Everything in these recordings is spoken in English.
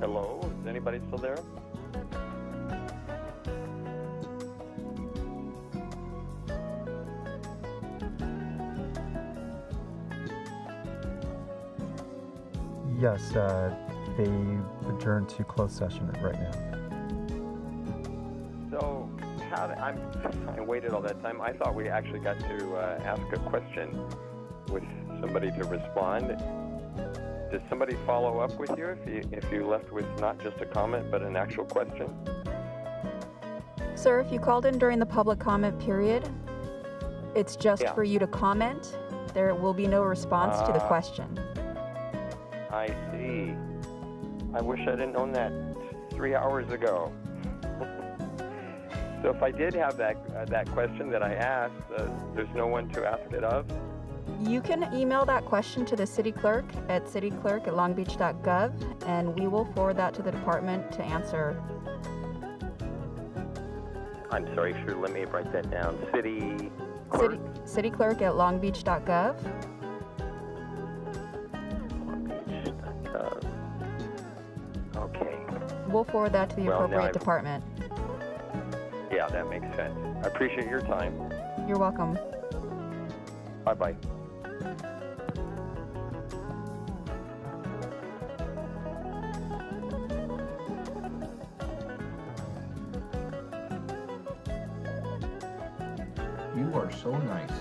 Hello? Is anybody still there? Yes, they adjourned to closed session right now. So, I waited all that time. I thought we actually got to ask a question with somebody to respond. Did somebody follow up with you if you left with not just a comment but an actual question? Sir, if you called in during the public comment period, it's just Yeah. for you to comment. There will be no response to the question. I see. I wish I'd have known that 3 hours ago. So if I did have that question that I asked, there's no one to ask it of? You can email that question to the city clerk at cityclerk@longbeach.gov, and we will forward that to the department to answer. I'm sorry, sure, let me write that down. City clerk? Cityclerk@longbeach.gov. Longbeach.gov. Okay. We'll forward that to the Well, now appropriate I've- department. Yeah, that makes sense. I appreciate your time. You're welcome. Bye-bye. You are so nice.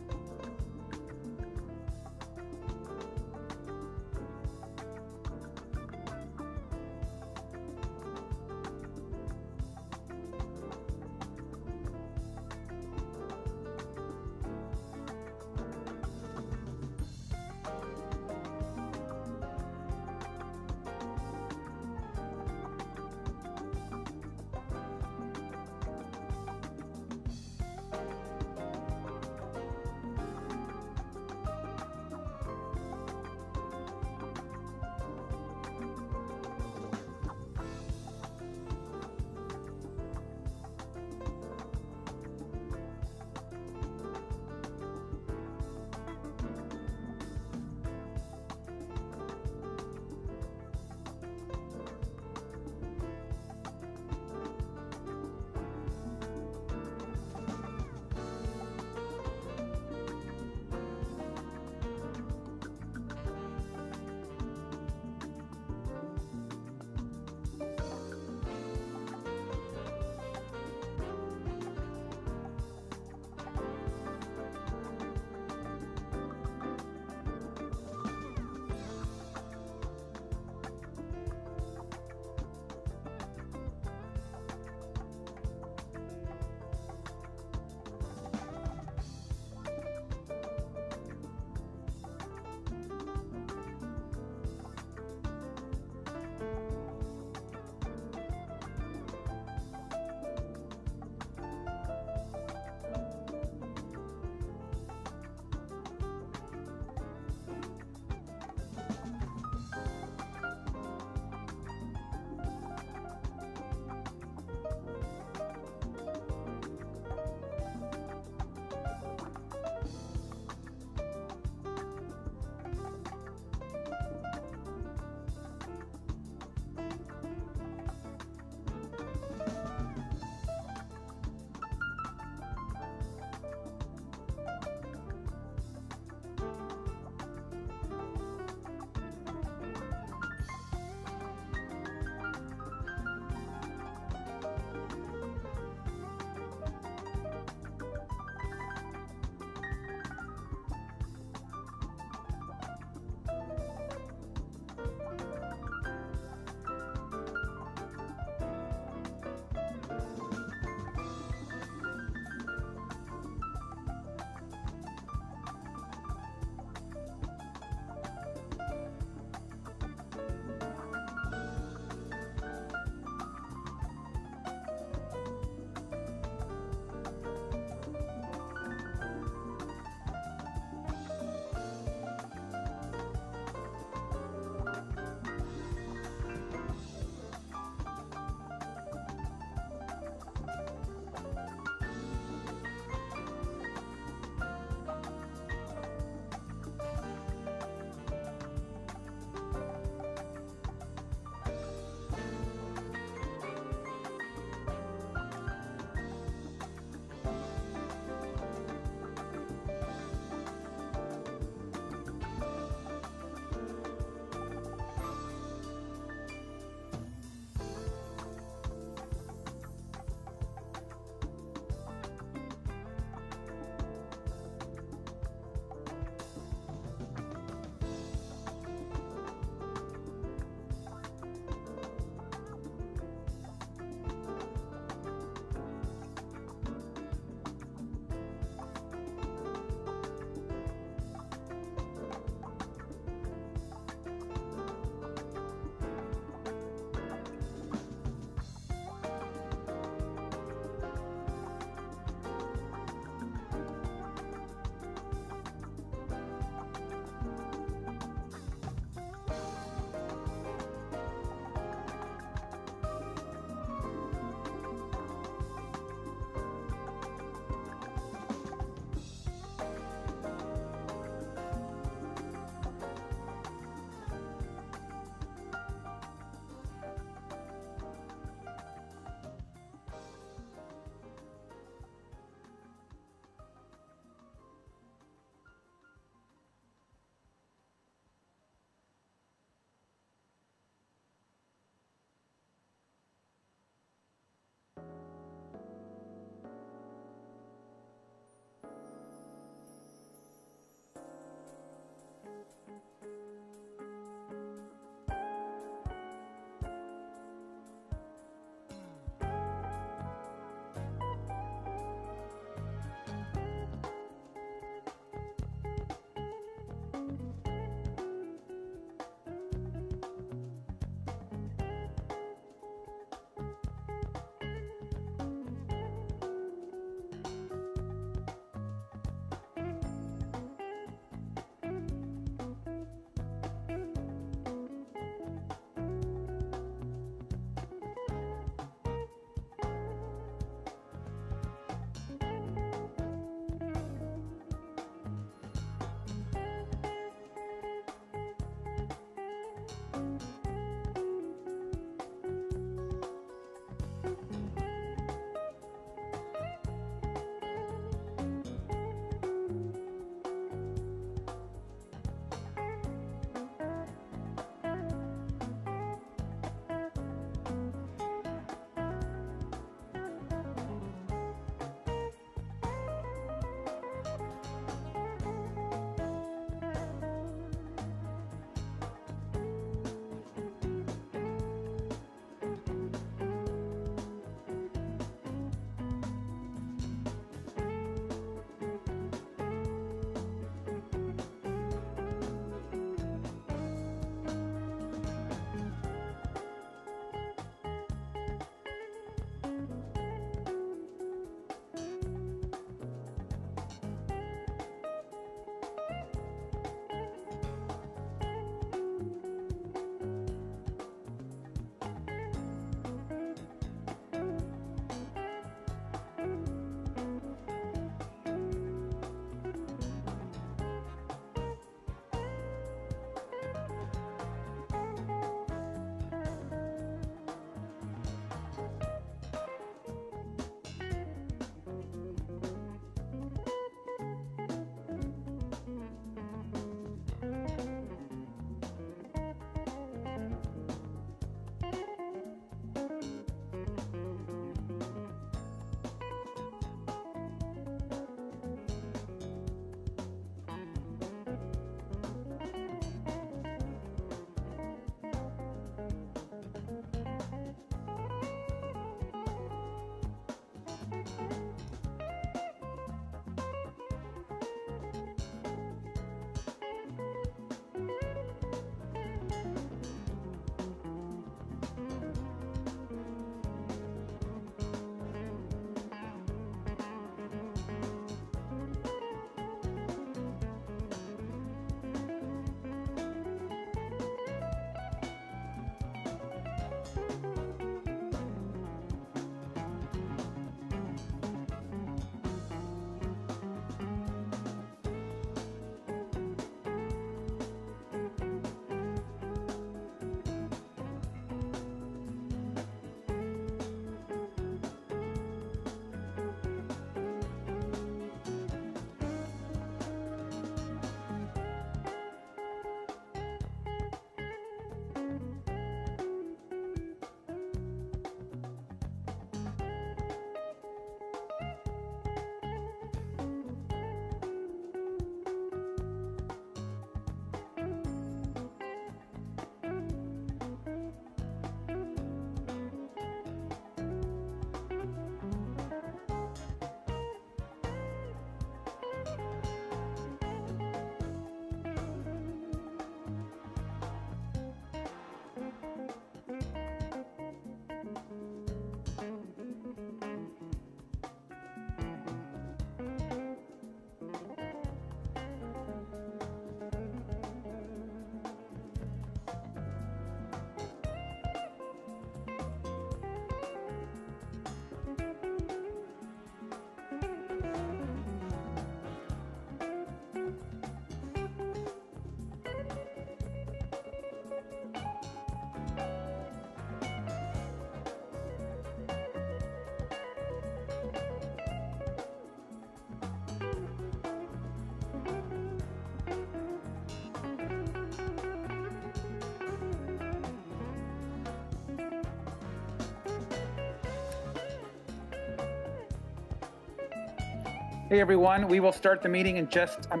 Hey everyone, we will start the meeting in just a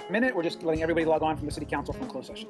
minute. We're just letting everybody log on from the City Council from closed session.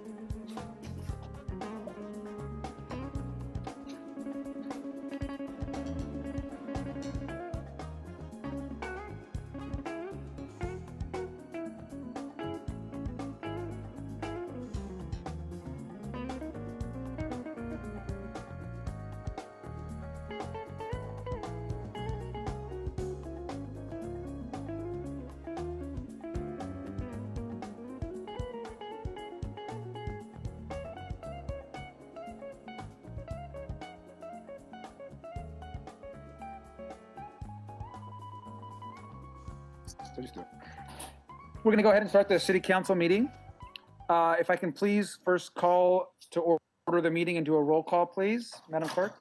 So just do it. We're going to go ahead and start the City Council meeting. If I can please first call to order order the meeting and do a roll call, please, Madam Clerk.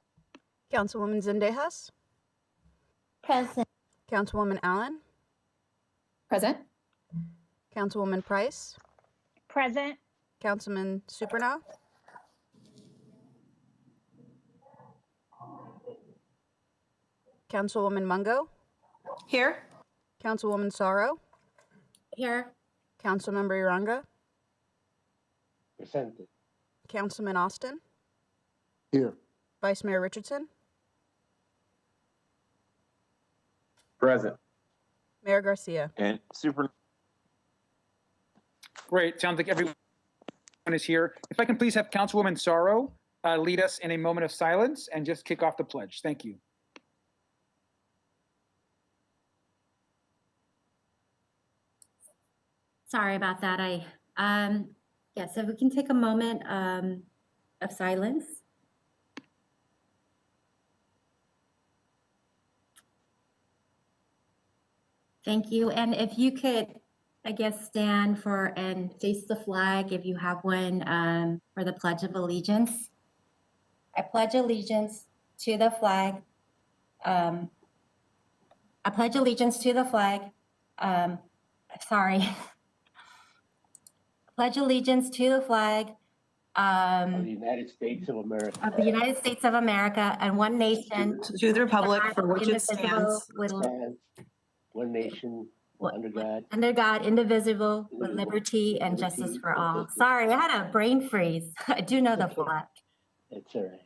Councilwoman Zendejas, Present. Councilwoman Allen, Present. Councilwoman Price, Present. Councilman Supernow, Councilwoman Mungo, Here. Councilwoman Sorrow, Here. Councilmember Uranga, Presente. Councilman Austin, Here. Vice Mayor Richardson, Present. Mayor Garcia. And super. Great. Sounds like everyone is here. If I can please have Councilwoman Sorrow lead us in a moment of silence and just kick off the pledge. Thank you. Sorry about that. Yeah, so we can take a moment of silence. Thank you. And if you could, I guess, stand for and face the flag if you have one for the Pledge of Allegiance. I pledge allegiance to the flag. I pledge allegiance to the flag. Sorry. Pledge allegiance to the flag Of the United States of America. of the United States of America and one nation. To the republic for which it indivisible, stands. with And one nation, under God. under God, indivisible, with liberty and justice for all. Sorry, I had a brain freeze. I do know the flag. It's all right.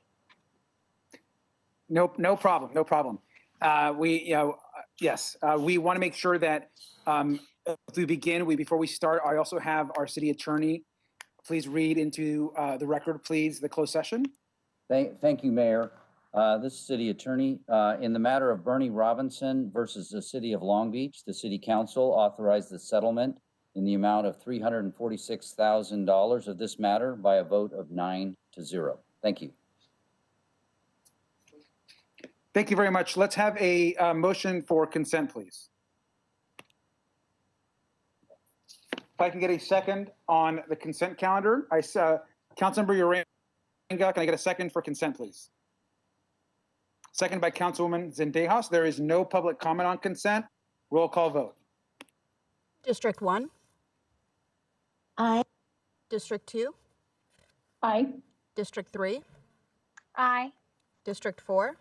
No problem. No problem. Yes, we want to make sure that as we begin, before we start, I also have our city attorney. Please read into the record, please, the closed session. Thank you, Mayor. This is City Attorney. In the matter of Bernie Robinson versus the City of Long Beach, the City Council authorized the settlement in the amount of $346,000 of this matter by a vote of 9-0. Thank you. Thank you very much. Let's have a motion for consent, please. If I can get a second on the consent calendar. Councilmember Uranga, can I get a second for consent, please? Second by Councilwoman Zendejas. There is no public comment on consent. Roll call vote. District 1, Aye. District 2, Aye. District 3, Aye. District 4,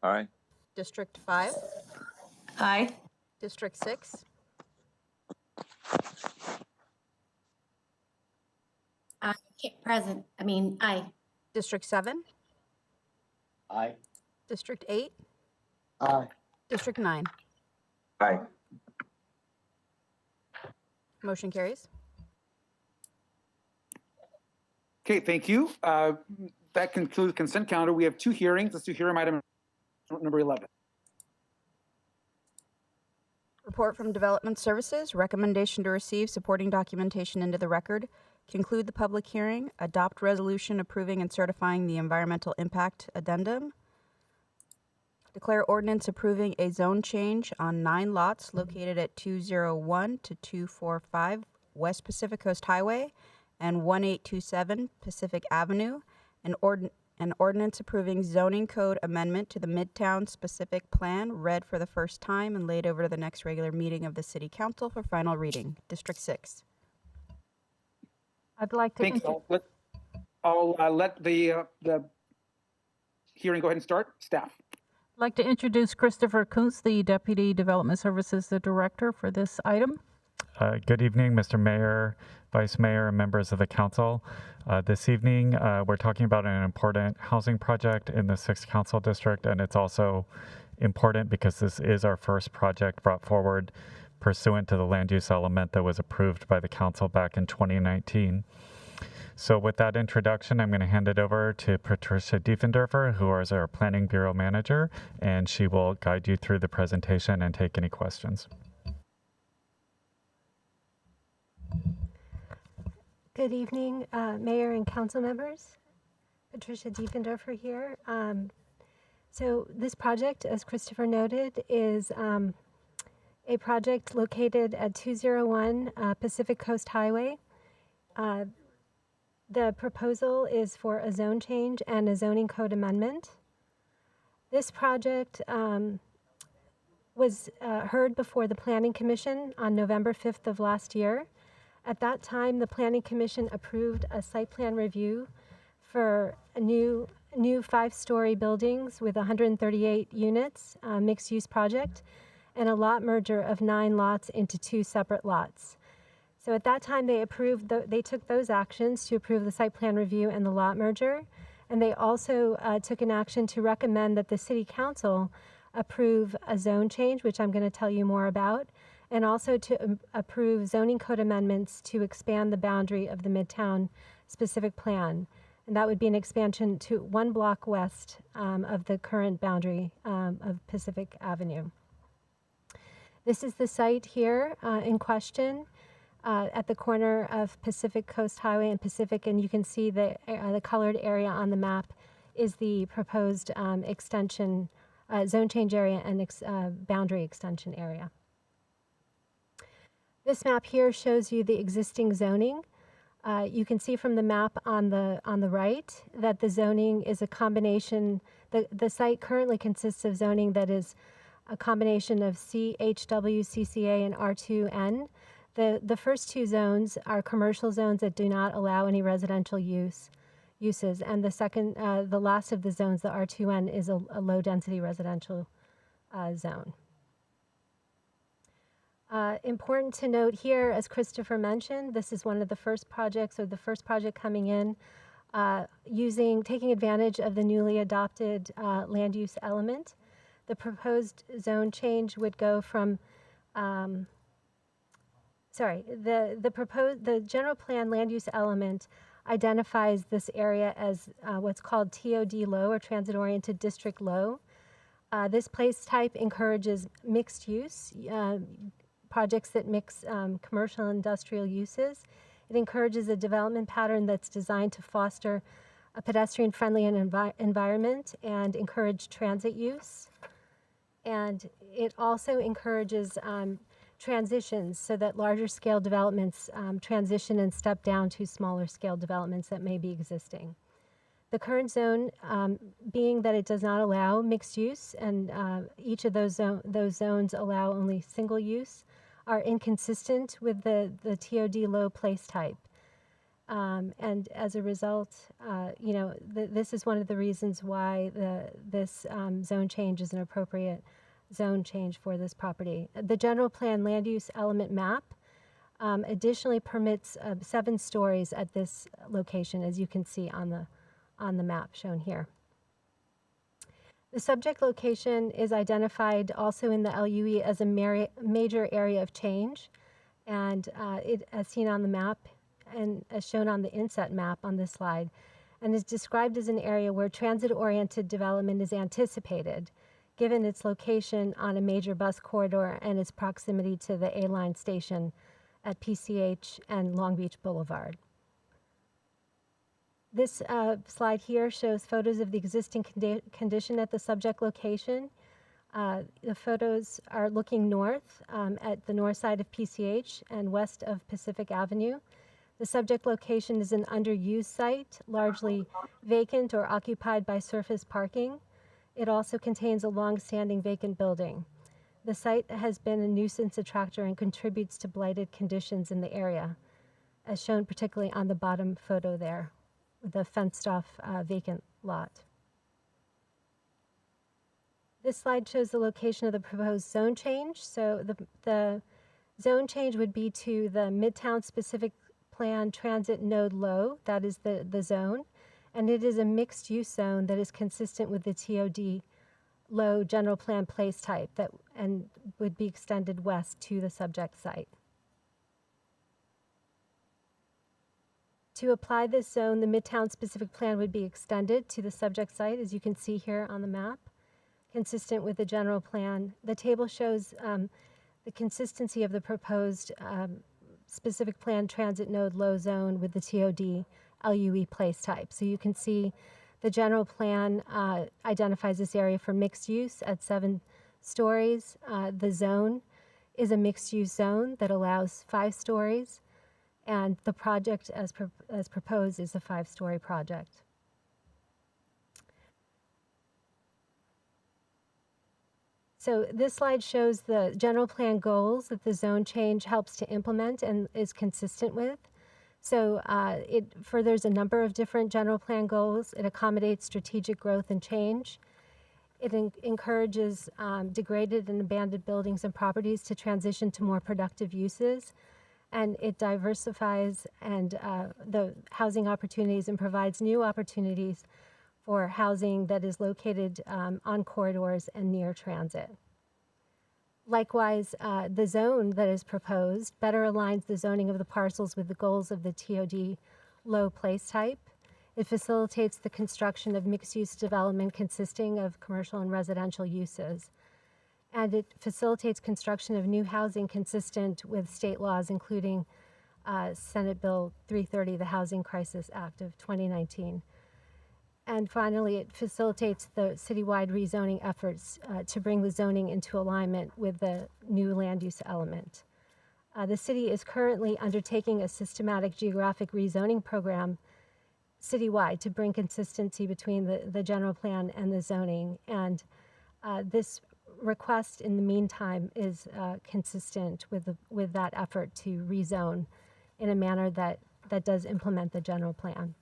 Aye. District 5, Aye. District 6, Present. Aye. District 7, Aye. District 8, Aye. District 9. Aye. Motion carries. Okay, thank you. That concludes the consent calendar. We have two hearings. Let's do hearing item number 11. Report from Development Services, recommendation to receive supporting documentation into the record, conclude the public hearing, adopt resolution approving and certifying the environmental impact addendum, declare ordinance approving a zone change on 9 lots located at 201 to 245 West Pacific Coast Highway and 1827 Pacific Avenue, and ordinance approving zoning code amendment to the Midtown Specific Plan, read for the first time and laid over to the next regular meeting of the City Council for final reading. District 6. I'd like to. Thanks. I'll let the hearing go ahead and start. Staff. I'd like to introduce Christopher Kuntz, the Deputy Development Services, the Director for this item. Good evening, Mr. Mayor, Vice Mayor, and members of the council. This evening, we're talking about an important housing project in the 6th Council District, and it's also important because this is our first project brought forward pursuant to the land use element that was approved by the council back in 2019. So with that introduction, I'm going to hand it over to Patricia Diefendorfer, who is our Planning Bureau Manager, and she will guide you through the presentation and take any questions. Good evening, Mayor and council members. Patricia Diefendorfer here. So this project, as Christopher noted, is a project located at 201 Pacific Coast Highway. The proposal is for a zone change and a zoning code amendment. This project was heard before the Planning Commission on November 5th of last year. At that time, the Planning Commission approved a site plan review for a new 5-story buildings with 138 units, mixed-use project, and a lot merger of 9 lots into 2 separate lots. So at that time, they took those actions to approve the site plan review and the lot merger, and they also took an action to recommend that the City Council approve a zone change, which I'm going to tell you more about, and also to approve zoning code amendments to expand the boundary of the Midtown specific plan. And that would be an expansion to 1 block west of the current boundary of Pacific Avenue. This is the site here in question at the corner of Pacific Coast Highway and Pacific, and you can see the colored area on the map is the proposed extension, zone change area and boundary extension area. This map here shows you the existing zoning. You can see from the map on the right that the zoning is a combination. The site currently consists of zoning that is a combination of CHW, CCA, and R2N. The first 2 zones are commercial zones that do not allow any residential uses, and the last of the zones, the R2N, is a low-density residential zone. Important to note here, as Christopher mentioned, this is one of the first projects, or the first project coming in, taking advantage of the newly adopted land use element. The proposed zone change would go from, the general plan land use element identifies this area as what's called TOD low, or transit oriented district low. This place type encourages mixed use, projects that mix commercial and industrial uses. It encourages a development pattern that's designed to foster a pedestrian-friendly environment and encourage transit use. And it also encourages transitions so that larger scale developments transition and step down to smaller scale developments that may be existing. The current zone, being that it does not allow mixed use, and each of those zones allow only single use, are inconsistent with the TOD low place type. And as a result, this is one of the reasons why this zone change is an appropriate zone change for this property. The general plan land use element map additionally permits 7 stories at this location, as you can see on the map shown here. The subject location is identified also in the LUE as a major area of change, and it, as seen on the map and as shown on the inset map on this slide, and is described as an area where transit-oriented development is anticipated, given its location on a major bus corridor and its proximity to the A-Line station at PCH and Long Beach Boulevard. This slide here shows photos of the existing condition at the subject location. The photos are looking north at the north side of PCH and west of Pacific Avenue. The subject location is an underused site, largely vacant or occupied by surface parking. It also contains a long-standing vacant building. The site has been a nuisance attractor and contributes to blighted conditions in the area, as shown particularly on the bottom photo there, with the fenced-off vacant lot. This slide shows the location of the proposed zone change. So the zone change would be to the Midtown Specific Plan Transit Node Low, that is the zone, and it is a mixed-use zone that is consistent with the TOD Low General Plan place type and would be extended west to the subject site. To apply this zone, the Midtown Specific Plan would be extended to the subject site, as you can see here on the map, consistent with the general plan. The table shows the consistency of the proposed Specific Plan Transit Node Low Zone with the TOD LUE place type. So you can see the general plan identifies this area for mixed use at 7 stories. The zone is a mixed use zone that allows 5 stories. And the project as proposed is a 5-story project. So this slide shows the general plan goals that the zone change helps to implement and is consistent with. So it furthers a number of different general plan goals. It accommodates strategic growth and change. It encourages degraded and abandoned buildings and properties to transition to more productive uses. And it diversifies and the housing opportunities and provides new opportunities for housing that is located on corridors and near transit. Likewise, the zone that is proposed better aligns the zoning of the parcels with the goals of the TOD low place type. It facilitates the construction of mixed-use development consisting of commercial and residential uses. And it facilitates construction of new housing consistent with state laws, including Senate Bill 330, the Housing Crisis Act of 2019. And finally, it facilitates the citywide rezoning efforts to bring the zoning into alignment with the new land use element. The city is currently undertaking a systematic geographic rezoning program citywide to bring consistency between the general plan and the zoning. And this request in the meantime is consistent with that effort to rezone in a manner that does implement the general plan.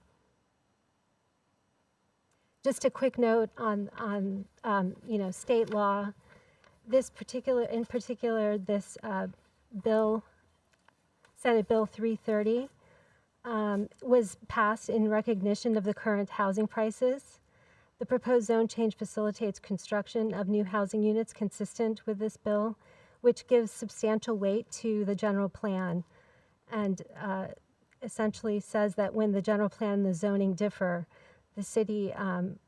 Just a quick note on state law. This particular bill, Senate Bill 330, was passed in recognition of the current housing prices. The proposed zone change facilitates construction of new housing units consistent with this bill, which gives substantial weight to the general plan and essentially says that when the general plan and the zoning differ, the city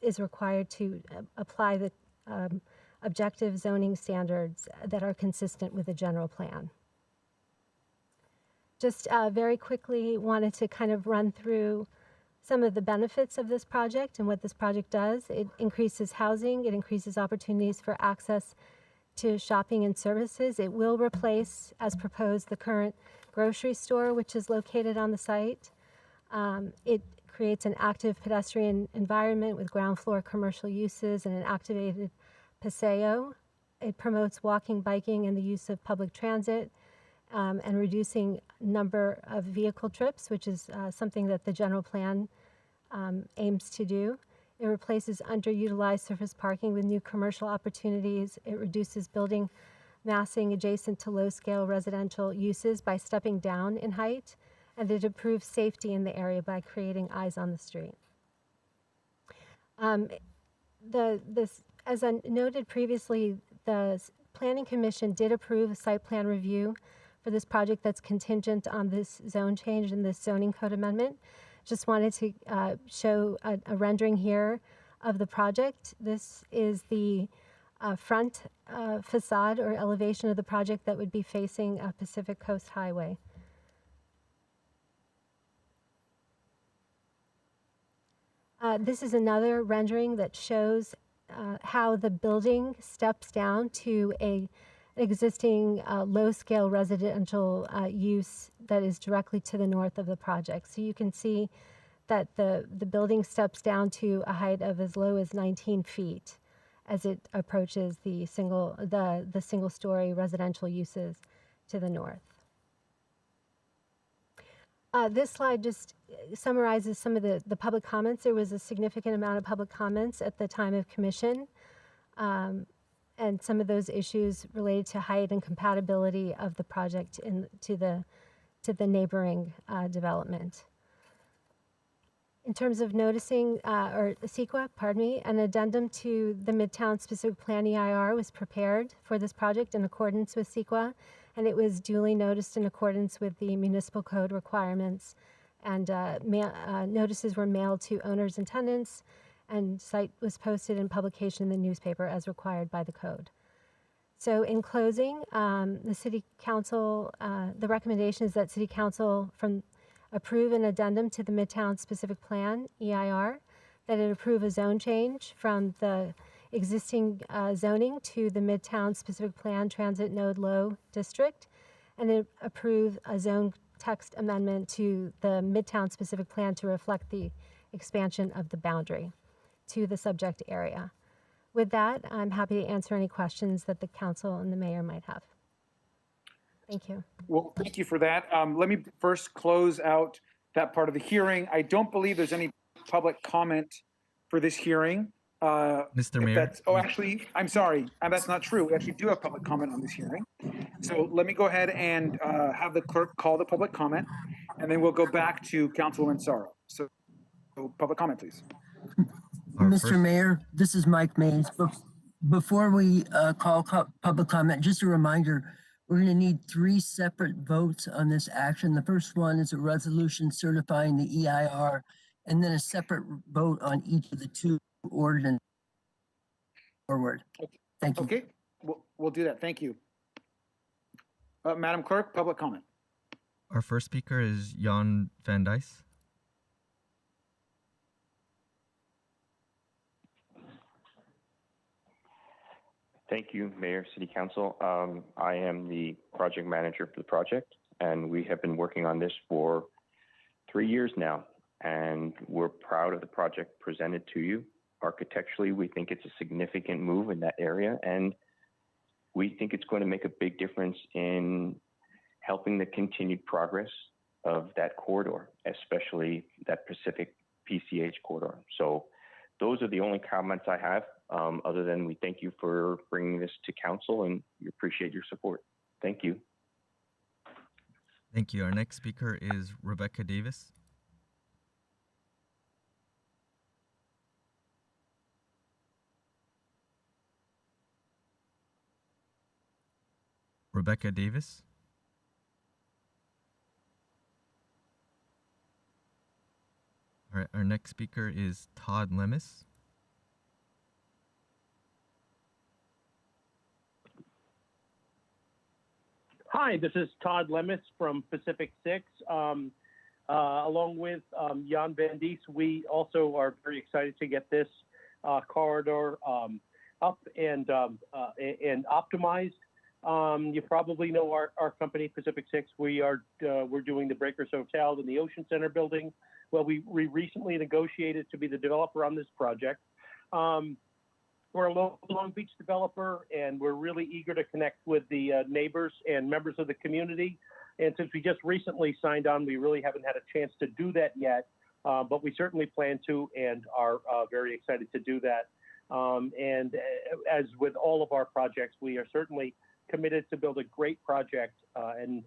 is required to apply the objective zoning standards that are consistent with the general plan. Just very quickly wanted to kind of run through some of the benefits of this project and what this project does. It increases housing, it increases opportunities for access to shopping and services. It will replace, as proposed, the current grocery store, which is located on the site. It creates an active pedestrian environment with ground floor commercial uses and an activated paseo. It promotes walking, biking, and the use of public transit, and reducing number of vehicle trips, which is something that the general plan aims to do. It replaces underutilized surface parking with new commercial opportunities. It reduces building massing adjacent to low-scale residential uses by stepping down in height, and it improves safety in the area by creating eyes on the street. As I noted previously, the Planning Commission did approve a site plan review for this project that's contingent on this zone change and this zoning code amendment. Just wanted to show a rendering here of the project. This is the front facade or elevation of the project that would be facing Pacific Coast Highway. This is another rendering that shows how the building steps down to an existing low-scale residential use that is directly to the north of the project. So you can see that the building steps down to a height of as low as 19 feet as it approaches the single-story residential uses to the north. This slide just summarizes some of the public comments. There was a significant amount of public comments at the time of commission, and some of those issues related to height and compatibility of the project to the neighboring development. In terms of noticing, or CEQA, pardon me, an addendum to the Midtown Specific Plan EIR was prepared for this project in accordance with CEQA, and it was duly noticed in accordance with the municipal code requirements. And notices were mailed to owners and tenants, and site was posted in publication in the newspaper as required by the code. So in closing, the City Council, the recommendation is that City Council approve an addendum to the Midtown Specific Plan, EIR, that it approve a zone change from the existing zoning to the Midtown Specific Plan Transit Node Low District, and it approve a zone text amendment to the Midtown specific plan to reflect the expansion of the boundary to the subject area. With that, I'm happy to answer any questions that the council and the mayor might have. Thank you. Well, thank you for that. Let me first close out that part of the hearing. I don't believe there's any public comment for this hearing. Mr. Mayor? Actually, I'm sorry. That's not true. We actually do have public comment on this hearing. So let me go ahead and have the clerk call the public comment, and then we'll go back to Councilwoman Sorrow. So public comment, please. Mr. Mayor, this is Mike Mays. Before we call public comment, just a reminder, we're going to need 3 separate votes on this action. The first one is a resolution certifying the EIR, and then a separate vote on each of the 2 ordinances forward. Thank you. Okay, we'll do that. Thank you. Madam Clerk, public comment. Our first speaker is Jan van Dijs. Thank you, Mayor, City Council. I am the project manager for the project, and we have been working on this for 3 years now, and we're proud of the project presented to you. Architecturally, we think it's a significant move in that area, and we think it's going to make a big difference in helping the continued progress of that corridor, especially that Pacific PCH corridor. So those are the only comments I have, other than we thank you for bringing this to council and we appreciate your support. Thank you. Thank you. Our next speaker is Rebecca Davis. Rebecca Davis. All right, our next speaker is Todd Lemus. Hi, this is Todd Lemus from Pacific 6. Along with Jan van Dijs, we also are very excited to get this corridor up and optimized. You probably know our company, Pacific 6. We're doing the Breakers Hotel and the Ocean Center building. Well, we recently negotiated to be the developer on this project. We're a local Long Beach developer, and we're really eager to connect with the neighbors and members of the community. And since we just recently signed on, we really haven't had a chance to do that yet, but we certainly plan to and are very excited to do that. And as with all of our projects, we are certainly committed to build a great project, and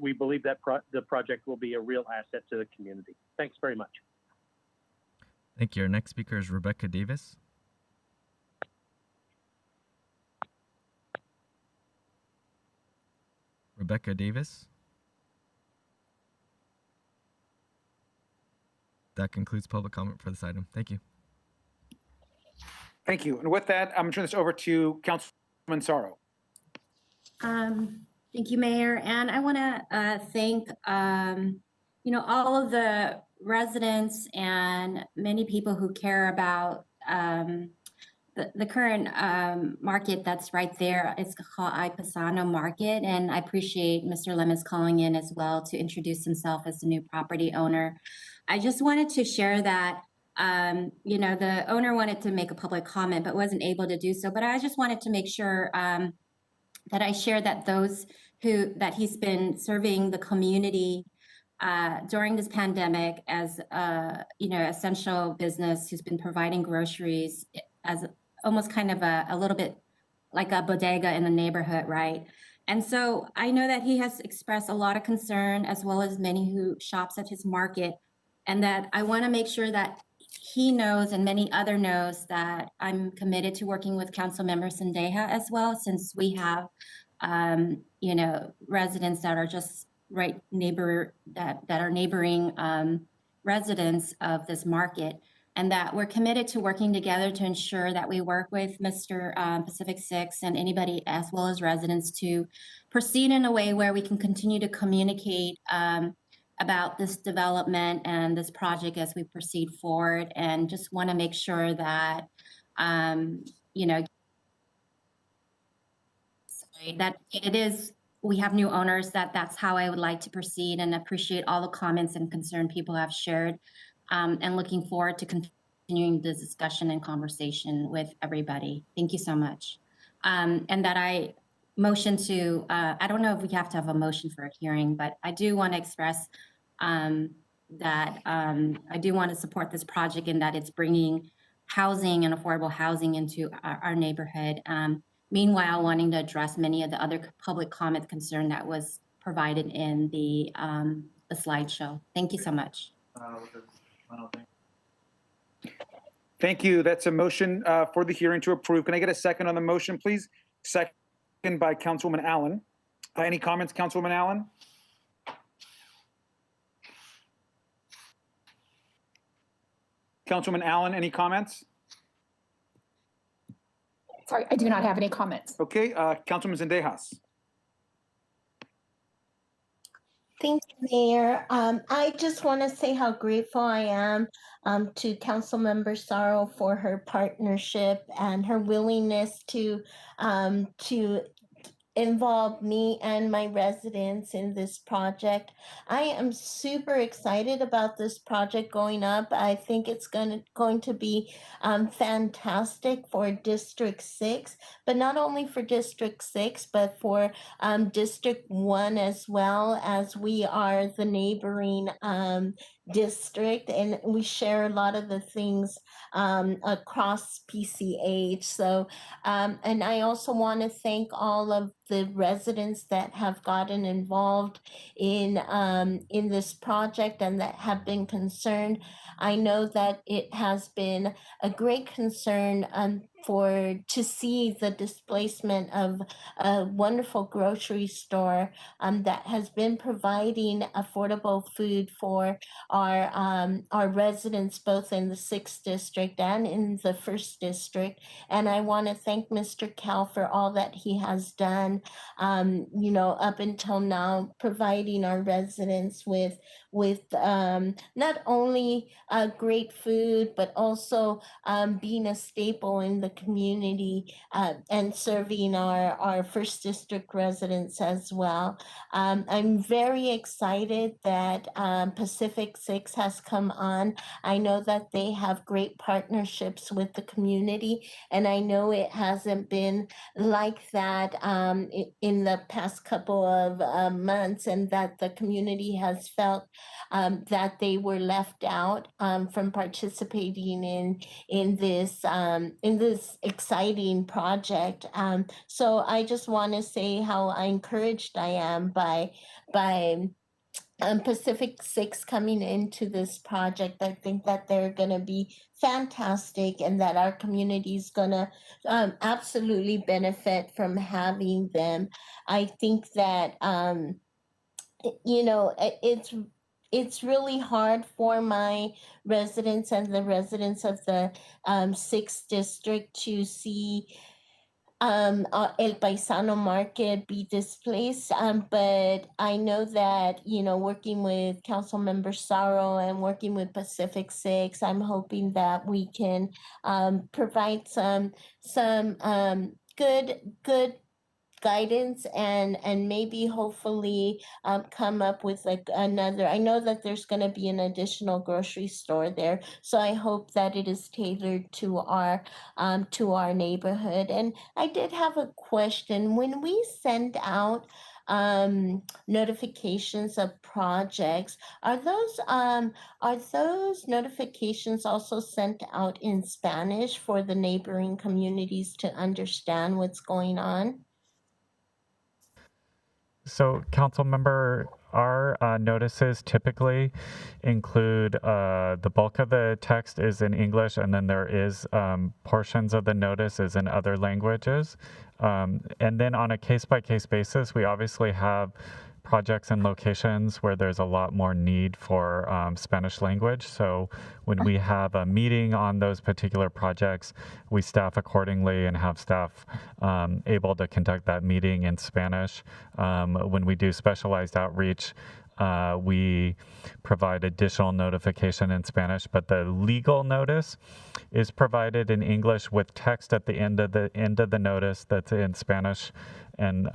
we believe that the project will be a real asset to the community. Thanks very much. Thank you. Our next speaker is Rebecca Davis. Rebecca Davis. That concludes public comment for this item. Thank you. Thank you. And with that, I'm going to turn this over to Councilwoman Sorrow. Thank you, Mayor. And I want to thank, all of the residents and many people who care about the current market that's right there. It's called Ipasano Market, and I appreciate Mr. Lemus calling in as well to introduce himself as the new property owner. I just wanted to share that, the owner wanted to make a public comment but wasn't able to do so. But I just wanted to make sure that I share that that he's been serving the community during this pandemic as essential business who's been providing groceries as almost kind of a little bit like a bodega in the neighborhood, right? And so I know that he has expressed a lot of concern, as well as many who shops at his market, and that I want to make sure that he knows and many other knows that I'm committed to working with Councilmember Sendeja as well, since we have residents that are just that are neighboring residents of this market, and that we're committed to working together to ensure that we work with Mr. Pacific 6 and anybody as well as residents to proceed in a way where we can continue to communicate about this development and this project as we proceed forward, and just want to make sure that that it is we have new owners, that's how I would like to proceed, and appreciate all the comments and concern people have shared. And looking forward to continuing the discussion and conversation with everybody. Thank you so much. And that I motion to, I don't know if we have to have a motion for a hearing, but I do want to express that I do want to support this project in that it's bringing housing and affordable housing into our neighborhood. Meanwhile, wanting to address many of the other public comment concern that was provided in the slideshow. Thank you so much. Thank you. That's a motion for the hearing to approve. Can I get a second on the motion, please? Second by Councilwoman Allen. Any comments, Councilwoman Allen? Councilwoman Allen, any comments? Sorry, I do not have any comments. Okay, Councilwoman Zendejas. Thank you, Mayor. I just want to say how grateful I am to Councilmember Sorrow for her partnership and her willingness to involve me and my residents in this project. I am super excited about this project going up. I think it's going to be fantastic for District 6, but not only for District 6, but for District 1 as well, as we are the neighboring district, and we share a lot of the things across PCH. So, and I also want to thank all of the residents that have gotten involved in this project and that have been concerned. I know that it has been a great concern to see the displacement of a wonderful grocery store that has been providing affordable food for our residents, both in the 6th district and in the 1st district. And I want to thank Mr. Cal for all that he has done, up until now, providing our residents with not only great food, but also being a staple in the community and serving our 1st district residents as well. I'm very excited that Pacific 6 has come on. I know that they have great partnerships with the community, and I know it hasn't been like that in the past couple of months, and that the community has felt that they were left out from participating in this exciting project. So I just want to say how encouraged I am by Pacific 6 coming into this project. I think that they're going to be fantastic, and that our community is going to absolutely benefit from having them. I think that it's really hard for my residents and the residents of the 6th district to see El Paisano market be displaced. But I know that, working with Councilmember Sorrow and working with Pacific 6, I'm hoping that we can provide some good guidance and maybe hopefully come up with another. I know that there's going to be an additional grocery store there, so I hope that it is tailored to our neighborhood. And I did have a question. When we send out notifications of projects, are those notifications also sent out in Spanish for the neighboring communities to understand what's going on? So, council member, our notices typically include the bulk of the text is in English, and then there is portions of the notice is in other languages. And then on a case-by-case basis, we obviously have projects and locations where there's a lot more need for Spanish language. So when we have a meeting on those particular projects, we staff accordingly and have staff able to conduct that meeting in Spanish. When we do specialized outreach, we provide additional notification in Spanish, but the legal notice is provided in English with text at the end of the notice that's in Spanish, and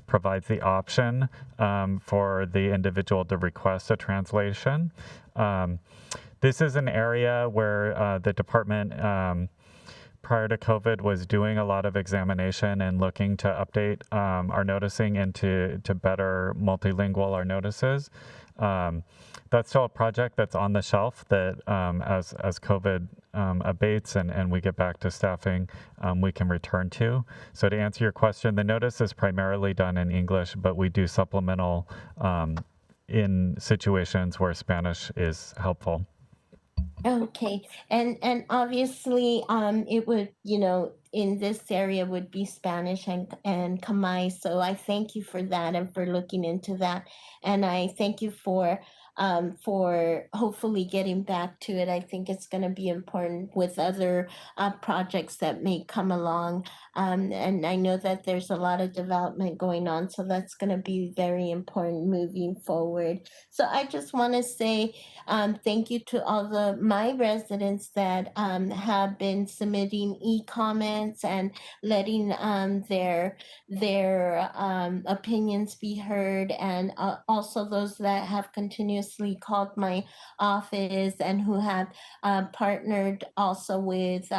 provides the option for the individual to request a translation. This is an area where the department prior to COVID was doing a lot of examination and looking to update our noticing into better multilingual our notices. That's still a project that's on the shelf that as COVID abates and we get back to staffing, we can return to. So to answer your question, the notice is primarily done in English, but we do supplemental in situations where Spanish is helpful. Okay, and obviously, it would, in this area would be Spanish and Khmer. So I thank you for that and for looking into that, and I thank you for hopefully getting back to it. I think it's going to be important with other projects that may come along, and I know that there's a lot of development going on, so that's going to be very important moving forward. So I just want to say thank you to all my residents that have been submitting e-comments and letting their opinions be heard, and also those that have continuously called my office and who have partnered also with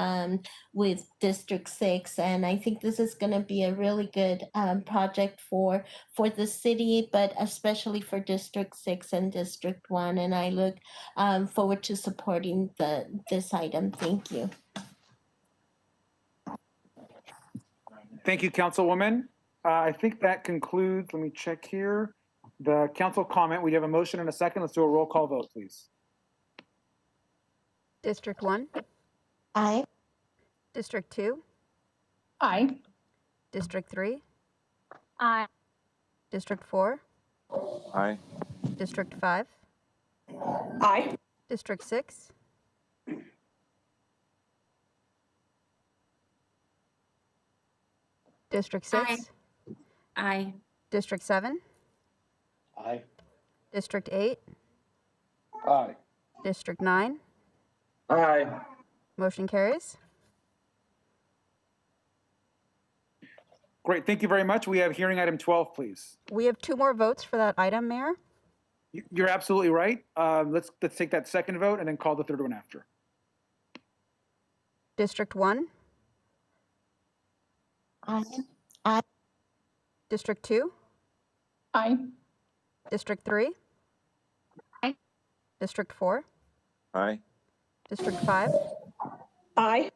District 6. And I think this is going to be a really good project for the city, but especially for District 6 and District 1. And I look forward to supporting this item. Thank you. Thank you, Councilwoman. I think that concludes, let me check here, the council comment. We have a motion and a second. Let's do a roll call vote, please. District 1? Aye. District 2? Aye. District 3? Aye. District 4? Aye. District 5? Aye. District 6? District 6? Aye. District 7? Aye. District 8? Aye. District 9? Aye. Motion carries. Great, thank you very much. We have hearing item 12, please. We have 2 more votes for that item, Mayor. You're absolutely right. Let's take that second vote and then call the third one after. District 1? Aye. Aye. District 2? Aye. District 3? Aye. District 4? Aye. District 5? Aye.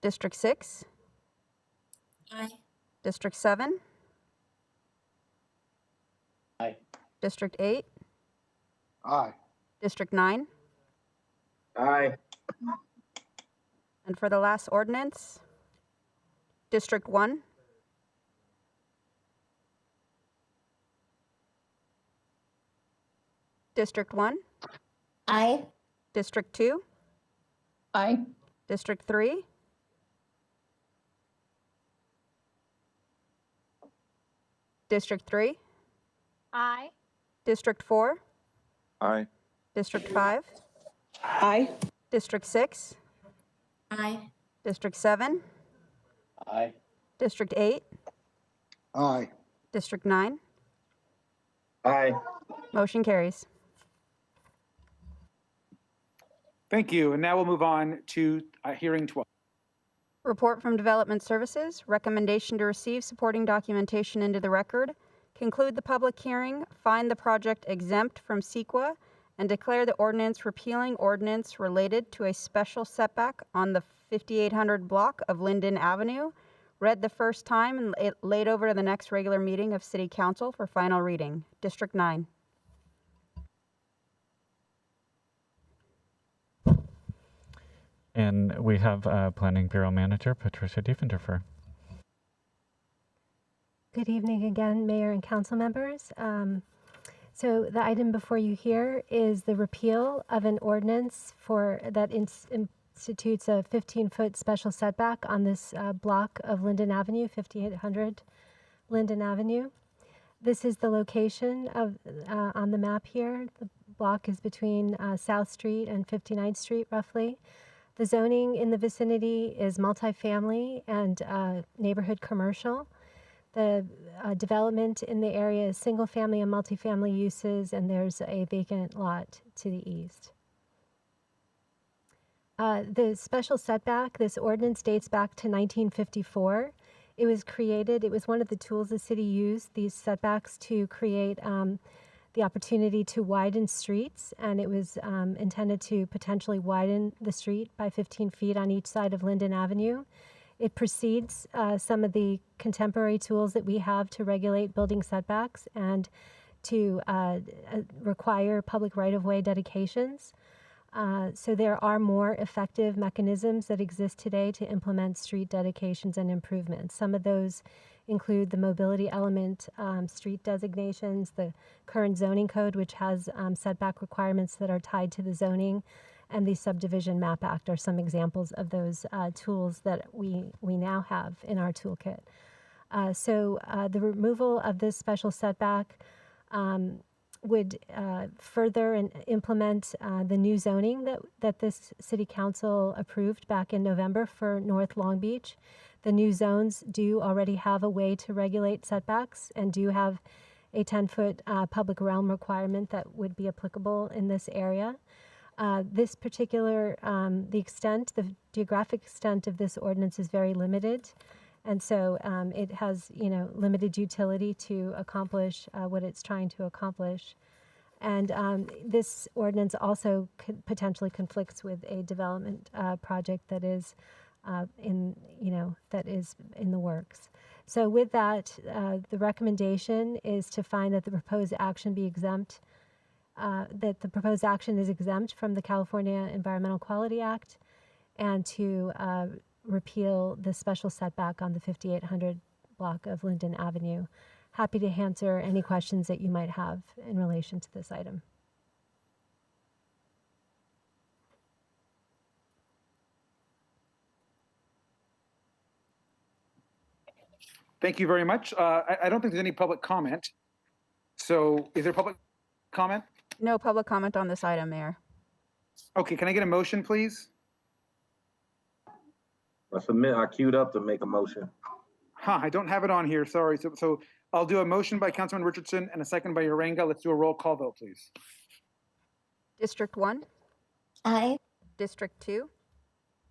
District 6? Aye. District 7? Aye. District 8? Aye. District 9? Aye. And for the last ordinance, District 1? District 1? Aye. District 2? Aye. District 3? District 3? Aye. District 4? Aye. District 5? Aye. District 6? Aye. District 7? Aye. District 8? Aye. District 9? Aye. Motion carries. Thank you, and now we'll move on to hearing 12. Report from Development Services, recommendation to receive supporting documentation into the record, conclude the public hearing, find the project exempt from CEQA, and declare the ordinance repealing ordinance related to a special setback on the 5800 block of Linden Avenue, read the first time and laid over to the next regular meeting of City Council for final reading. District 9. And we have Planning Bureau Manager Patricia Diefenderfer. Good evening again, Mayor and council members. So the item before you here is the repeal of an ordinance that institutes a 15-foot special setback on this block of Linden Avenue, 5800 Linden Avenue. This is the location of on the map here. The block is between South Street and 59th Street, roughly. The zoning in the vicinity is multifamily and neighborhood commercial. The development in the area is single family and multifamily uses, and there's a vacant lot to the east. The special setback, this ordinance dates back to 1954. It was created, it was one of the tools the city used, these setbacks, to create the opportunity to widen streets, and it was intended to potentially widen the street by 15 feet on each side of Linden Avenue. It precedes some of the contemporary tools that we have to regulate building setbacks and to require public right-of-way dedications. So there are more effective mechanisms that exist today to implement street dedications and improvements. Some of those include the mobility element, street designations, the current zoning code, which has setback requirements that are tied to the zoning, and the Subdivision Map Act are some examples of those tools that we now have in our toolkit. So the removal of this special setback would further and implement the new zoning that this city council approved back in November for North Long Beach. The new zones do already have a way to regulate setbacks and do have a 10-foot public realm requirement that would be applicable in this area. This particular, the geographic extent of this ordinance is very limited. And so it has, limited utility to accomplish what it's trying to accomplish. And this ordinance also potentially conflicts with a development project that is in the works. So with that, the recommendation is to find that the proposed action be exempt, that the proposed action is exempt from the California Environmental Quality Act, and to repeal the special setback on the 5800 block of Linden Avenue. Happy to answer any questions that you might have in relation to this item. Thank you very much. I don't think there's any public comment. So is there public comment? No public comment on this item, Mayor. Okay, can I get a motion, please? I submit, I queued up to make a motion. I don't have it on here, sorry. So I'll do a motion by Councilman Richardson and a second by Uranga. Let's do a roll call vote, please. District 1? Aye. District 2?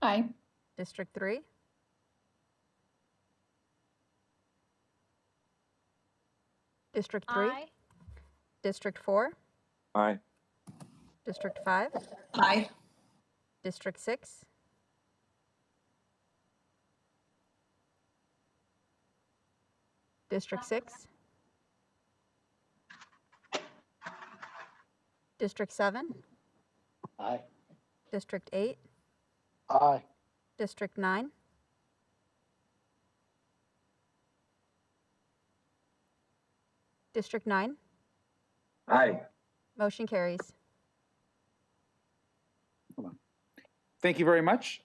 Aye. District 3? District 3? Aye. District 4? Aye. District 5? Aye. District 6? District 6? District 7? Aye. District 8? Aye. District 9? District 9? Aye. Motion carries. Thank you very much.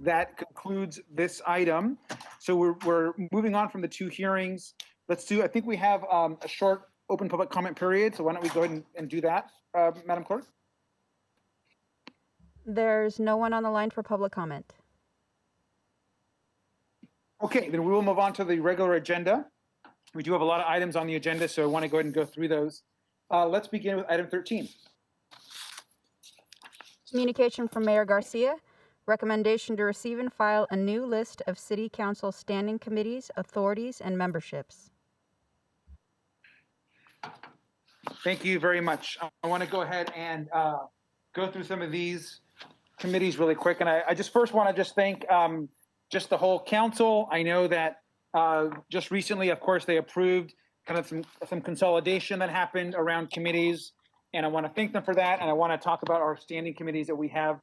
That concludes this item. So we're moving on from the two hearings. Let's do, I think we have a short open public comment period. So why don't we go ahead and do that, Madam Clerk? There's no one on the line for public comment. Okay, then we will move on to the regular agenda. We do have a lot of items on the agenda, so I want to go ahead and go through those. Let's begin with item 13. Communication from Mayor Garcia. Recommendation to receive and file a new list of City Council standing committees, authorities, and memberships. Thank you very much. I want to go ahead and go through some of these committees really quick. And I just first want to just thank just the whole council. I know that just recently, of course, they approved kind of some consolidation that happened around committees. And I want to thank them for that. And I want to talk about our standing committees that we have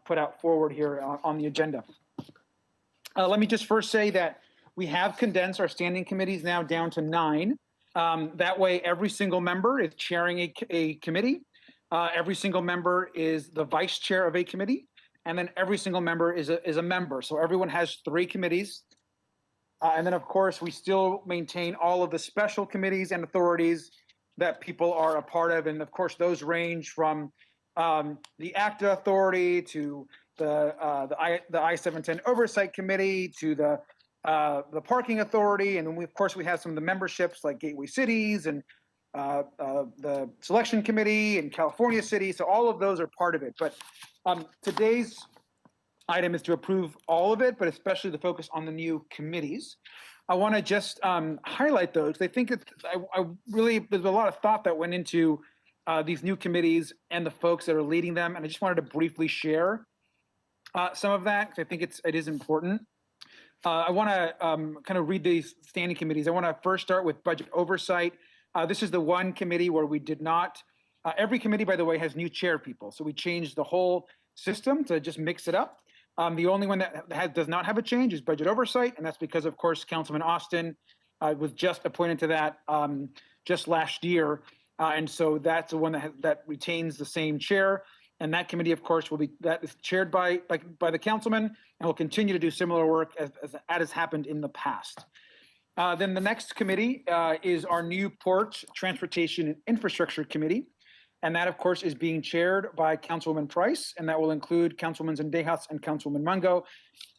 put out forward here on the agenda. Let me just first say that we have condensed our standing committees now down to 9. That way, every single member is chairing a committee. Every single member is the vice chair of a committee. And then every single member is a member. So everyone has 3 committees. And then, of course, we still maintain all of the special committees and authorities that people are a part of. And of course, those range from the ACTA authority to the I-710 Oversight Committee to the Parking Authority. And then, of course, we have some of the memberships like Gateway Cities and the Selection Committee and California City. So all of those are part of it. But today's item is to approve all of it, but especially the focus on the new committees. I want to just highlight those. I think I really, there's a lot of thought that went into these new committees and the folks that are leading them. And I just wanted to briefly share some of that, because I think it is important. I want to kind of read these standing committees. I want to first start with budget oversight. This is the one committee where we did not, every committee, by the way, has new chair people. So we changed the whole system to just mix it up. The only one that does not have a change is budget oversight, and that's because, of course, Councilman Austin was just appointed to that just last year, and so that's the one that retains the same chair. And that committee, of course, that is chaired by the councilman, and will continue to do similar work as has happened in the past. Then the next committee is our new Port, Transportation, and Infrastructure Committee. And that, of course, is being chaired by Councilwoman Price, and that will include Councilwoman Zendejas and Councilwoman Mungo.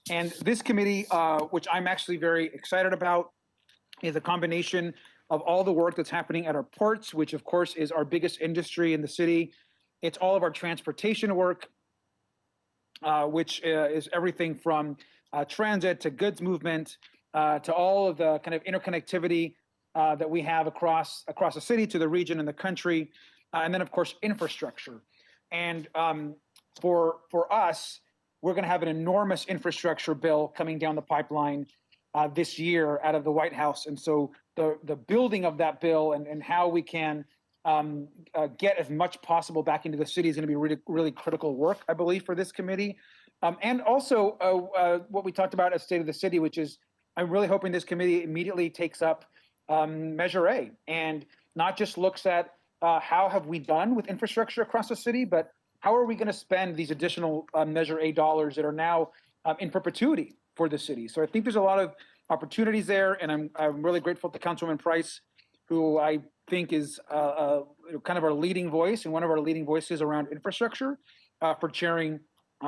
And this committee, which I'm actually very excited about, is a combination of all the work that's happening at our ports, which, of course, is our biggest industry in the city. It's all of our transportation work, which is everything from transit to goods movement to all of the kind of interconnectivity that we have across the city to the region and the country. And then, of course, infrastructure. And for us, we're going to have an enormous infrastructure bill coming down the pipeline this year out of the White House. And so the building of that bill and how we can get as much possible back into the city is going to be really, really critical work, I believe, for this committee. And also what we talked about at State of the City, which is I'm really hoping this committee immediately takes up Measure A and not just looks at how have we done with infrastructure across the city, but how are we going to spend these additional Measure A dollars that are now in perpetuity for the city? So I think there's a lot of opportunities there, and I'm really grateful to Councilwoman Price, who I think is kind of our leading voice and one of our leading voices around infrastructure for chairing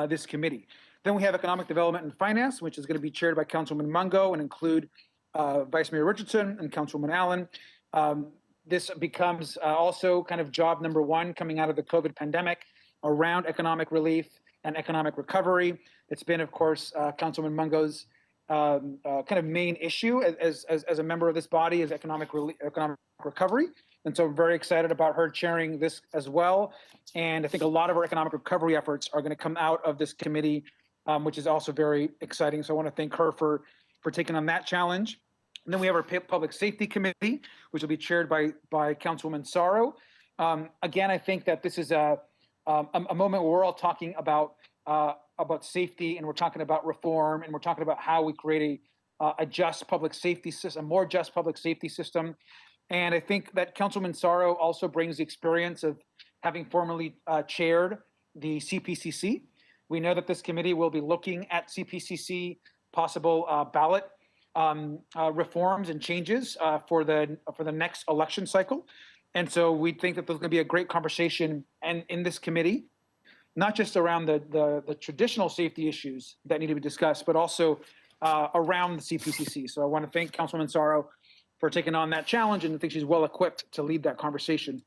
this committee. Then we have Economic Development and Finance, which is going to be chaired by Councilwoman Mungo and include Vice Mayor Richardson and Councilwoman Allen. This becomes also kind of job number one coming out of the COVID pandemic around economic relief and economic recovery. It's been, of course, Councilwoman Mungo's kind of main issue as a member of this body is economic recovery. And so I'm very excited about her chairing this as well. And I think a lot of our economic recovery efforts are going to come out of this committee, which is also very exciting. So I want to thank her for taking on that challenge. And then we have our Public Safety Committee, which will be chaired by Councilwoman Sorrow. Again, I think that this is a moment where we're all talking about safety, and we're talking about reform, and we're talking about how we create a just public safety system, a more just public safety system. And I think that Councilwoman Sorrow also brings the experience of having formerly chaired the CPCC. We know that this committee will be looking at CPCC possible ballot reforms and changes for the next election cycle. And so we think that there's going to be a great conversation and in this committee, not just around the traditional safety issues that need to be discussed, but also around the CPCC. So I want to thank Councilwoman Sorrow for taking on that challenge, and I think she's well equipped to lead that conversation.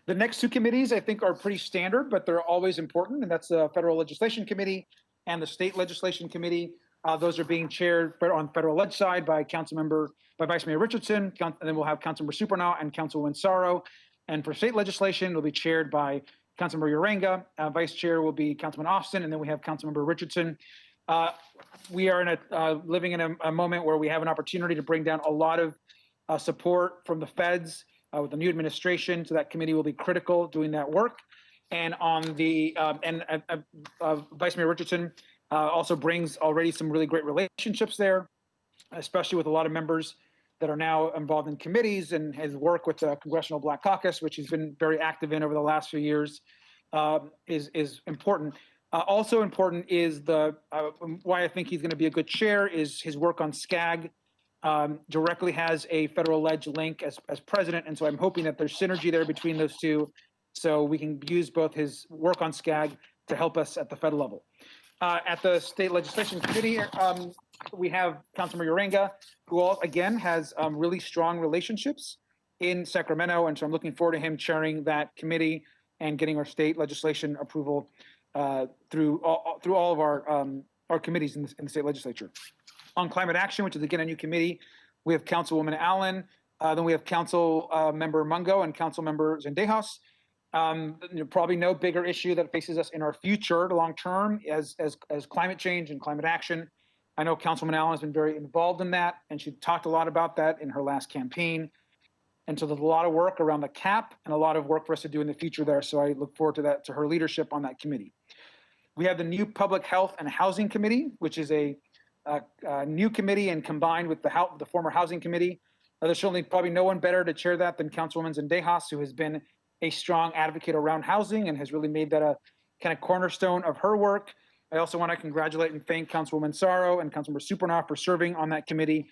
The next two committees I think are pretty standard, but they're always important, and that's the Federal Legislation Committee and the State Legislation Committee. Those are being chaired on federal ledge side by Vice Mayor Richardson, and then we'll have Councilmember Supernaw and Councilwoman Sorrow. And for state legislation, it'll be chaired by Councilmember Uranga. Vice Chair will be Councilman Austin, and then we have Councilmember Richardson. We are living in a moment where we have an opportunity to bring down a lot of support from the feds with the new administration. So that committee will be critical doing that work. And on the Vice Mayor Richardson also brings already some really great relationships there, especially with a lot of members that are now involved in committees, and his work with the Congressional Black Caucus, which he's been very active in over the last few years, is important. Also important is why I think he's going to be a good chair is his work on SCAG. Directly has a federal ledge link as president, and so I'm hoping that there's synergy there between those two, so we can use both his work on SCAG to help us at the federal level. At the State Legislation Committee, we have Councilmember Uranga, who again has really strong relationships in Sacramento, and so I'm looking forward to him chairing that committee and getting our state legislation approval through all of our committees in the state legislature. On climate action, which is again a new committee, we have Councilwoman Allen, then we have Council Member Mungo and Council Member Zendejas. Probably no bigger issue that faces us in our future long term as climate change and climate action. I know Councilwoman Allen has been very involved in that, and she talked a lot about that in her last campaign. And so there's a lot of work around the cap and a lot of work for us to do in the future there. So I look forward to her leadership on that committee. We have the new Public Health and Housing Committee, which is a new committee and combined with the former Housing Committee. There's certainly probably no one better to chair that than Councilwoman Zendejas, who has been a strong advocate around housing and has really made that a kind of cornerstone of her work. I also want to congratulate and thank Councilwoman Sorrow and Councilmember Supernoff for serving on that committee.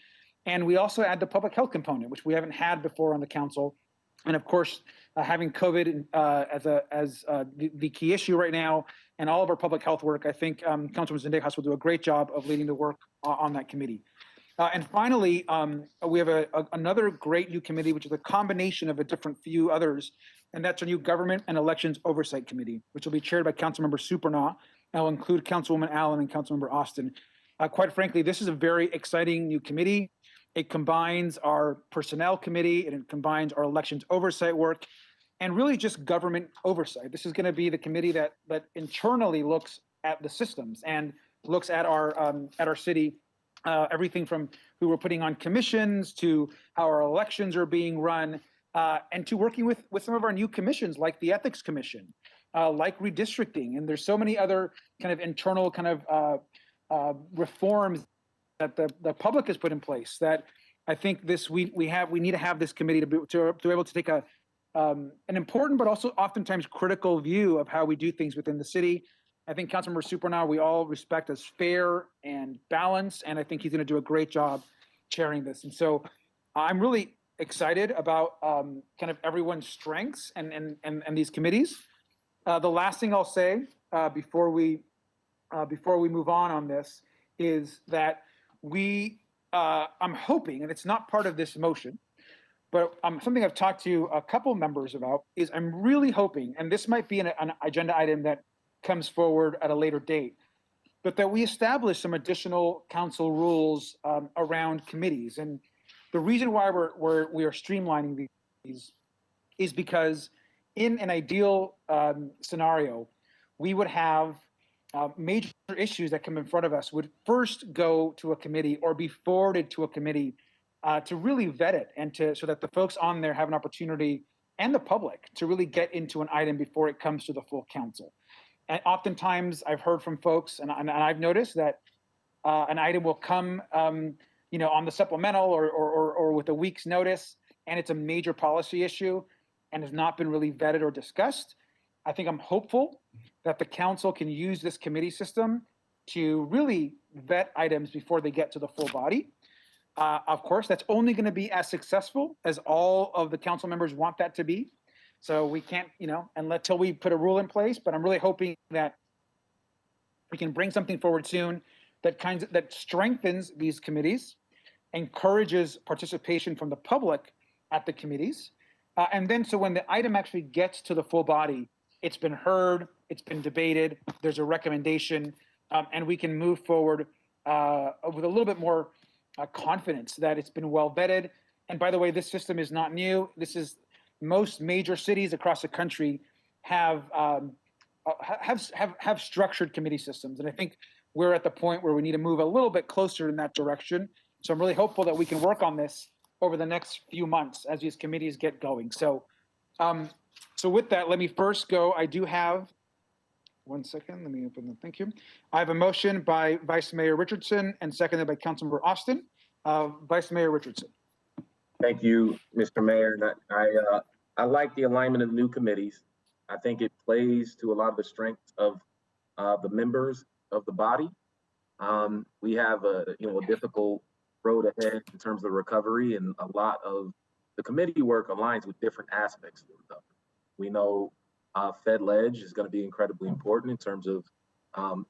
And we also add the public health component, which we haven't had before on the council. And of course, having COVID as the key issue right now, and all of our public health work, I think Councilwoman Zendejas will do a great job of leading the work on that committee. And finally, we have another great new committee, which is a combination of a different few others, and that's our new Government and Elections Oversight Committee, which will be chaired by Councilmember Supernaw. And will include Councilwoman Allen and Councilmember Austin. Quite frankly, this is a very exciting new committee. It combines our Personnel Committee, and it combines our Elections Oversight work, and really just government oversight. This is going to be the committee that internally looks at the systems and looks at our city, everything from who we're putting on commissions to how our elections are being run, and to working with some of our new commissions like the Ethics Commission, like redistricting, and there's so many other kind of internal kind of reforms that the public has put in place that I think we need to have this committee to be able to take an important but also oftentimes critical view of how we do things within the city. I think Councilmember Supernaw we all respect as fair and balanced, and I think he's going to do a great job chairing this. And so I'm really excited about kind of everyone's strengths and these committees. The last thing I'll say before we move on this is that I'm hoping, and it's not part of this motion, but something I've talked to a couple members about is I'm really hoping, and this might be an agenda item that comes forward at a later date, but that we establish some additional council rules around committees. And the reason why we are streamlining these is because in an ideal scenario, we would have major issues that come in front of us would first go to a committee or be forwarded to a committee to really vet it and so that the folks on there have an opportunity and the public to really get into an item before it comes to the full council. And oftentimes I've heard from folks, and I've noticed that an item will come, on the supplemental or with a week's notice, and it's a major policy issue and has not been really vetted or discussed. I think I'm hopeful that the council can use this committee system to really vet items before they get to the full body. Of course, that's only going to be as successful as all of the council members want that to be. So we can't, until we put a rule in place, but I'm really hoping that we can bring something forward soon that strengthens these committees, encourages participation from the public at the committees, and then so when the item actually gets to the full body, it's been heard, it's been debated, there's a recommendation, and we can move forward with a little bit more confidence that it's been well vetted. And by the way, this system is not new. Most major cities across the country have structured committee systems, and I think we're at the point where we need to move a little bit closer in that direction. So I'm really hopeful that we can work on this over the next few months as these committees get going. So with that, let me first go. I do have, one second, let me open the, thank you. I have a motion by Vice Mayor Richardson and seconded by Councilmember Austin. Vice Mayor Richardson. Thank you, Mr. Mayor. And I like the alignment of new committees. I think it plays to a lot of the strengths of the members of the body. We have a difficult road ahead in terms of recovery, and a lot of the committee work aligns with different aspects of the recovery. We know Fed Ledge is going to be incredibly important in terms of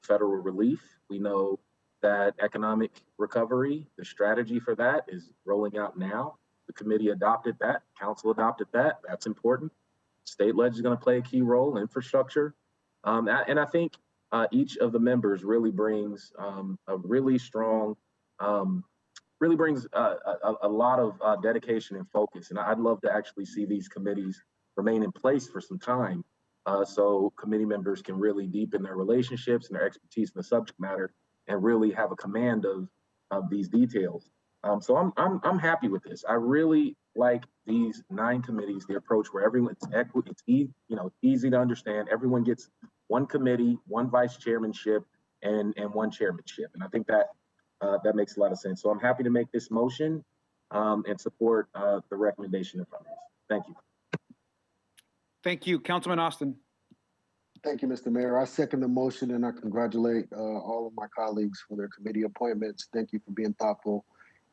federal relief. We know that economic recovery, the strategy for that is rolling out now. The committee adopted that, council adopted that. That's important. State Ledge is going to play a key role, infrastructure. And I think each of the members really brings a really strong, really brings a lot of dedication and focus. And I'd love to actually see these committees remain in place for some time so committee members can really deepen their relationships and their expertise in the subject matter and really have a command of these details. So I'm happy with this. I really like these 9 committees, the approach where everyone's it's easy to understand. Everyone gets one committee, one vice chairmanship, and one chairmanship. And I think that that makes a lot of sense. So I'm happy to make this motion and support the recommendation in front of us. Thank you. Thank you, Councilman Austin. Thank you, Mr. Mayor. I second the motion and I congratulate all of my colleagues for their committee appointments. Thank you for being thoughtful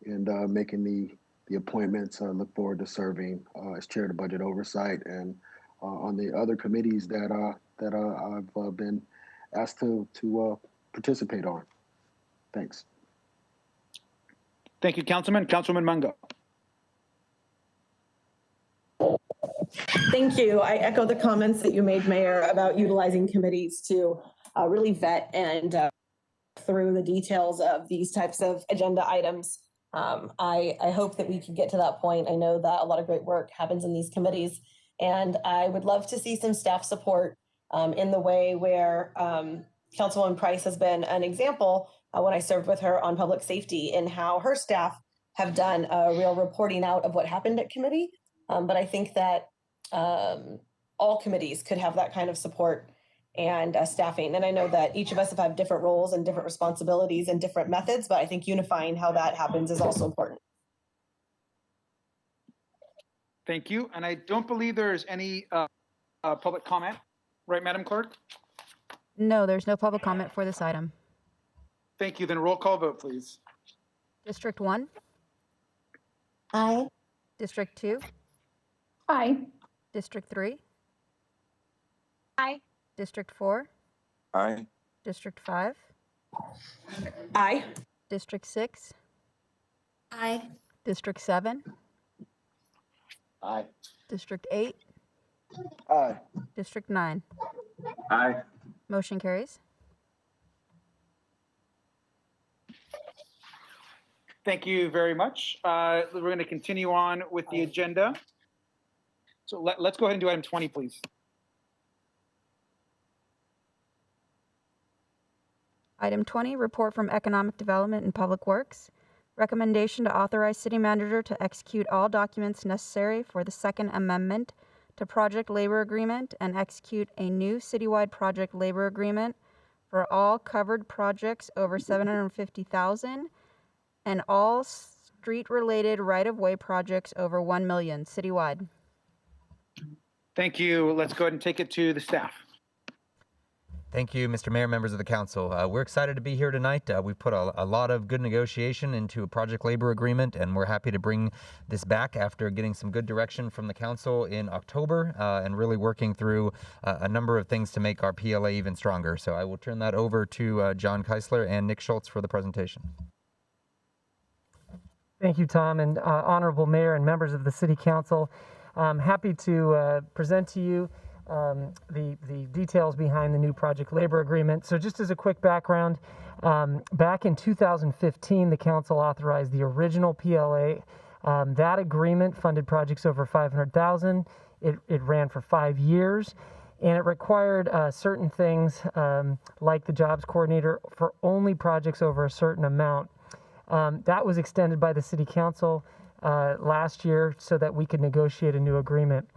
and making the appointments. I look forward to serving as chair of the budget oversight and on the other committees that I've been asked to participate on. Thanks. Thank you, Councilman. Councilwoman Mungo. Thank you. I echo the comments that you made, Mayor, about utilizing committees to really vet and through the details of these types of agenda items. I hope that we can get to that point. I know that a lot of great work happens in these committees, and I would love to see some staff support in the way where Councilwoman Price has been an example when I served with her on public safety and how her staff have done a real reporting out of what happened at committee. But I think that all committees could have that kind of support and staffing. And I know that each of us have had different roles and different responsibilities and different methods, but I think unifying how that happens is also important. Thank you. And I don't believe there's any public comment, right, Madam Clerk? No, there's no public comment for this item. Thank you. Then roll call vote, please. District 1? Aye. District 2? Aye. District 3? Aye. District 4? Aye. District 5? Aye. District 6? Aye. District 7? Aye. District 8? Aye. District 9? Aye. Motion carries. Thank you very much. We're going to continue on with the agenda. So let's go ahead and do item 20, please. Item 20, report from Economic Development and Public Works. Recommendation to authorize city manager to execute all documents necessary for the Second Amendment to Project Labor Agreement and execute a new citywide project labor agreement for all covered projects over $750,000 and all street-related right-of-way projects over $1 million citywide. Thank you. Let's go ahead and take it to the staff. Thank you, Mr. Mayor, members of the council. We're excited to be here tonight. We've put a lot of good negotiation into a project labor agreement, and we're happy to bring this back after getting some good direction from the council in October and really working through a number of things to make our PLA even stronger. So I will turn that over to John Keisler and Nick Schultz for the presentation. Thank you, Tom, and honorable mayor and members of the city council. I'm happy to present to you the details behind the new project labor agreement. So just as a quick background, back in 2015, the council authorized the original PLA. That agreement funded projects over $500,000. It ran for 5 years, and it required certain things like the jobs coordinator for only projects over a certain amount. That was extended by the city council last year so that we could negotiate a new agreement.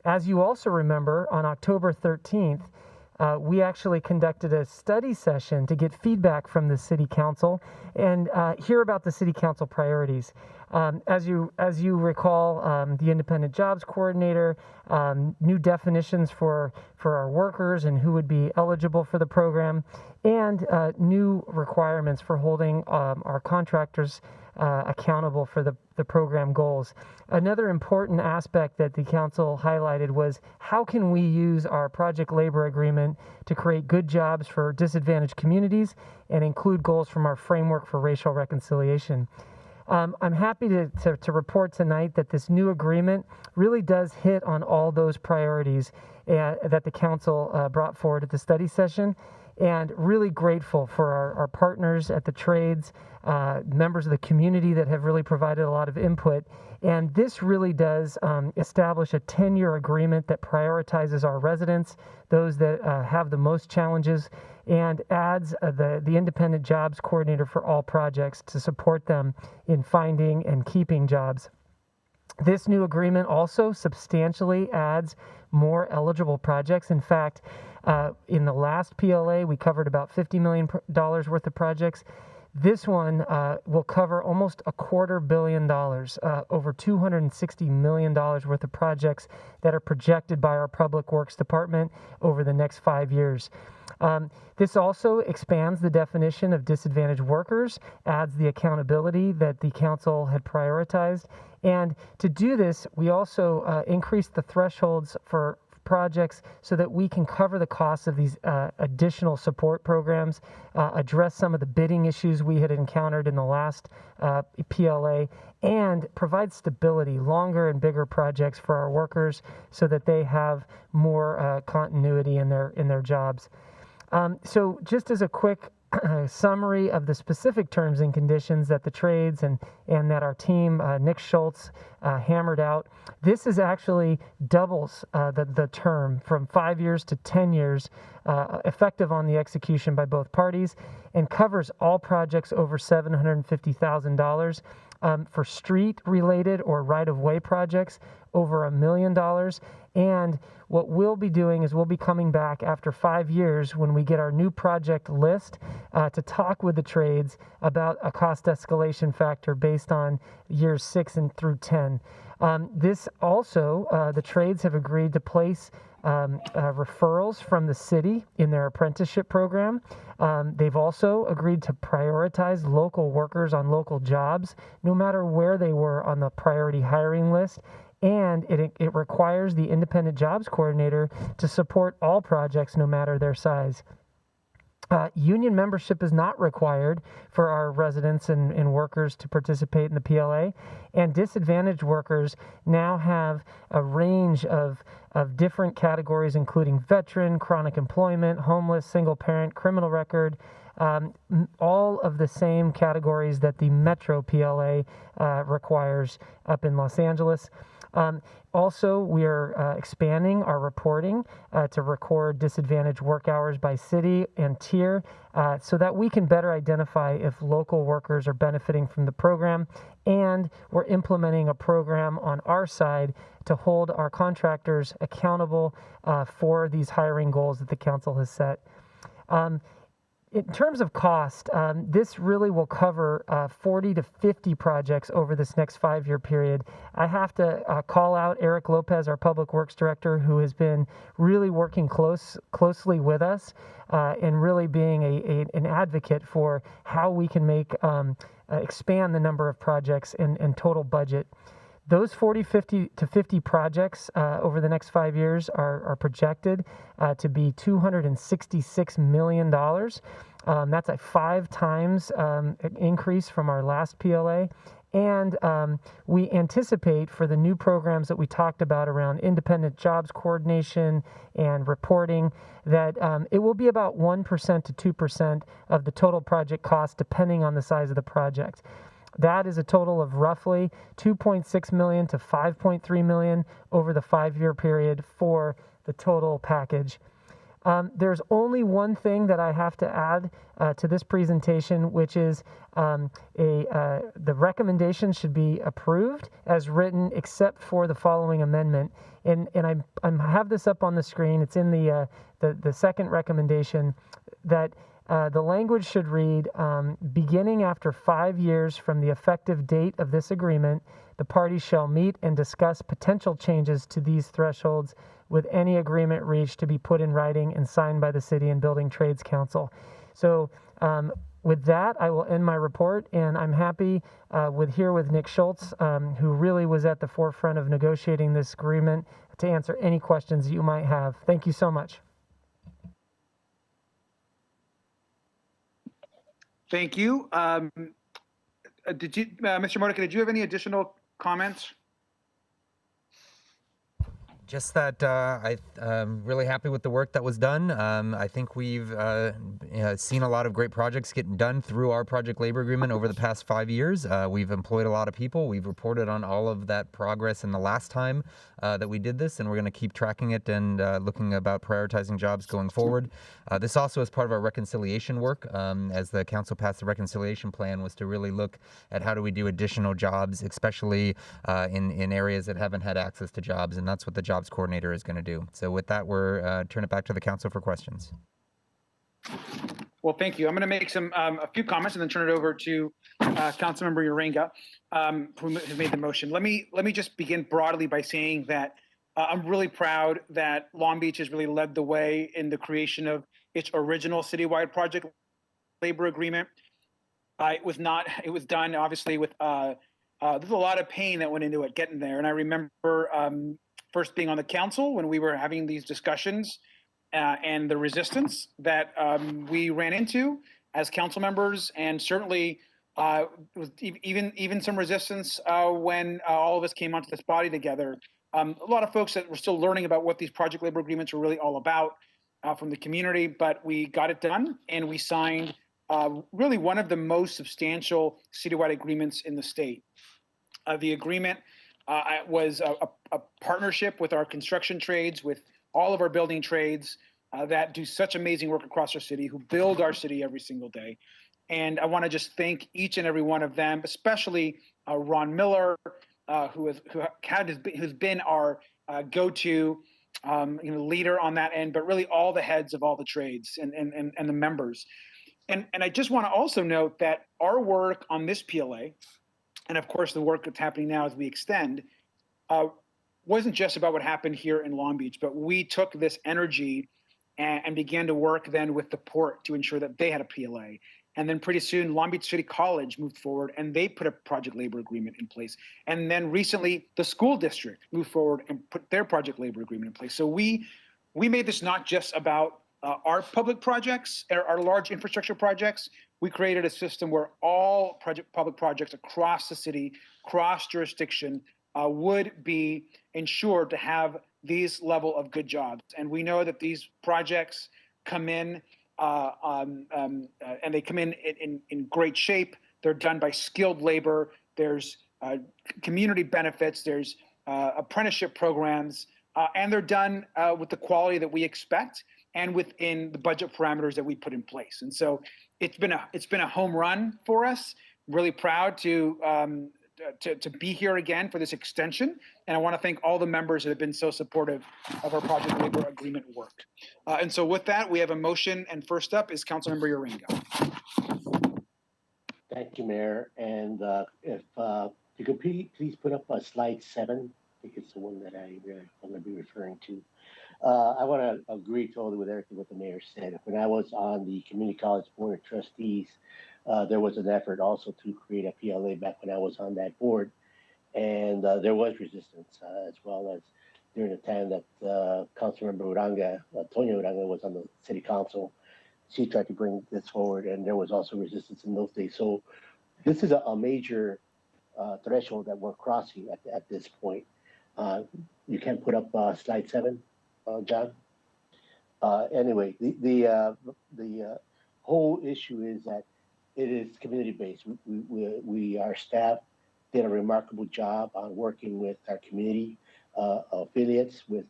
As you also remember, on October 13th, we actually conducted a study session to get feedback from the city council and hear about the city council priorities. As you recall, the independent jobs coordinator, new definitions for our workers and who would be eligible for the program, and new requirements for holding our contractors accountable for the program goals. Another important aspect that the council highlighted was how can we use our project labor agreement to create good jobs for disadvantaged communities and include goals from our framework for racial reconciliation. I'm happy to report tonight that this new agreement really does hit on all those priorities that the council brought forward at the study session, and really grateful for our partners at the trades, members of the community that have really provided a lot of input. And this really does establish a 10-year agreement that prioritizes our residents, those that have the most challenges, and adds the independent jobs coordinator for all projects to support them in finding and keeping jobs. This new agreement also substantially adds more eligible projects. In fact, in the last PLA, we covered about $50 million worth of projects. This one will cover almost $250 million, over $260 million worth of projects that are projected by our Public Works Department over the next 5 years. This also expands the definition of disadvantaged workers, adds the accountability that the council had prioritized. And to do this, we also increased the thresholds for projects so that we can cover the costs of these additional support programs, address some of the bidding issues we had encountered in the last PLA, and provide stability, longer and bigger projects for our workers so that they have more continuity in their jobs. So just as a quick summary of the specific terms and conditions that the trades and that our team, Nick Schultz, hammered out, this is actually doubles the term from 5 years to 10 years, effective on the execution by both parties, and covers all projects over $750,000. For street-related or right-of-way projects, over $1 million. And what we'll be doing is we'll be coming back after 5 years when we get our new project list to talk with the trades about a cost escalation factor based on years 6 and through 10. This also, the trades have agreed to place referrals from the city in their apprenticeship program. They've also agreed to prioritize local workers on local jobs, no matter where they were on the priority hiring list. And it requires the independent jobs coordinator to support all projects, no matter their size. Union membership is not required for our residents and workers to participate in the PLA, and disadvantaged workers now have a range of different categories, including veteran, chronic employment, homeless, single parent, criminal record, all of the same categories that the Metro PLA requires up in Los Angeles. Also, we are expanding our reporting to record disadvantaged work hours by city and tier so that we can better identify if local workers are benefiting from the program. And we're implementing a program on our side to hold our contractors accountable for these hiring goals that the council has set. In terms of cost, this really will cover 40 to 50 projects over this next 5-year period. I have to call out Eric Lopez, our Public Works Director, who has been really working closely with us and really being an advocate for how we can expand the number of projects and total budget. Those 50 to 50 projects over the next 5 years are projected to be $266 million. That's a 5 times increase from our last PLA. And we anticipate for the new programs that we talked about around independent jobs coordination and reporting that it will be about 1% to 2% of the total project cost, depending on the size of the project. That is a total of roughly $2.6 million to $5.3 million over the 5-year period for the total package. There's only one thing that I have to add to this presentation, which is the recommendation should be approved as written, except for the following amendment. And I have this up on the screen. It's in the second recommendation that The language should read, beginning after 5 years from the effective date of this agreement, the parties shall meet and discuss potential changes to these thresholds with any agreement reached to be put in writing and signed by the City and Building Trades Council. So with that, I will end my report, and I'm happy with Nick Schultz, who really was at the forefront of negotiating this agreement, to answer any questions you might have. Thank you so much. Thank you. Mr. Modica, did you have any additional comments? Just that I'm really happy with the work that was done. I think we've seen a lot of great projects getting done through our project labor agreement over the past 5 years. We've employed a lot of people. We've reported on all of that progress in the last time that we did this, and we're going to keep tracking it and looking about prioritizing jobs going forward. This also is part of our reconciliation work. As the council passed the reconciliation plan, was to really look at how do we do additional jobs, especially in areas that haven't had access to jobs, and that's what the jobs coordinator is going to do. So with that, we're turn it back to the council for questions. Well, thank you. I'm going to make a few comments and then turn it over to Councilmember Uranga, who has made the motion. Let me just begin broadly by saying that I'm really proud that Long Beach has really led the way in the creation of its original citywide project labor agreement. It was done obviously with there's a lot of pain that went into it getting there, and I remember first being on the council when we were having these discussions and the resistance that we ran into as council members, and certainly even some resistance when all of us came onto this body together. A lot of folks that were still learning about what these project labor agreements were really all about from the community, but we got it done and we signed really one of the most substantial citywide agreements in the state. The agreement was a partnership with our construction trades, with all of our building trades that do such amazing work across our city, who build our city every single day. And I want to just thank each and every one of them, especially Ron Miller, who's been our go-to leader on that end, but really all the heads of all the trades and the members. And I just want to also note that our work on this PLA, and of course the work that's happening now as we extend, wasn't just about what happened here in Long Beach, but we took this energy and began to work then with the port to ensure that they had a PLA. And then pretty soon Long Beach City College moved forward and they put a project labor agreement in place. And then recently the school district moved forward and put their project labor agreement in place. So we made this not just about our public projects, our large infrastructure projects. We created a system where all public projects across the city, cross jurisdiction, would be ensured to have these level of good jobs. And we know that these projects come in and they come in great shape. They're done by skilled labor. There's community benefits. There's apprenticeship programs, and they're done with the quality that we expect and within the budget parameters that we put in place. And so it's been a home run for us. Really proud to be here again for this extension. And I want to thank all the members that have been so supportive of our project labor agreement work. And so with that, we have a motion, and first up is Councilmember Uranga. Thank you, Mayor. And if you could please put up slide 7, I think it's the one that I'm going to be referring to. I want to agree totally with everything what the mayor said. When I was on the Community College Board of Trustees, there was an effort also to create a PLA back when I was on that board. And there was resistance, as well as during the time that Councilmember Uranga, Tonya Uranga, was on the city council. She tried to bring this forward, and there was also resistance in those days. So this is a major threshold that we're crossing at this point. You can put up slide 7. John. Anyway, the whole issue is that it is community based. Our staff did a remarkable job on working with our community affiliates, with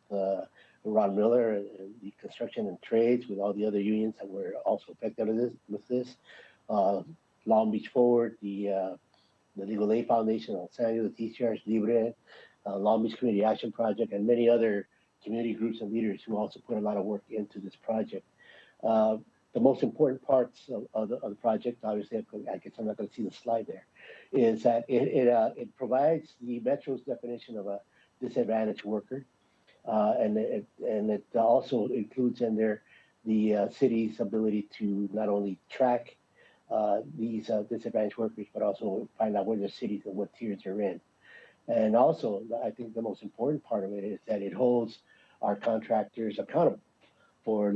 Ron Miller and the construction and trades, with all the other unions that were also affected with this. Long Beach Forward, the Legal Aid Foundation, El Sanio, the TCR's Libre, Long Beach Community Action Project, and many other community groups and leaders who also put a lot of work into this project. the most important parts of the project, obviously, I guess I'm not going to see the slide there, is that it provides the Metro's definition of a disadvantaged worker, and it also includes in there the city's ability to not only track these disadvantaged workers, but also find out where the cities and what tiers they're in. And also, I think the most important part of it is that it holds our contractors accountable for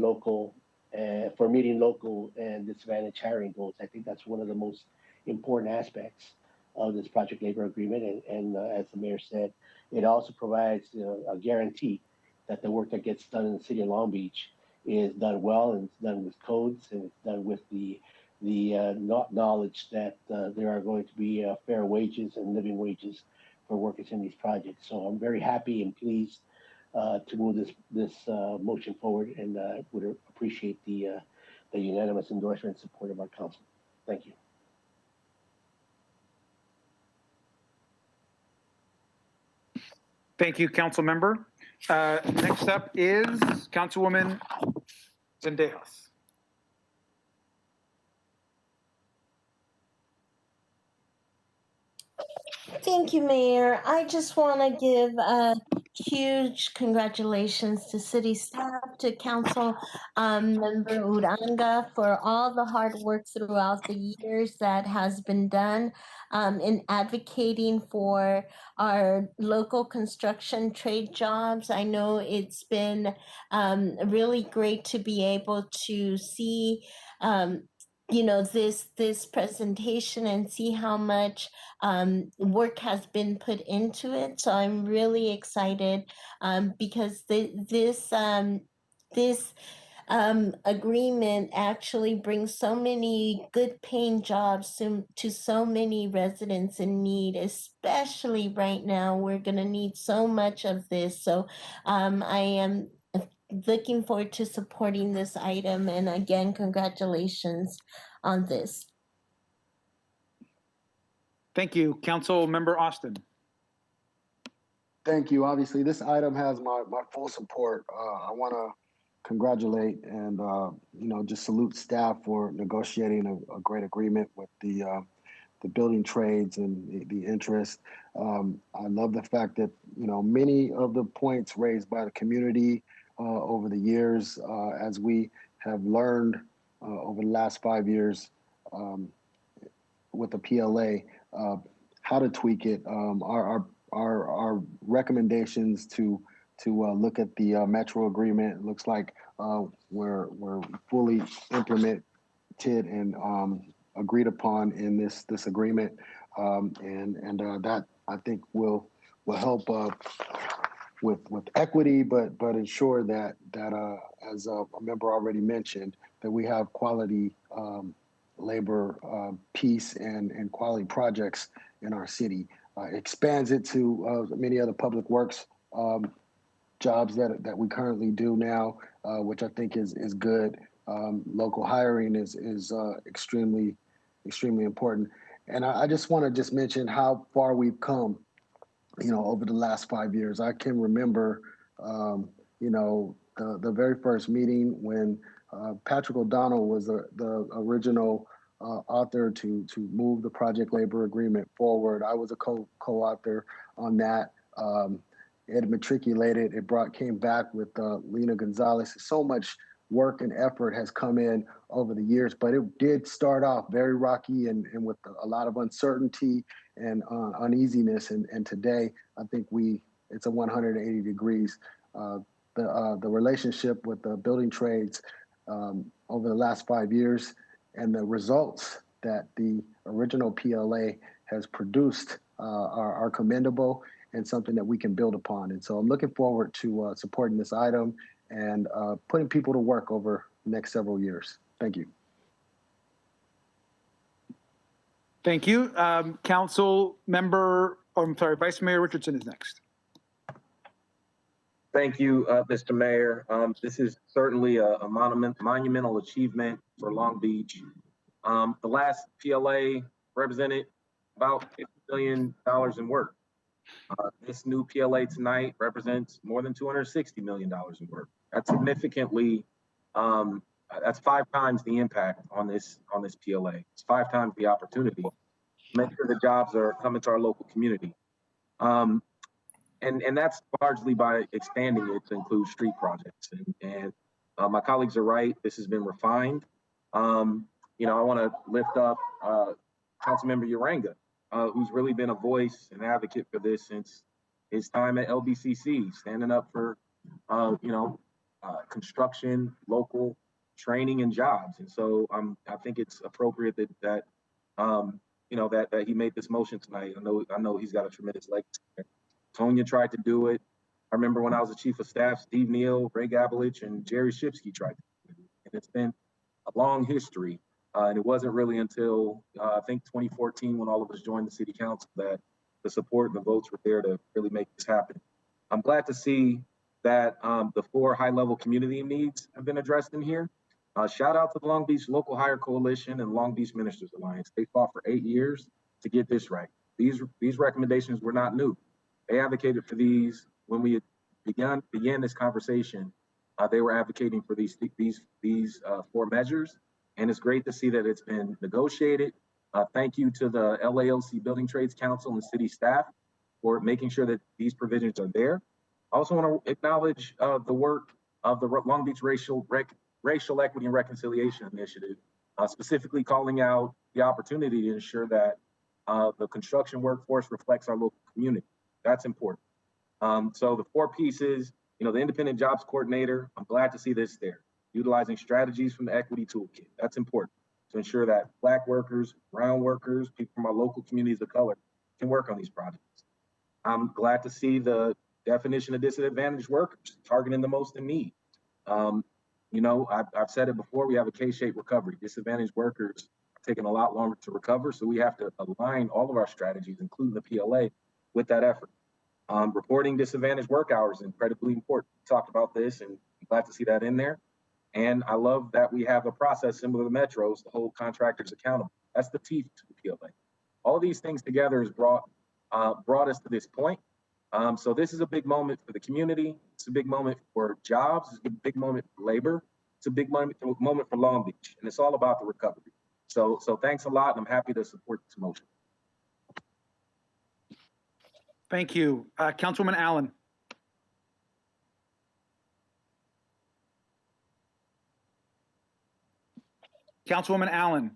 for meeting local and disadvantaged hiring goals. I think that's one of the most important aspects of this project labor agreement. And as the mayor said, it also provides a guarantee that the work that gets done in the city of Long Beach is done well, and it's done with codes, and it's done with the knowledge that there are going to be fair wages and living wages for workers in these projects. So I'm very happy and pleased to move this motion forward, and would appreciate the unanimous endorsement and support of our council. Thank you. Thank you, council member. Next up is Councilwoman Zendejas. Thank you, Mayor. I just want to give huge congratulations to city staff, to council member Uranga for all the hard work throughout the years that has been done in advocating for our local construction trade jobs. I know it's been really great to be able to see this presentation and see how much work has been put into it. So I'm really excited because this agreement actually brings so many good paying jobs to so many residents in need, especially right now. We're going to need so much of this. So I am looking forward to supporting this item. And again, congratulations on this. Thank you. Council member Austin. Thank you. Obviously, this item has my full support. I want to congratulate and just salute staff for negotiating a great agreement with the building trades and the interest. I love the fact that many of the points raised by the community over the years, as we have learned over the last 5 years with the PLA, how to tweak it. Our recommendations to look at the Metro agreement, it looks like we're fully implemented and agreed upon in this agreement, and that I think will help with equity, but ensure that as a member already mentioned, that we have quality labor piece and quality projects in our city. Expands it to many other public works jobs that we currently do now, which I think is good. Local hiring is extremely important, and I just want to mention how far we've come. Over the last 5 years, I can remember, the very first meeting when Patrick O'Donnell was the original author to move the project labor agreement forward. I was a co-author on that. It matriculated. It came back with Lena Gonzalez. So much work and effort has come in over the years, but it did start off very rocky and with a lot of uncertainty and uneasiness. And today, I think it's a 180 degrees. The relationship with the building trades over the last 5 years and the results that the original PLA has produced are commendable and something that we can build upon. And so I'm looking forward to supporting this item and putting people to work over the next several years. Thank you. Thank you. Vice Mayor Richardson is next. Thank you, Mr. Mayor. This is certainly a monumental achievement for Long Beach. The last PLA represented about $50 million in work. This new PLA tonight represents more than $260 million in work. That's significantly That's 5 times the impact on this PLA. It's 5 times the opportunity to make sure the jobs are coming to our local community. And that's largely by expanding it to include street projects. And my colleagues are right. This has been refined. You know, I want to lift up Councilmember Uranga, who's really been a voice and advocate for this since his time at LBCC, standing up for, you know, construction, local training, and jobs. And so I think it's appropriate that you know, that he made this motion tonight. I know he's got a tremendous legacy. Tonya tried to do it. I remember when I was the chief of staff, Steve Neal, Ray Gabelich, and Jerry Shipsky tried to do it. And it's been a long history. And it wasn't really until I think 2014 when all of us joined the city council that the support and the votes were there to really make this happen. I'm glad to see that the 4 high-level community needs have been addressed in here. Shout out to the Long Beach Local Hire Coalition and Long Beach Ministers Alliance. They fought for 8 years to get this right. These recommendations were not new. They advocated for these when we began this conversation. They were advocating for these 4 measures, and it's great to see that it's been negotiated. Thank you to the LAOC Building Trades Council and city staff for making sure that these provisions are there. I also want to acknowledge the work of the Long Beach Racial Equity and Reconciliation Initiative, specifically calling out the opportunity to ensure that the construction workforce reflects our local community. That's important. So the 4 pieces, you know, the independent jobs coordinator, I'm glad to see this there. Utilizing strategies from the equity toolkit. That's important to ensure that Black workers, brown workers, people from our local communities of color can work on these projects. I'm glad to see the definition of disadvantaged workers, targeting the most in need. You know, I've said it before, we have a K-shaped recovery. Disadvantaged workers are taking a lot longer to recover, so we have to align all of our strategies, including the PLA, with that effort. Reporting disadvantaged work hours is incredibly important. We talked about this, and I'm glad to see that in there. And I love that we have a process similar to Metros to hold contractors accountable. That's the teeth to the PLA. All of these things together has brought us to this point. So this is a big moment for the community. It's a big moment for jobs. It's a big moment for labor. It's a big moment for Long Beach, and it's all about the recovery. So thanks a lot, and I'm happy to support this motion. Thank you. Councilwoman Allen. Councilwoman Allen.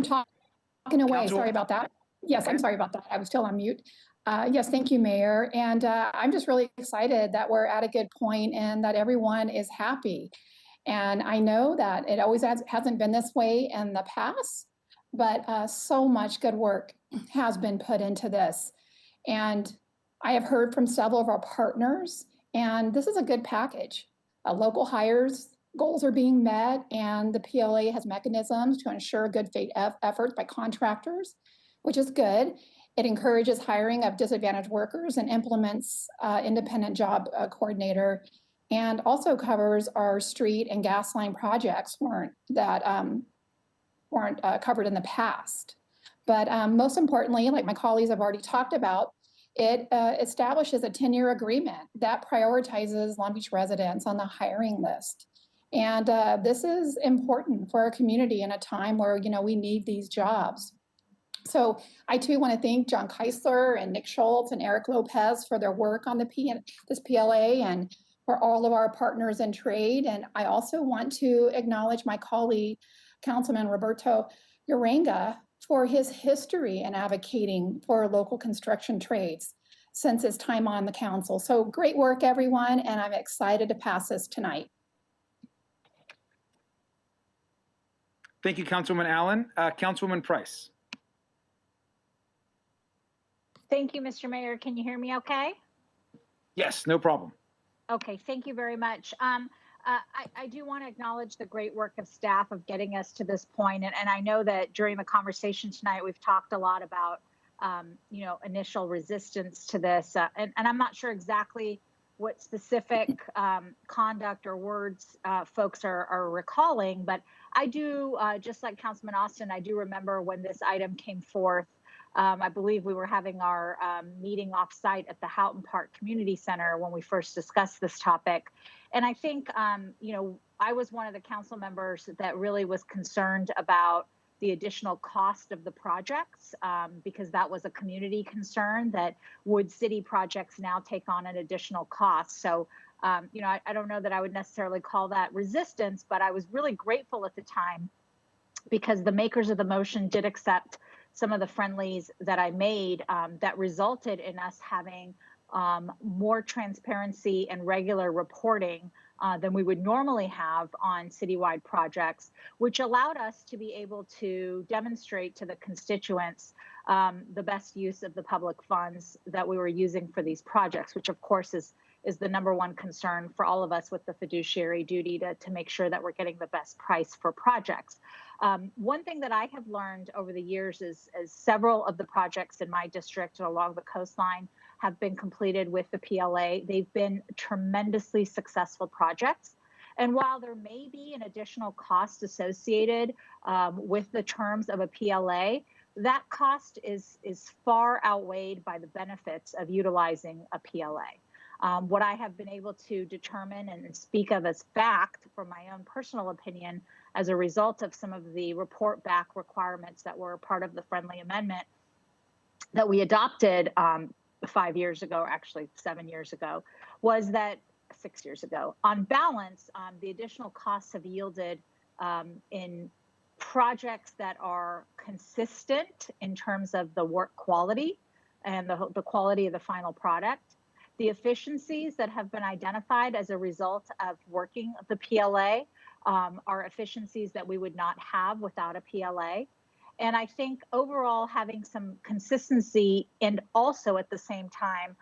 Talking away, sorry about that. Yes, okay. I'm sorry about that. I was still on mute. Yes, thank you, Mayor. And I'm just really excited that we're at a good point and that everyone is happy. And I know that it always hasn't been this way in the past, but so much good work has been put into this. And I have heard from several of our partners, and this is a good package. Local hires goals are being met, and the PLA has mechanisms to ensure good faith efforts by contractors, which is good. It encourages hiring of disadvantaged workers and implements independent job coordinator, and also covers our street and gas line projects that weren't covered in the past. But most importantly, like my colleagues have already talked about, it establishes a 10-year agreement that prioritizes Long Beach residents on the hiring list. And this is important for our community in a time where, you know, we need these jobs. So I too want to thank John Keisler and Nick Schultz and Eric Lopez for their work on this PLA and for all of our partners in trade. And I also want to acknowledge my colleague, Councilman Roberto Uranga, for his history in advocating for local construction trades since his time on the council. So great work, everyone, and I'm excited to pass this tonight. Thank you, Councilwoman Allen. Councilwoman Price. Thank you, Mr. Mayor. Can you hear me okay? Yes, no problem. Okay, thank you very much. I do want to acknowledge the great work of staff of getting us to this point. And I know that during the conversation tonight, we've talked a lot about, you know, initial resistance to this. And I'm not sure exactly what specific conduct or words folks are recalling, but I do, just like Councilman Austin, I do remember when this item came forth I believe we were having our meeting offsite at the Houghton Park Community Center when we first discussed this topic. And I think, I was one of the council members that really was concerned about the additional cost of the projects, because that was a community concern that would city projects now take on an additional cost. So, I don't know that I would necessarily call that resistance, but I was really grateful at the time because the makers of the motion did accept some of the friendlies that I made that resulted in us having more transparency and regular reporting than we would normally have on citywide projects, which allowed us to be able to demonstrate to the constituents the best use of the public funds that we were using for these projects, which of course is the number one concern for all of us with the fiduciary duty to make sure that we're getting the best price for projects. One thing that I have learned over the years is several of the projects in my district along the coastline have been completed with the PLA. They've been tremendously successful projects. And while there may be an additional cost associated with the terms of a PLA, that cost is far outweighed by the benefits of utilizing a PLA. What I have been able to determine and speak of as fact from my own personal opinion as a result of some of the report back requirements that were part of the friendly amendment that we adopted 5 years ago, actually 7 years ago, was that 6 years ago, on balance, the additional costs have yielded in projects that are consistent in terms of the work quality and the quality of the final product. The efficiencies that have been identified as a result of working the PLA are efficiencies that we would not have without a PLA. And I think overall having some consistency and also at the same time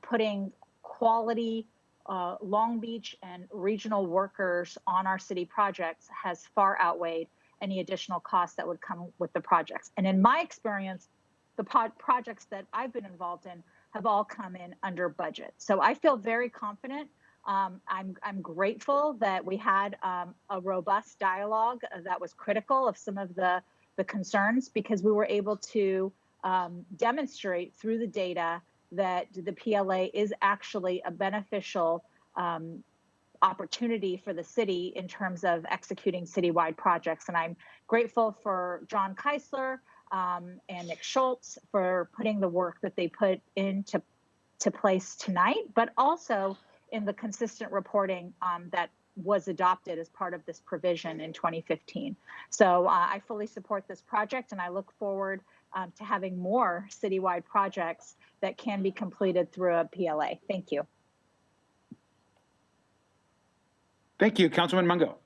putting quality Long Beach and regional workers on our city projects has far outweighed any additional costs that would come with the projects. And in my experience, the projects that I've been involved in have all come in under budget. So I feel very confident. I'm grateful that we had a robust dialogue that was critical of some of the concerns, because we were able to demonstrate through the data that the PLA is actually a beneficial opportunity for the city in terms of executing citywide projects. And I'm grateful for John Keisler and Nick Schultz for putting the work that they put into place tonight, but also in the consistent reporting that was adopted as part of this provision in 2015. So I fully support this project, and I look forward to having more citywide projects that can be completed through a PLA. Thank you. Thank you, Councilman Mungo.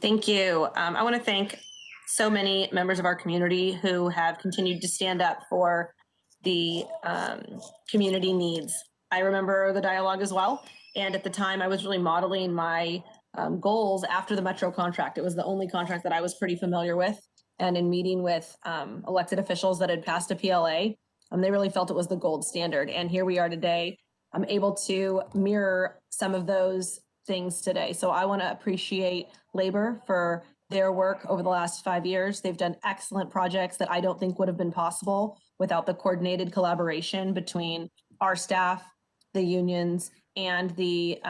Thank you. I want to thank so many members of our community who have continued to stand up for the community needs. I remember the dialogue as well. And at the time, I was really modeling my goals after the Metro contract. It was the only contract that I was pretty familiar with. And in meeting with elected officials that had passed a PLA, they really felt it was the gold standard. And here we are today. I'm able to mirror some of those things today. So I want to appreciate Labor for their work over the last 5 years. They've done excellent projects that I don't think would have been possible without the coordinated collaboration between our staff, the unions, and the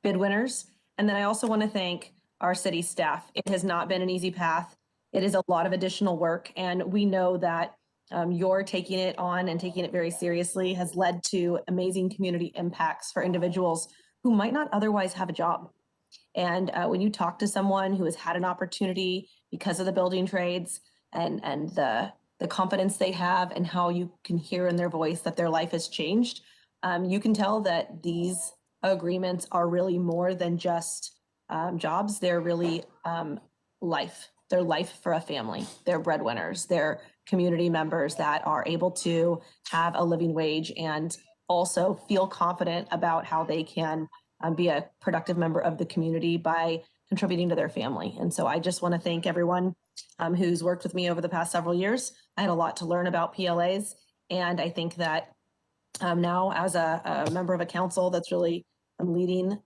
bid winners. And then I also want to thank our city staff. It has not been an easy path. It is a lot of additional work, and we know that your taking it on and taking it very seriously has led to amazing community impacts for individuals who might not otherwise have a job. And when you talk to someone who has had an opportunity because of the building trades and the confidence they have and how you can hear in their voice that their life has changed, you can tell that these agreements are really more than just jobs. They're really life. They're life for a family. They're breadwinners. They're community members that are able to have a living wage and also feel confident about how they can be a productive member of the community by contributing to their family. And so I just want to thank everyone who's worked with me over the past several years. I had a lot to learn about PLAs, and I think that now as a member of a council that's really leading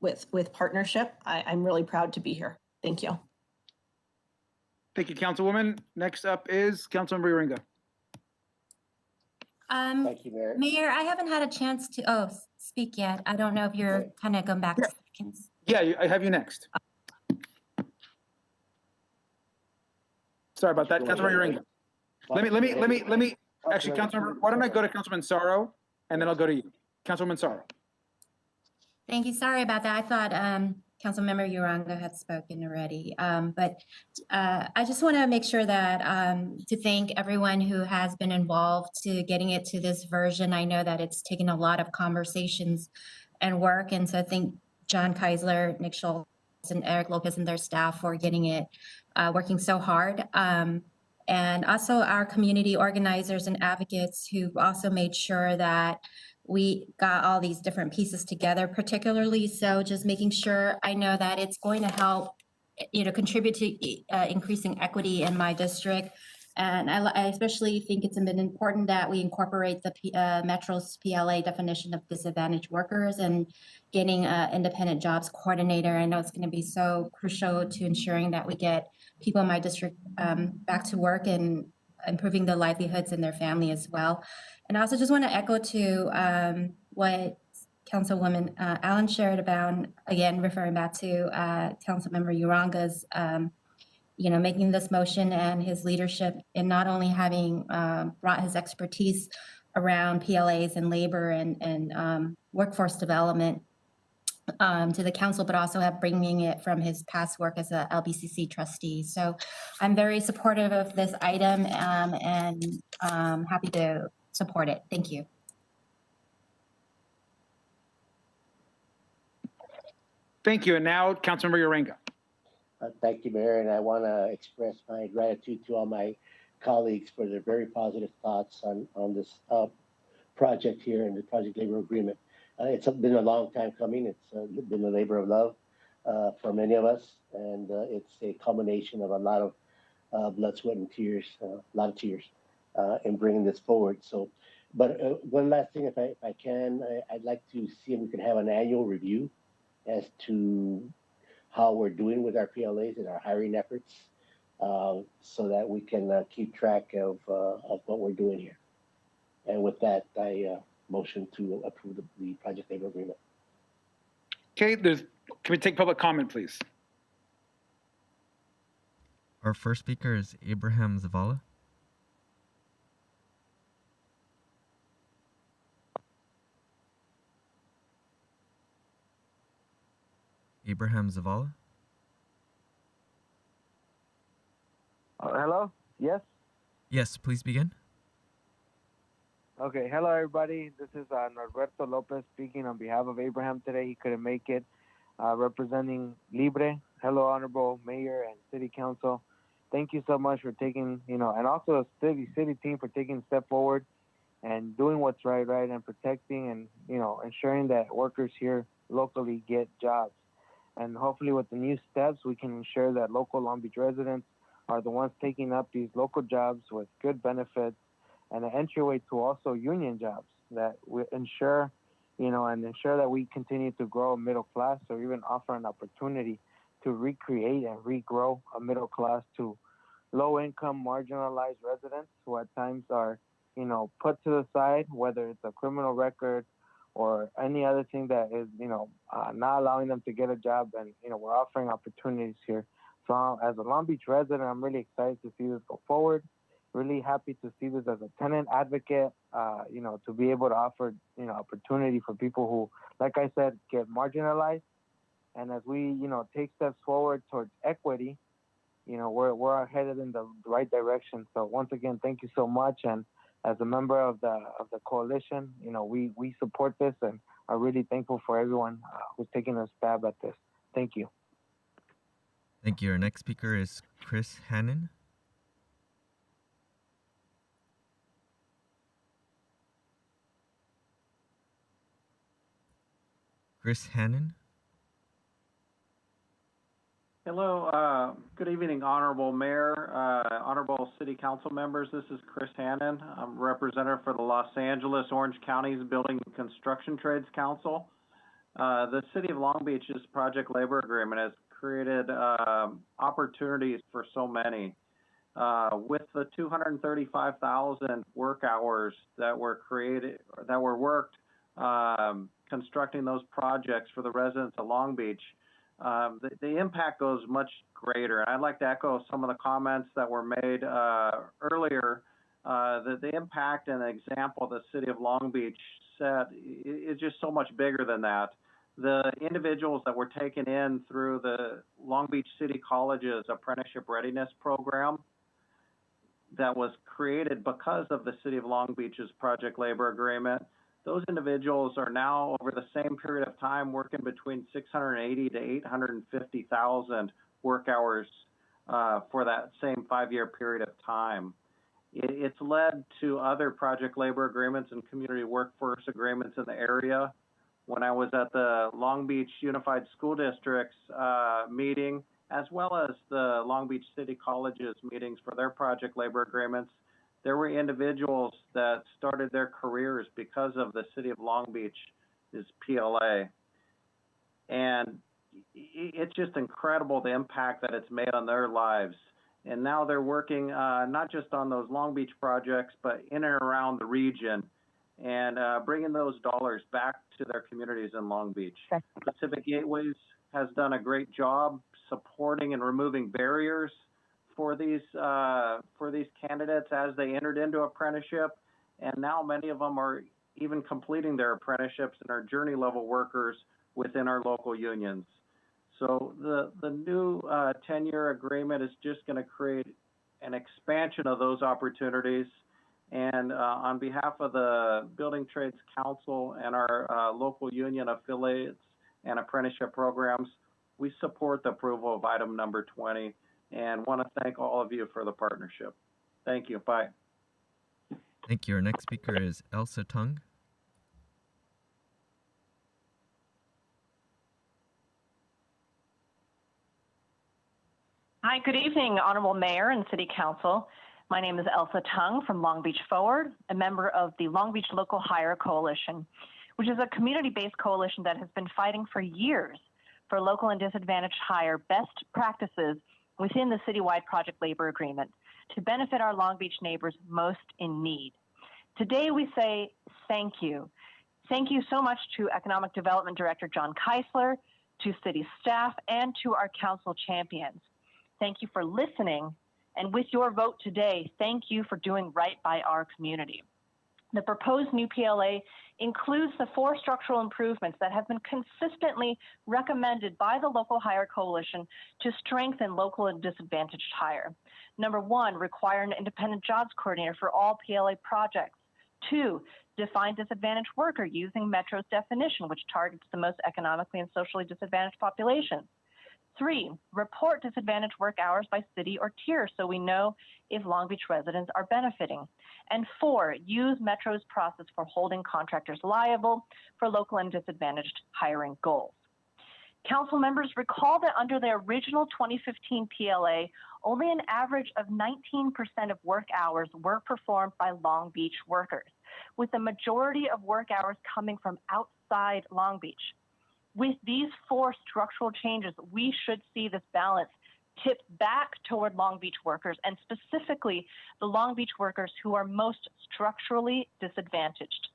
with partnership, I'm really proud to be here. Thank you. Thank you, Councilwoman. Next up is Councilmember Uringa. Thank you, Mayor. Mayor, I haven't had a chance to speak yet. I don't know if you're kind of going back to seconds. Yeah, I have you next. Sorry about that, Councilmember Uringa. Let me. Actually, Councilmember, why don't I go to Councilman Sorrow, and then I'll go to you, Councilwoman Sorrow. Thank you. Sorry about that. I thought Councilmember Uranga had spoken already. But I just want to make sure that to thank everyone who has been involved to getting it to this version. I know that it's taken a lot of conversations and work. And so I thank John Keisler, Nick Schultz, and Eric Lopez and their staff for getting it working so hard. And also our community organizers and advocates who've also made sure that we got all these different pieces together, particularly so just making sure I know that it's going to help, contribute to increasing equity in my district. And I especially think it's been important that we incorporate the Metro's PLA definition of disadvantaged workers and getting an independent jobs coordinator. I know it's going to be so crucial to ensuring that we get people in my district back to work and improving their livelihoods and their family as well. And I also just want to echo to what Councilwoman Allen shared about, again, referring back to Councilmember Uranga's, making this motion and his leadership in not only having brought his expertise around PLAs and labor and workforce development to the council, but also bringing it from his past work as a LBCC trustee. So I'm very supportive of this item and happy to support it. Thank you. Thank you. And now, Councilmember Uringa. Thank you, Mayor, and I want to express my gratitude to all my colleagues for their very positive thoughts on this project here and the project labor agreement. It's been a long time coming. It's been a labor of love for many of us, and it's a culmination of a lot of blood, sweat, and tears, a lot of tears in bringing this forward. So, but one last thing, if I can, I'd like to see if we could have an annual review as to how we're doing with our PLAs and our hiring efforts, so that we can keep track of what we're doing here. And with that, I motion to approve the project labor agreement. Okay, can we take public comment, please? Our first speaker is Abraham Zavala. Abraham Zavala. Hello? Yes? Yes, please begin. Okay, hello everybody. This is Norberto Lopez speaking on behalf of Abraham today. He couldn't make it. Representing Libre. Hello, Honorable Mayor and City Council. Thank you so much for taking, and also the city team for taking a step forward and doing what's right, and protecting and, ensuring that workers here locally get jobs. And hopefully with the new steps, we can ensure that local Long Beach residents are the ones taking up these local jobs with good benefits and an entryway to also union jobs that we ensure, and ensure that we continue to grow a middle class, or even offer an opportunity to recreate and regrow a middle class to low-income, marginalized residents who at times are, put to the side, whether it's a criminal record or any other thing that is, not allowing them to get a job. And, we're offering opportunities here. So as a Long Beach resident, I'm really excited to see this go forward. Really happy to see this as a tenant advocate, to be able to offer, opportunity for people who, like I said, get marginalized. And as we, take steps forward towards equity, we're headed in the right direction. So once again, thank you so much. And as a member of the coalition, we support this and are really thankful for everyone who's taking a stab at this. Thank you. Thank you. Our next speaker is Chris Hannon. Chris Hannon. Hello, good evening, Honorable Mayor, Honorable City Council members. This is Chris Hannon. I'm representative for the Los Angeles Orange County's Building and Construction Trades Council. The City of Long Beach's project labor agreement has created opportunities for so many. with the 235,000 work hours that were created, that were worked constructing those projects for the residents of Long Beach, the impact goes much greater. I'd like to echo some of the comments that were made earlier. The impact and the example the city of Long Beach set is just so much bigger than that. The individuals that were taken in through the Long Beach City College's Apprenticeship Readiness Program that was created because of the City of Long Beach's Project Labor Agreement, those individuals are now, over the same period of time, working between 680 to 850,000 work hours for that same 5-year period of time. It's led to other project labor agreements and community workforce agreements in the area. When I was at the Long Beach Unified School District's meeting, as well as the Long Beach City College's meetings for their project labor agreements, there were individuals that started their careers because of the City of Long Beach's PLA. And it's just incredible the impact that it's made on their lives. And now they're working not just on those Long Beach projects, but in and around the region, and bringing those dollars back to their communities in Long Beach. Pacific Gateways has done a great job supporting and removing barriers for these candidates as they entered into apprenticeship, and now many of them are even completing their apprenticeships and are journey level workers within our local unions. So the new 10-year agreement is just going to create an expansion of those opportunities. And on behalf of the Building Trades Council and our local union affiliates and apprenticeship programs, we support the approval of item number 20 and want to thank all of you for the partnership. Thank you. Bye. Thank you. Our next speaker is Elsa Tung. Hi, good evening, Honorable Mayor and City Council. My name is Elsa Tung from Long Beach Forward, a member of the Long Beach Local Hire Coalition, which is a community-based coalition that has been fighting for years for local and disadvantaged hire best practices within the citywide project labor agreement to benefit our Long Beach neighbors most in need. Today we say thank you. Thank you so much to Economic Development Director John Keisler, to city staff, and to our council champions. Thank you for listening, and with your vote today, thank you for doing right by our community. The proposed new PLA includes the 4 structural improvements that have been consistently recommended by the Local Hire Coalition to strengthen local and disadvantaged hire. Number 1, require an independent jobs coordinator for all PLA projects. 2, define disadvantaged worker using Metro's definition, which targets the most economically and socially disadvantaged populations. 3, report disadvantaged work hours by city or tier so we know if Long Beach residents are benefiting. And 4, use Metro's process for holding contractors liable for local and disadvantaged hiring goals. Council members, recall that under the original 2015 PLA, only an average of 19% of work hours were performed by Long Beach workers, with the majority of work hours coming from outside Long Beach. With these 4 structural changes, we should see this balance tip back toward Long Beach workers, and specifically the Long Beach workers who are most structurally disadvantaged.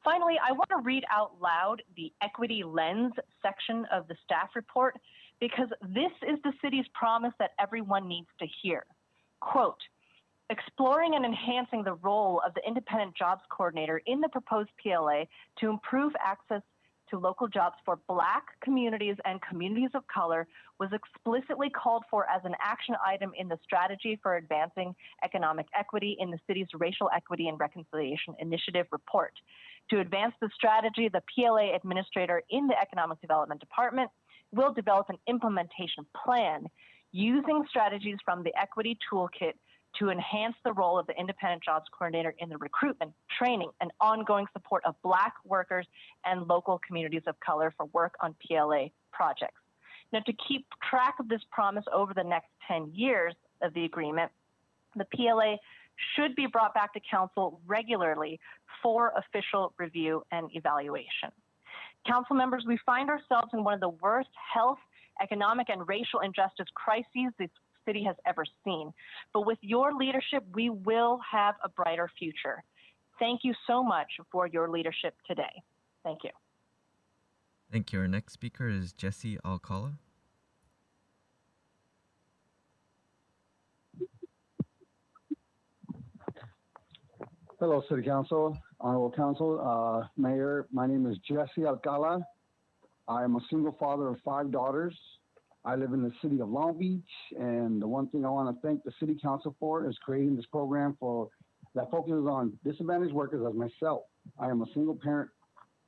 Finally, I want to read out loud the equity lens section of the staff report, because this is the city's promise that everyone needs to hear. Quote, exploring and enhancing the role of the independent jobs coordinator in the proposed PLA to improve access to local jobs for Black communities and communities of color was explicitly called for as an action item in the Strategy for Advancing Economic Equity in the city's Racial Equity and Reconciliation Initiative report. To advance the strategy, the PLA administrator in the Economic Development Department will develop an implementation plan using strategies from the Equity Toolkit to enhance the role of the independent jobs coordinator in the recruitment, training, and ongoing support of Black workers and local communities of color for work on PLA projects. Now, to keep track of this promise over the next 10 years of the agreement, the PLA should be brought back to council regularly for official review and evaluation. Council members, we find ourselves in one of the worst health, economic, and racial injustice crises city has ever seen. But with your leadership, we will have a brighter future. Thank you so much for your leadership today. Thank you. Thank you. Our next speaker is Jesse Alcala. Hello, City Council, Honorable Council, Mayor. My name is Jesse Alcala. I am a single father of 5 daughters. I live in the city of Long Beach, and the one thing I want to thank the City Council for is creating this program that focuses on disadvantaged workers as myself. I am a single parent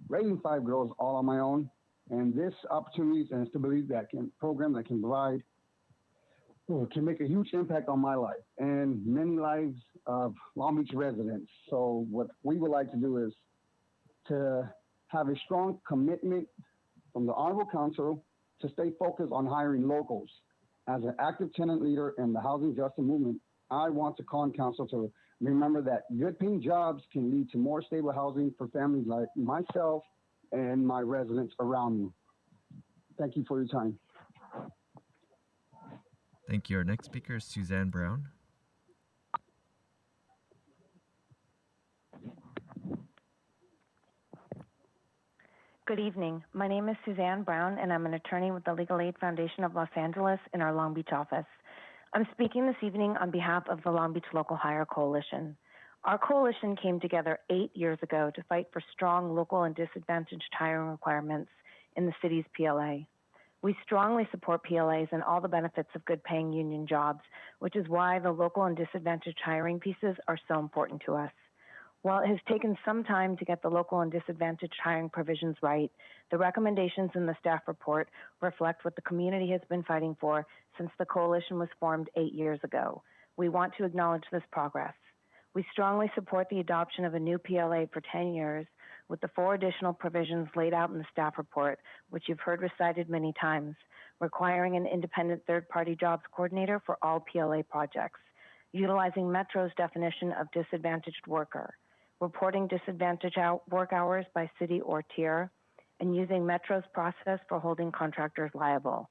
raising 5 girls all on my own, and this opportunity and stability program that can provide can make a huge impact on my life and many lives of Long Beach residents. So what we would like to do is to have a strong commitment from the Honorable Council to stay focused on hiring locals. As an active tenant leader in the housing justice movement, I want to call on Council to remember that good paying jobs can lead to more stable housing for families like myself and my residents around me. Thank you for your time. Thank you. Our next speaker is Suzanne Brown. Good evening. My name is Suzanne Brown, and I'm an attorney with the Legal Aid Foundation of Los Angeles in our Long Beach office. I'm speaking this evening on behalf of the Long Beach Local Hire Coalition. Our coalition came together 8 years ago to fight for strong local and disadvantaged hiring requirements in the city's PLA. We strongly support PLAs and all the benefits of good paying union jobs, which is why the local and disadvantaged hiring pieces are so important to us. While it has taken some time to get the local and disadvantaged hiring provisions right, the recommendations in the staff report reflect what the community has been fighting for since the coalition was formed 8 years ago. We want to acknowledge this progress. We strongly support the adoption of a new PLA for 10 years with the 4 additional provisions laid out in the staff report, which you've heard recited many times, requiring an independent third-party jobs coordinator for all PLA projects, utilizing Metro's definition of disadvantaged worker, reporting disadvantaged work hours by city or tier, and using Metro's process for holding contractors liable.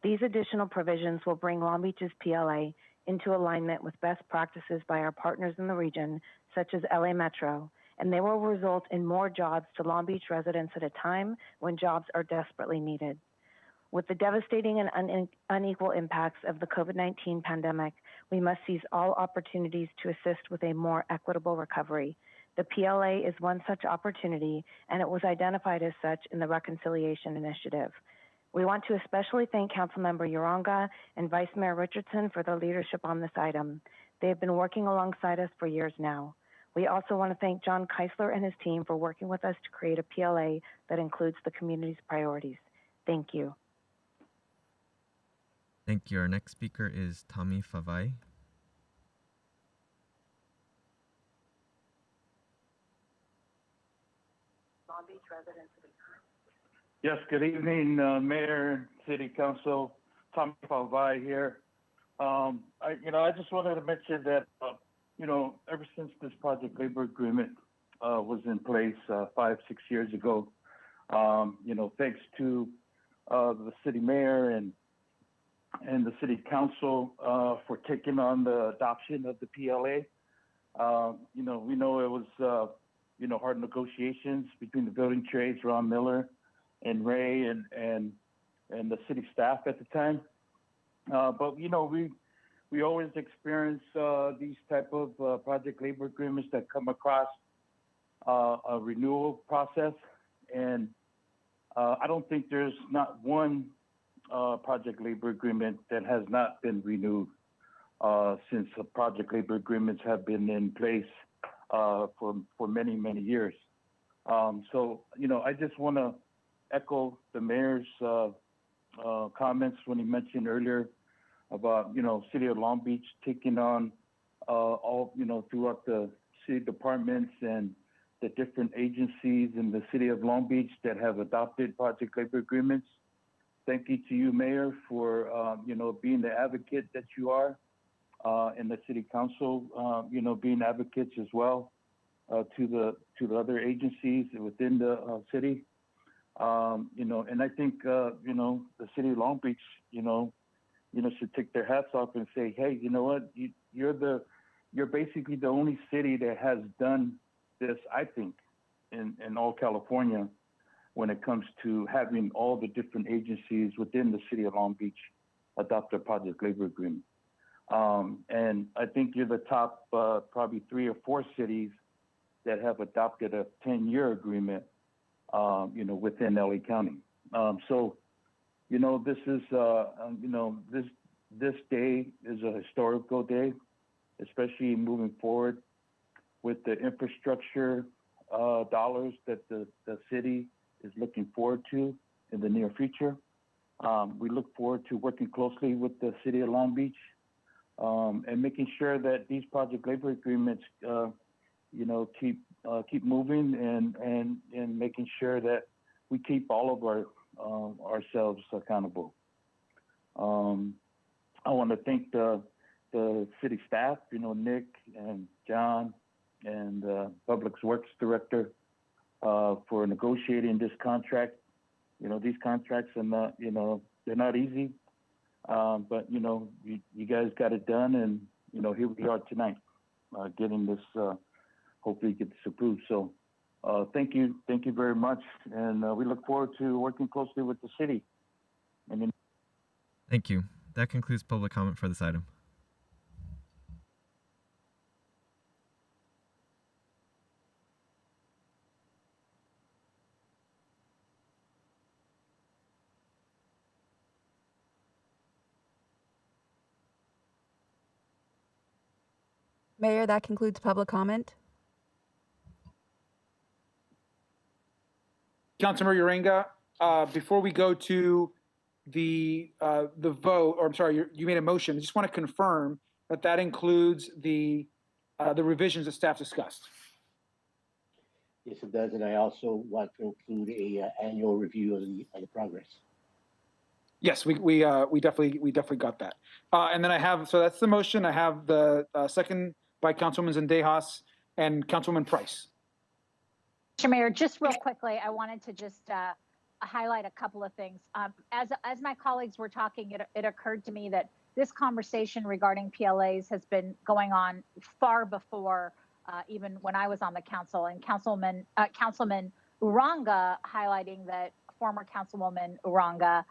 These additional provisions will bring Long Beach's PLA into alignment with best practices by our partners in the region, such as LA Metro, and they will result in more jobs to Long Beach residents at a time when jobs are desperately needed. With the devastating and unequal impacts of the COVID-19 pandemic, we must seize all opportunities to assist with a more equitable recovery. The PLA is one such opportunity, and it was identified as such in the Reconciliation Initiative. We want to especially thank Councilmember Uranga and Vice Mayor Richardson for their leadership on this item. They have been working alongside us for years now. We also want to thank John Keisler and his team for working with us to create a PLA that includes the community's priorities. Thank you. Thank you. Our next speaker is Tommy Favai. Long Beach residents. Yes, good evening, Mayor, City Council. Tommy Favai here. I just wanted to mention that, ever since this project labor agreement was in place 5-6 years ago, thanks to the city mayor and the city council for taking on the adoption of the PLA. We know it was, hard negotiations between the building trades, Ron Miller and Ray and the city staff at the time. But we always experience these type of project labor agreements that come across a renewal process. And I don't think there's not one project labor agreement that has not been renewed since the project labor agreements have been in place for many, many years. So, I just want to echo the mayor's comments when he mentioned earlier about, City of Long Beach taking on all, throughout the city departments and the different agencies in the City of Long Beach that have adopted project labor agreements. Thank you to you, Mayor, for, being the advocate that you are, and the City Council, being advocates as well to the other agencies within the city. And I think, the City of Long Beach, should take their hats off and say, hey, you know what? You're basically the only city that has done this, I think, in all California, when it comes to having all the different agencies within the city of Long Beach adopt a project labor agreement. And I think you're the top probably 3 or 4 cities that have adopted a 10-year agreement, within LA County. So, this is, this day is a historical day, especially moving forward with the infrastructure dollars that the city is looking forward to in the near future. We look forward to working closely with the city of Long Beach and making sure that these project labor agreements, keep moving and making sure that we keep all of ourselves accountable. I want to thank the city staff, Nick and John and Public Works Director for negotiating this contract. These contracts are not, they're not easy, but you guys got it done, and here we are tonight, getting this. Hopefully, get this approved. So, thank you very much, and we look forward to working closely with the city. Thank you. That concludes public comment for this item. Mayor, that concludes public comment. Councilmember Uranga, before we go to the vote, or I'm sorry, you made a motion. I just want to confirm that includes the revisions that staff discussed. Yes, it does, and I also want to include a annual review of the progress. Yes, we definitely got that. And then I have, so that's the motion. I have the second by Councilwoman Zendejas and Councilwoman Price. Mr. Mayor, just real quickly, I wanted to just highlight a couple of things. As my colleagues were talking, it occurred to me that this conversation regarding PLAs has been going on far before even when I was on the council, and Councilman Uranga highlighting that former Councilwoman Uranga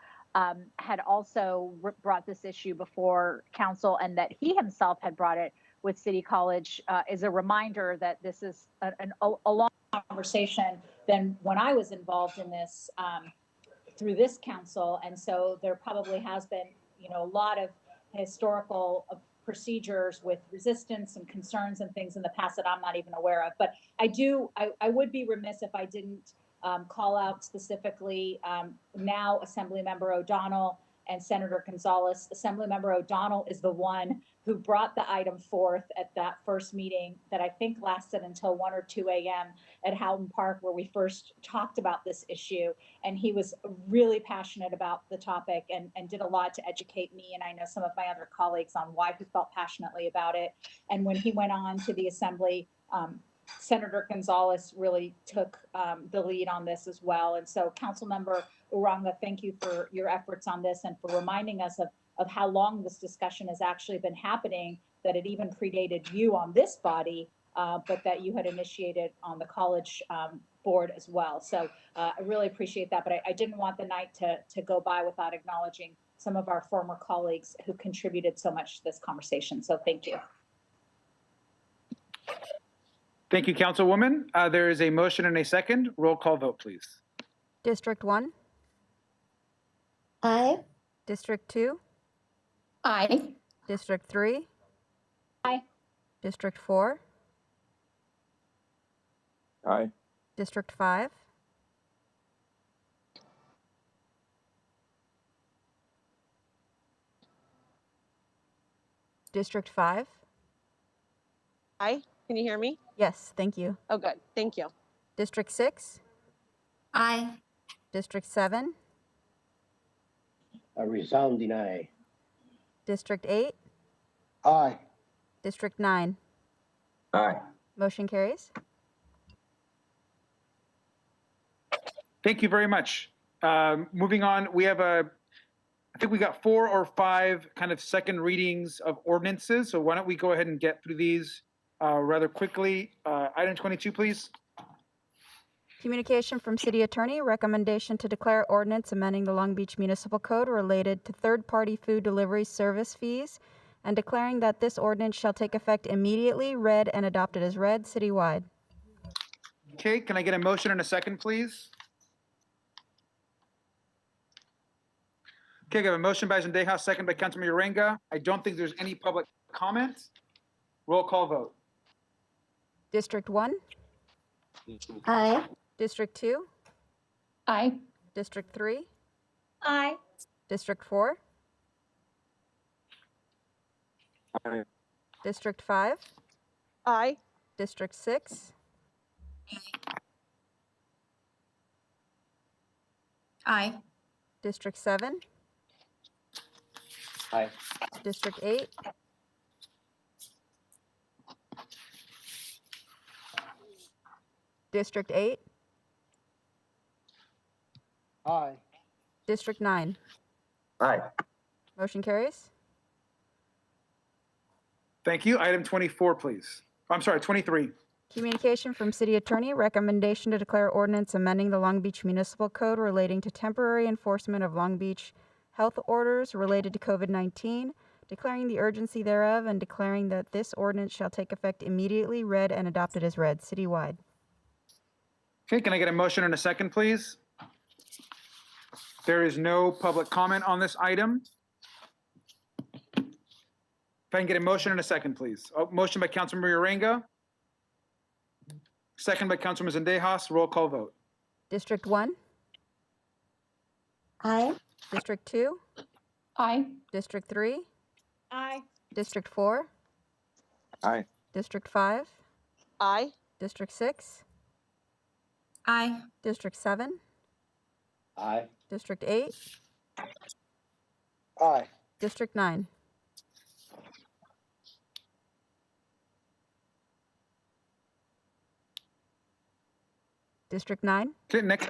had also brought this issue before council, and that he himself had brought it with City College is a reminder that this is a long conversation than when I was involved in this through this council. And so there probably has been, a lot of historical procedures with resistance and concerns and things in the past that I'm not even aware of. But I would be remiss if I didn't call out specifically now Assemblymember O'Donnell and Senator Gonzalez. Assemblymember O'Donnell is the one who brought the item forth at that first meeting that I think lasted until 1 or 2 a.m. at Houghton Park, where we first talked about this issue. And he was really passionate about the topic and did a lot to educate me, and I know some of my other colleagues, on why he felt passionately about it. And when he went on to the Assembly, Senator Gonzalez really took the lead on this as well. And so, Councilmember Uranga, thank you for your efforts on this and for reminding us of how long this discussion has actually been happening, that it even predated you on this body, but that you had initiated on the college board as well. So I really appreciate that, but I didn't want the night to go by without acknowledging some of our former colleagues who contributed so much to this conversation. So thank you. Thank you, Councilwoman. There is a motion and a second. Roll call vote, please. District 1? Aye. District 2? Aye. District 3? Aye. District 4? Aye. District 5? District 5? Aye. Can you hear me? Yes, thank you. Oh, good. Thank you. District 6? Aye. District 7? A resounding aye. District 8? Aye. District 9? Aye. Motion carries. Thank you very much. Moving on, we have I think we got 4 or 5 kind of second readings of ordinances. So why don't we go ahead and get through these rather quickly. Item 22, please. Communication from City Attorney, recommendation to declare ordinance amending the Long Beach Municipal Code related to third-party food delivery service fees and declaring that this ordinance shall take effect immediately, read and adopted as read, citywide. Okay, can I get a motion and a second, please? Okay, I have a motion by Zendejas, second by Councilman Uranga. I don't think there's any public comment. Roll call vote. District 1, Aye. District 2, Aye. District 3, Aye. District 4, Aye. District 5, Aye. District 6, Aye. District 7, Aye. District 8, District 8, Aye. District 9. Aye. Motion carries. Thank you. Item 24, please. I'm sorry, 23. Communication from City Attorney, recommendation to declare ordinance amending the Long Beach Municipal Code relating to temporary enforcement of Long Beach health orders related to COVID-19, declaring the urgency thereof, and declaring that this ordinance shall take effect immediately, read and adopted as read, citywide. Okay, can I get a motion and a second, please? There is no public comment on this item. If I can get a motion and a second, please. Motion by Councilman Uranga. Second by Councilman Zendejas. Roll call vote. District 1, Aye. District 2, Aye. District 3, Aye. District 4, Aye. District 5, Aye. District 6, Aye. District 7, Aye. District 8, Aye. District 9. District 9. Okay, next.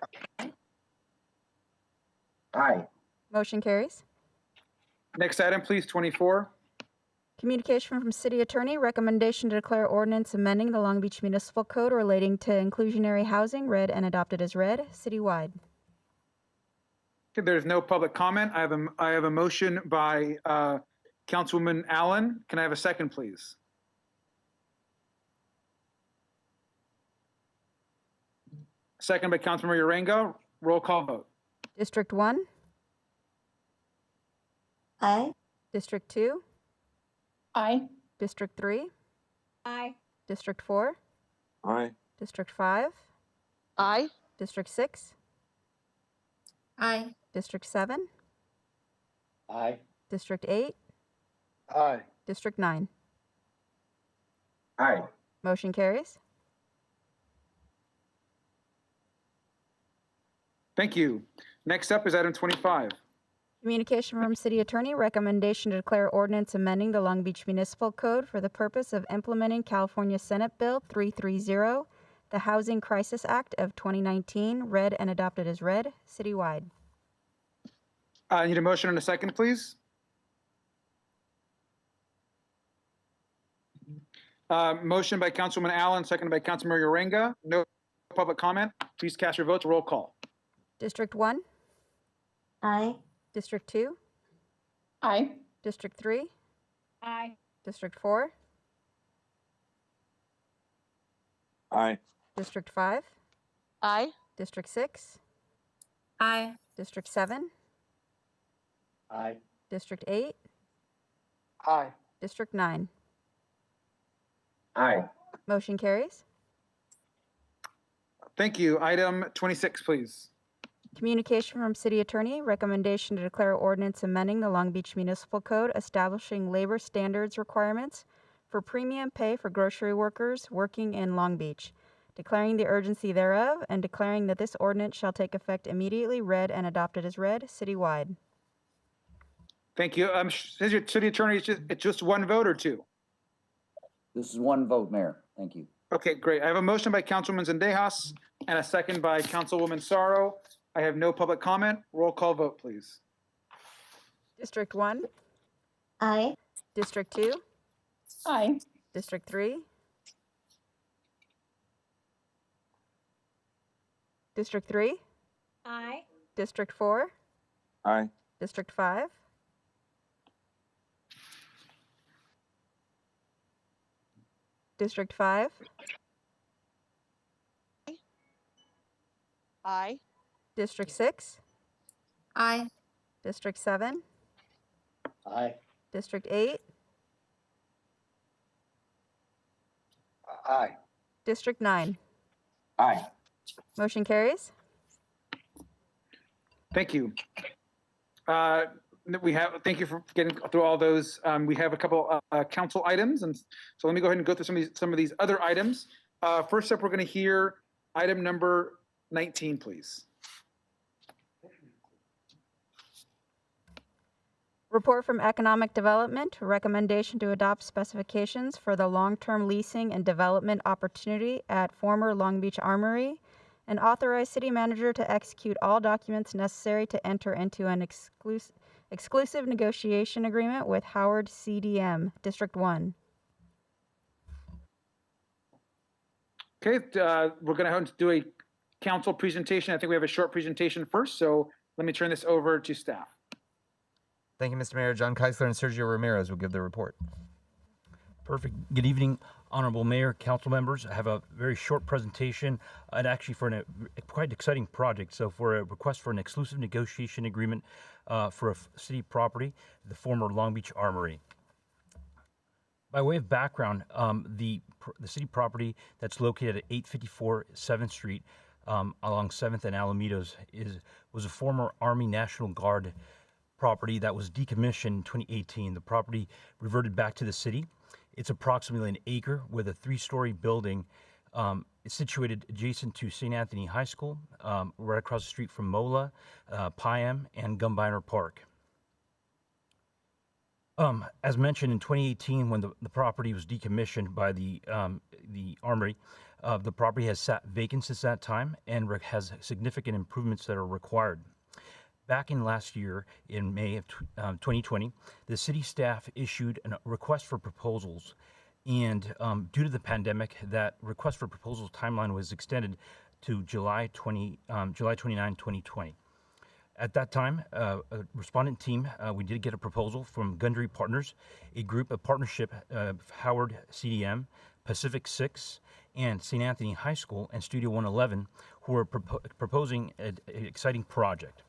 Aye. Motion carries. Next item, please, 24. Communication from City Attorney, recommendation to declare ordinance amending the Long Beach Municipal Code relating to inclusionary housing, read and adopted as read, citywide. Okay, there's no public comment. I have a motion by Councilwoman Allen. Can I have a second, please? Second by Councilman Uranga. Roll call vote. District 1, Aye. District 2, Aye. District 3, Aye. District 4, Aye. District 5, Aye. District 6, Aye. District 7, Aye. District 8, Aye. District 9. Aye. Motion carries. Thank you. Next up is item 25. Communication from City Attorney, recommendation to declare ordinance amending the Long Beach Municipal Code for the purpose of implementing California Senate Bill 330, the Housing Crisis Act of 2019, read and adopted as read, citywide. I need a motion and a second, please. Motion by Councilwoman Allen, seconded by Councilman Uranga. No public comment. Please cast your votes. Roll call. District 1, Aye. District 2, Aye. District 3, Aye. District 4, Aye. District 5, Aye. District 6, Aye. District 7, Aye. District 8, Aye. District 9. Aye. Motion carries. Thank you. Item 26, please. Communication from City Attorney, recommendation to declare ordinance amending the Long Beach Municipal Code establishing labor standards requirements for premium pay for grocery workers working in Long Beach, declaring the urgency thereof, and declaring that this ordinance shall take effect immediately, read and adopted as read, citywide. Thank you. City Attorney, it's just one vote or two? This is one vote, Mayor. Thank you. Okay, great. I have a motion by Councilwoman Zendejas and a second by Councilwoman Sorrow. I have no public comment. Roll call vote, please. District 1, Aye. District 2, Aye. District 3, District 3, Aye. District 4, Aye. District 5, District 5, Aye. District 6, Aye. District 7, Aye. District 8, Aye. District 9. Aye. Motion carries. Thank you. Thank you for getting through all those. We have a couple council items, and so let me go ahead and go through some of these other items. First up, we're going to hear item number 19, please. Report from Economic Development, recommendation to adopt specifications for the long-term leasing and development opportunity at former Long Beach Armory, and authorize city manager to execute all documents necessary to enter into an exclusive negotiation agreement with Howard CDM, District 1. Okay, we're going to do a council presentation. I think we have a short presentation first, so let me turn this over to staff. Thank you, Mr. Mayor. John Keisler and Sergio Ramirez will give the report. Perfect. Good evening, Honorable Mayor, council members. I have a very short presentation and actually for a quite exciting project. So for a request for an exclusive negotiation agreement for a city property, the former Long Beach Armory. By way of background, the city property that's located at 854 7th Street along 7th and Alamedos was a former Army National Guard property that was decommissioned in 2018. The property reverted back to the city. It's approximately an acre with a 3-story building. It's situated adjacent to St. Anthony High School, right across the street from MOLA, Piam, and Gumbiner Park. As mentioned, in 2018, when the property was decommissioned by the Armory, the property has sat vacant since that time and has significant improvements that are required. Back in last year, in May of 2020, the city staff issued a request for proposals, and due to the pandemic, that request for proposals timeline was extended to July 29, 2020. At that time, a respondent team, we did get a proposal from Gundry Partners, a group of partnership of Howard CDM, Pacific 6, and St. Anthony High School and Studio 111, who were proposing an exciting project.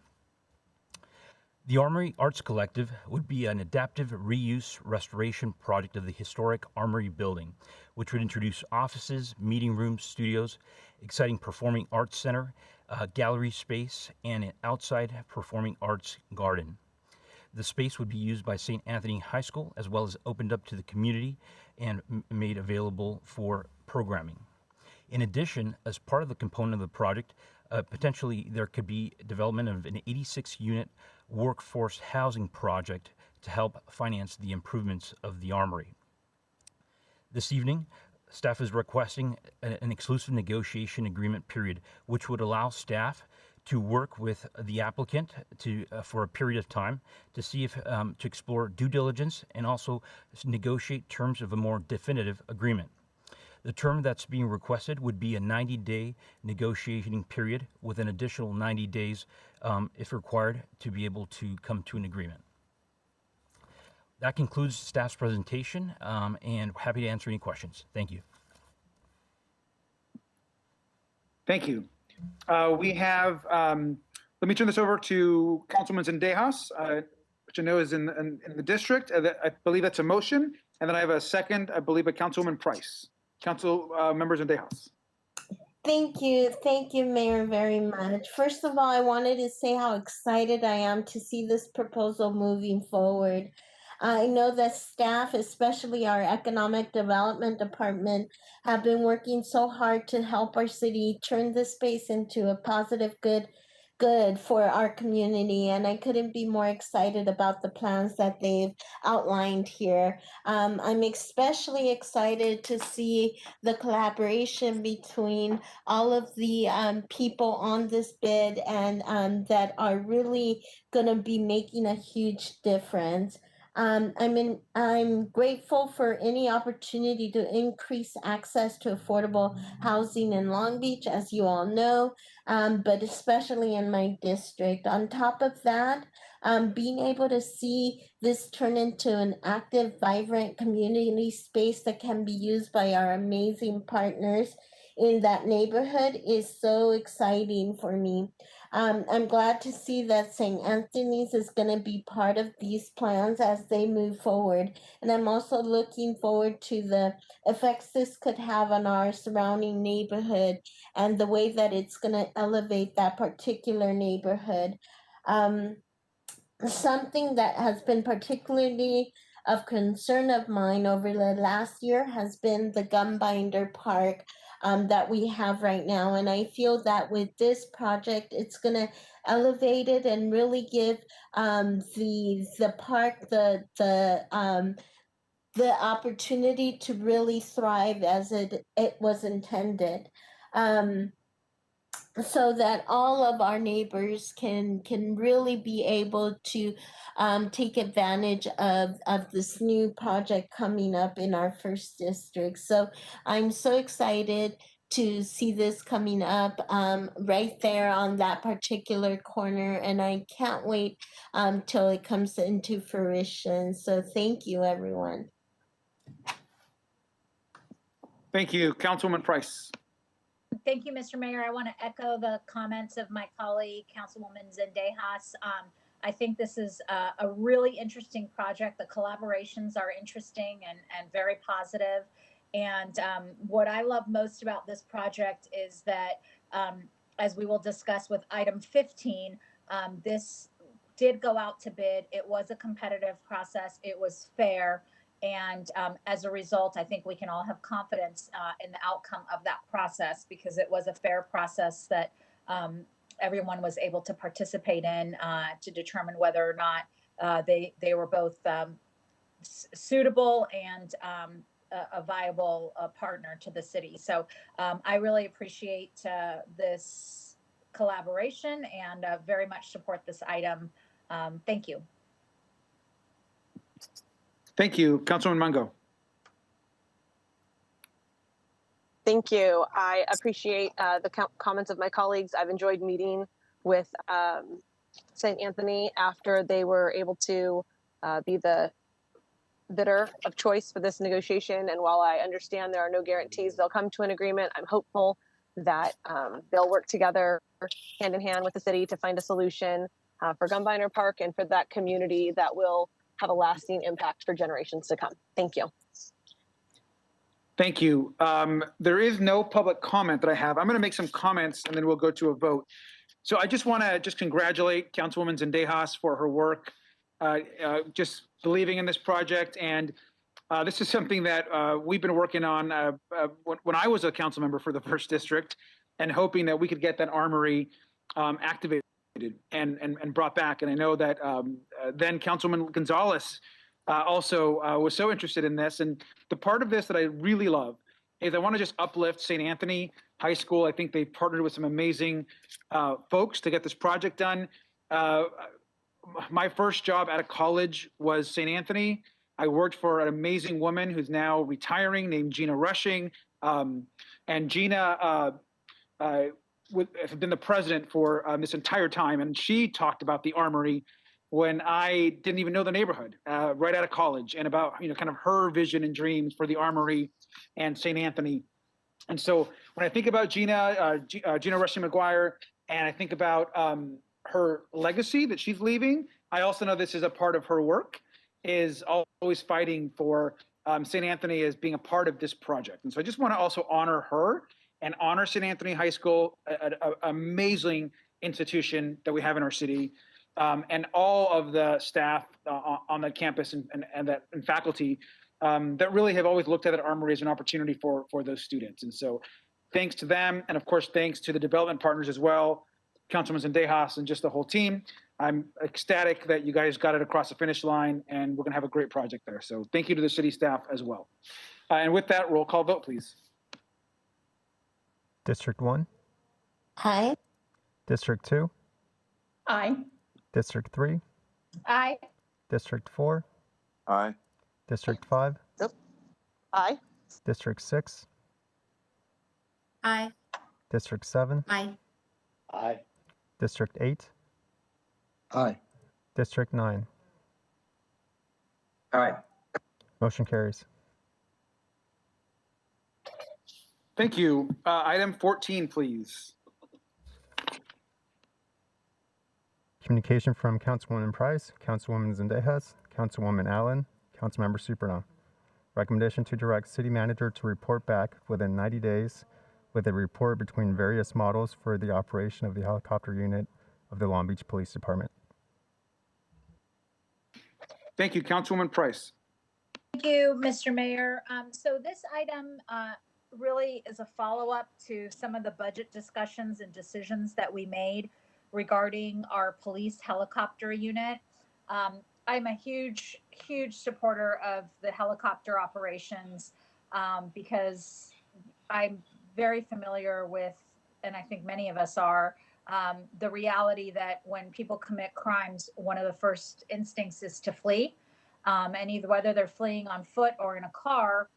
The Armory Arts Collective would be an adaptive reuse restoration project of the historic Armory building, which would introduce offices, meeting rooms, studios, exciting performing arts center, gallery space, and an outside performing arts garden. The space would be used by St. Anthony High School as well as opened up to the community and made available for programming. In addition, as part of the component of the project, potentially there could be development of an 86-unit workforce housing project to help finance the improvements of the Armory. This evening, staff is requesting an exclusive negotiation agreement period, which would allow staff to work with the applicant for a period of time to see if to explore due diligence and also negotiate terms of a more definitive agreement. The term that's being requested would be a 90-day negotiating period with an additional 90 days, if required, to be able to come to an agreement. That concludes staff's presentation, and happy to answer any questions. Thank you. Thank you. We have, let me turn this over to Councilman Zendejas, which I know is in the district. I believe that's a motion. And then I have a second, I believe, a Councilwoman Price. Council members Zendejas. Thank you, Mayor, very much. First of all, I wanted to say how excited I am to see this proposal moving forward. I know that staff, especially our Economic Development Department, have been working so hard to help our city turn this space into a positive, good good for our community, and I couldn't be more excited about the plans that they've outlined here. I'm especially excited to see the collaboration between all of the people on this bid and that are really going to be making a huge difference. I'm grateful for any opportunity to increase access to affordable housing in Long Beach, as you all know, but especially in my district. On top of that, being able to see this turn into an active, vibrant community space that can be used by our amazing partners in that neighborhood is so exciting for me. I'm glad to see that St. Anthony's is going to be part of these plans as they move forward. And I'm also looking forward to the effects this could have on our surrounding neighborhood and the way that it's going to elevate that particular neighborhood. Something that has been particularly of concern of mine over the last year has been the gun binder park that we have right now. And I feel that with this project, it's going to elevate it and really give the park the opportunity to really thrive as it was intended. So that all of our neighbors can really be able to take advantage of this new project coming up in our first district. So I'm so excited to see this coming up right there on that particular corner, and I can't wait till it comes into fruition. So thank you, everyone. Thank you, Councilwoman Price. Thank you, Mr. Mayor. I want to echo the comments of my colleague, Councilwoman Zendejas. I think this is a really interesting project. The collaborations are interesting and very positive. And what I love most about this project is that, as we will discuss with item 15, this did go out to bid. It was a competitive process. It was fair. And as a result, I think we can all have confidence in the outcome of that process, because it was a fair process that everyone was able to participate in to determine whether or not they were both suitable and a viable partner to the city. So I really appreciate this collaboration and very much support this item. Thank you. Thank you, Councilwoman Mungo. Thank you. I appreciate the comments of my colleagues. I've enjoyed meeting with St. Anthony after they were able to be the bidder of choice for this negotiation. And while I understand there are no guarantees they'll come to an agreement, I'm hopeful that they'll work together hand in hand with the city to find a solution for Gunbinder Park and for that community that will have a lasting impact for generations to come. Thank you. Thank you. There is no public comment that I have. I'm going to make some comments and then we'll go to a vote. So I just want to congratulate Councilwoman Zendejas for her work, just believing in this project. And this is something that we've been working on when I was a council member for the first district, and hoping that we could get that armory activated and brought back. And I know that then Councilman Gonzalez also was so interested in this. And the part of this that I really love is I want to just uplift St. Anthony High School. I think they've partnered with some amazing folks to get this project done. My first job out of college was St. Anthony. I worked for an amazing woman who's now retiring named Gina Rushing. And Gina has been the president for this entire time. And she talked about the armory when I didn't even know the neighborhood right out of college, and about, kind of her vision and dreams for the armory and St. Anthony. And so when I think about Gina Rushing McGuire, and I think about her legacy that she's leaving, I also know this is a part of her work, is always fighting for St. Anthony as being a part of this project. And so I just want to also honor her and honor St. Anthony High School, an amazing institution that we have in our city, and all of the staff on the campus and faculty that really have always looked at that armory as an opportunity for those students. And so thanks to them, and of course, thanks to the development partners as well. Councilman Zendejas and just the whole team. I'm ecstatic that you guys got it across the finish line, and we're going to have a great project there. So thank you to the city staff as well. And with that, roll call vote, please. District 1, Aye. District 2, Aye. District 3, Aye. District 4, Aye. District 5, Aye. District 6, Aye. District 7, Aye. Aye. District 8, Aye. District 9. Aye. Motion carries. Thank you. Item 14, please. Communication from Councilwoman Price, Councilwoman Zendejas, Councilwoman Allen, Councilmember Supranov. Recommendation to direct city manager to report back within 90 days with a report between various models for the operation of the helicopter unit of the Long Beach Police Department. Thank you, Councilwoman Price. Thank you, Mr. Mayor. So this item really is a follow-up to some of the budget discussions and decisions that we made regarding our police helicopter unit. I'm a huge supporter of the helicopter operations because I'm very familiar with, and I think many of us are, the reality that when people commit crimes, one of the first instincts is to flee. And either whether they're fleeing on foot or in a car,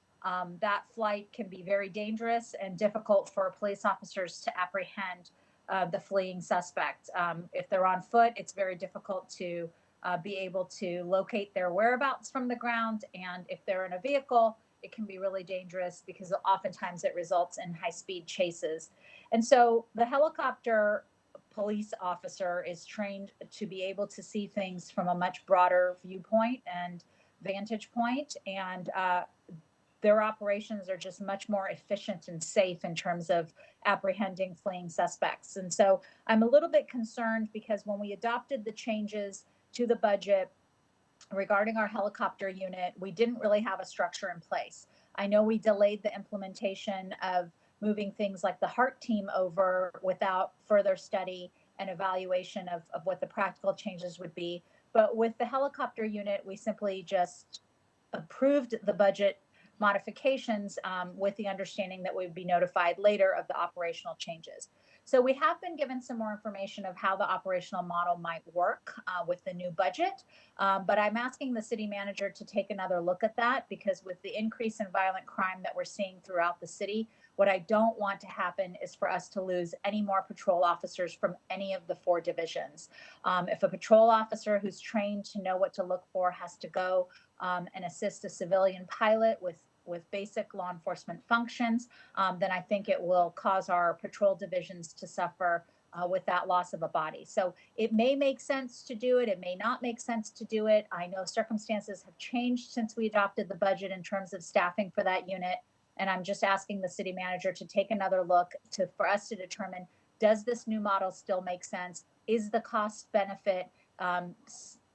that flight can be very dangerous and difficult for police officers to apprehend the fleeing suspect. If they're on foot, it's very difficult to be able to locate their whereabouts from the ground. And if they're in a vehicle, it can be really dangerous because oftentimes it results in high-speed chases. And so the helicopter police officer is trained to be able to see things from a much broader viewpoint and vantage point. And their operations are just much more efficient and safe in terms of apprehending fleeing suspects. And so I'm a little bit concerned because when we adopted the changes to the budget regarding our helicopter unit, we didn't really have a structure in place. I know we delayed the implementation of moving things like the HEART team over without further study and evaluation of what the practical changes would be. But with the helicopter unit, we simply just approved the budget modifications with the understanding that we'd be notified later of the operational changes. So we have been given some more information of how the operational model might work with the new budget, but I'm asking the city manager to take another look at that because with the increase in violent crime that we're seeing throughout the city, what I don't want to happen is for us to lose any more patrol officers from any of the 4 divisions. If a patrol officer who's trained to know what to look for has to go and assist a civilian pilot with basic law enforcement functions, then I think it will cause our patrol divisions to suffer with that loss of a body. So it may make sense to do it. It may not make sense to do it. I know circumstances have changed since we adopted the budget in terms of staffing for that unit. And I'm just asking the city manager to take another look for us to determine, does this new model still make sense? Is the cost benefit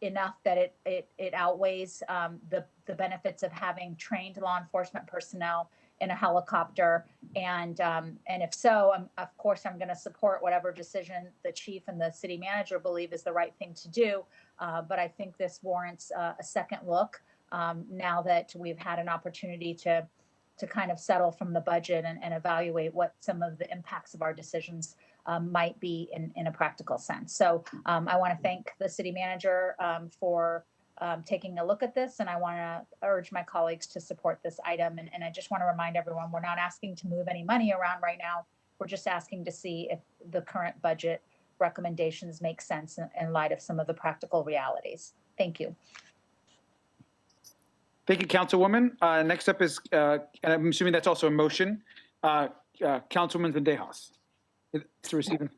enough that it outweighs the benefits of having trained law enforcement personnel in a helicopter? And if so, of course, I'm going to support whatever decision the chief and the city manager believe is the right thing to do. But I think this warrants a second look now that we've had an opportunity to kind of settle from the budget and evaluate what some of the impacts of our decisions might be in a practical sense. So I want to thank the city manager for taking a look at this, and I want to urge my colleagues to support this item. And I just want to remind everyone, we're not asking to move any money around right now. We're just asking to see if the current budget recommendations make sense in light of some of the practical realities. Thank you. Thank you, Councilwoman. Next up is, and I'm assuming that's also a motion, Councilwoman Zendejas. To receive.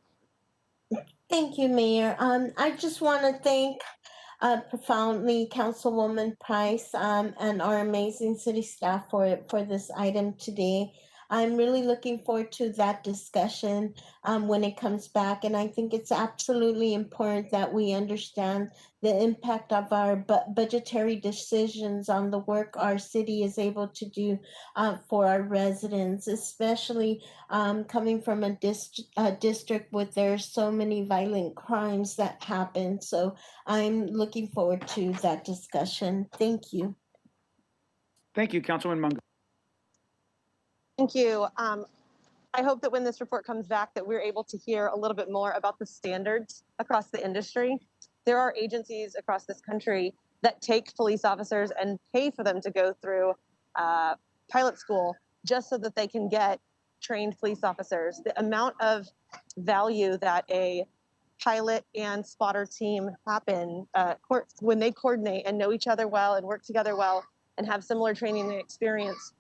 Thank you, Mayor. I just want to thank profoundly Councilwoman Price and our amazing city staff for this item today. I'm really looking forward to that discussion when it comes back. And I think it's absolutely important that we understand the impact of our budgetary decisions on the work our city is able to do for our residents, especially coming from a district where there's so many violent crimes that happen. So I'm looking forward to that discussion. Thank you. Thank you, Councilwoman Mungo. Thank you. I hope that when this report comes back that we're able to hear a little bit more about the standards across the industry. There are agencies across this country that take police officers and pay for them to go through pilot school just so that they can get trained police officers. The amount of value that a pilot and spotter team happen when they coordinate and know each other well and work together well and have similar training and experience.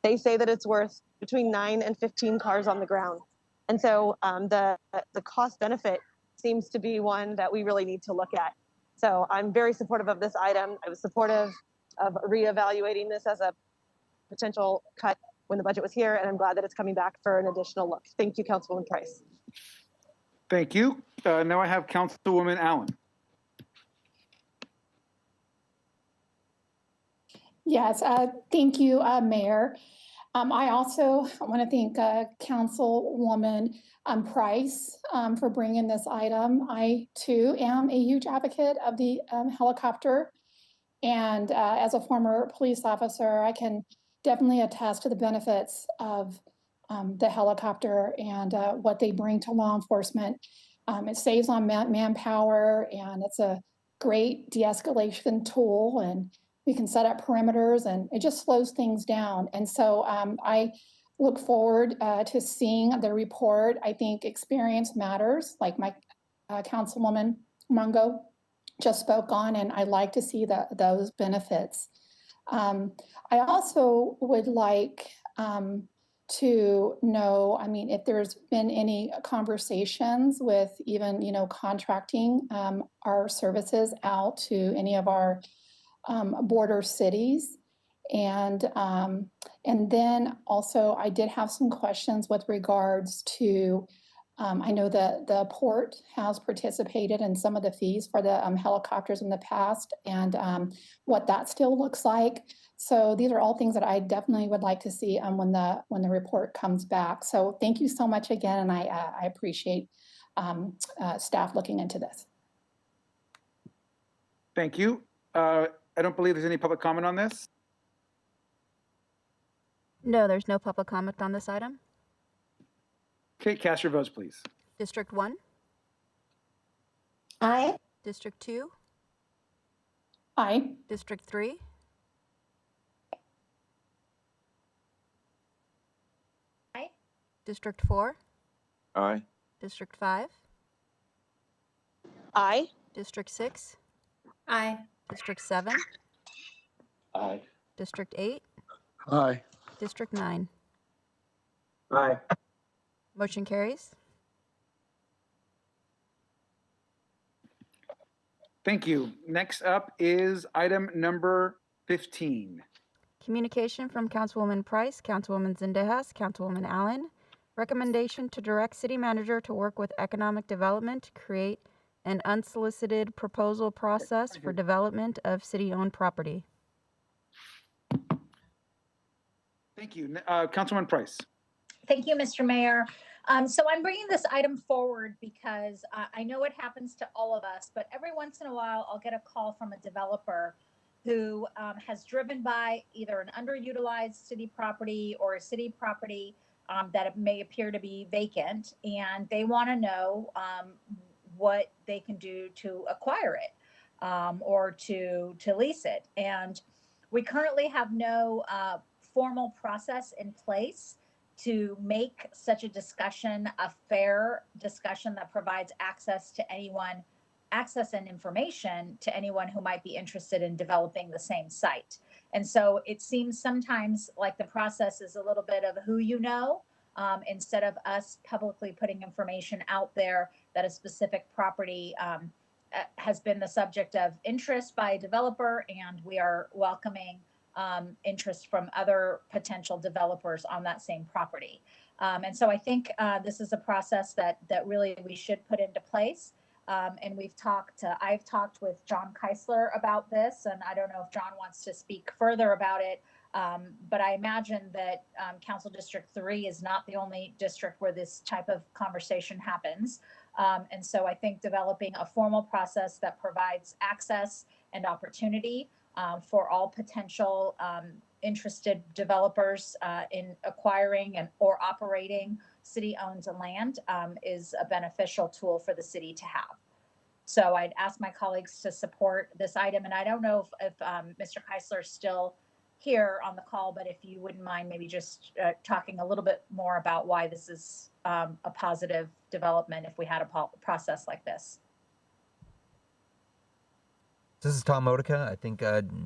They say that it's worth between 9 and 15 cars on the ground. And so the cost benefit seems to be one that we really need to look at. So I'm very supportive of this item. I was supportive of reevaluating this as a potential cut when the budget was here, and I'm glad that it's coming back for an additional look. Thank you, Councilwoman Price. Thank you. Now I have Councilwoman Allen. Yes, thank you, Mayor. I also want to thank Councilwoman Price for bringing this item. I too am a huge advocate of the helicopter. And as a former police officer, I can definitely attest to the benefits of the helicopter and what they bring to law enforcement. It saves on manpower, and it's a great de-escalation tool, and we can set up perimeters, and it just slows things down. And so I look forward to seeing the report. I think experience matters, like my Councilwoman Mungo just spoke on, and I like to see those benefits. I also would like to know, I mean, if there's been any conversations with even, contracting our services out to any of our border cities. And then also I did have some questions with regards to, I know that the port has participated in some of the fees for the helicopters in the past, and what that still looks like. So these are all things that I definitely would like to see when the report comes back. So thank you so much again, and I appreciate staff looking into this. Thank you. I don't believe there's any public comment on this. No, there's no public comment on this item. Okay, cast your votes, please. District 1? Aye. District 2? Aye. District 3? Aye. District 4? Aye. District 5? Aye. District 6? Aye. District 7? Aye. District 8? Aye. District 9? Aye. Motion carries. Thank you. Next up is item number 15. Communication from Councilwoman Price, Councilwoman Zendejas, Councilwoman Allen. Recommendation to direct city manager to work with economic development to create an unsolicited proposal process for development of city-owned property. Thank you. Councilwoman Price. Thank you, Mr. Mayor. So I'm bringing this item forward because I know it happens to all of us, but every once in a while I'll get a call from a developer who has driven by either an underutilized city property or a city property that may appear to be vacant, and they want to know what they can do to acquire it or to lease it. And we currently have no formal process in place to make such a discussion a fair discussion that provides access and information to anyone who might be interested in developing the same site. And so it seems sometimes like the process is a little bit of who you know, instead of us publicly putting information out there that a specific property has been the subject of interest by a developer, and we are welcoming interest from other potential developers on that same property. And so I think this is a process that really we should put into place. And I've talked with John Keisler about this, and I don't know if John wants to speak further about it. But I imagine that Council District 3 is not the only district where this type of conversation happens. And so I think developing a formal process that provides access and opportunity for all potential interested developers in acquiring or operating city-owned land is a beneficial tool for the city to have. So I'd ask my colleagues to support this item. And I don't know if Mr. Keisler is still here on the call, but if you wouldn't mind maybe just talking a little bit more about why this is a positive development if we had a process like this. This is Tom Modica. I think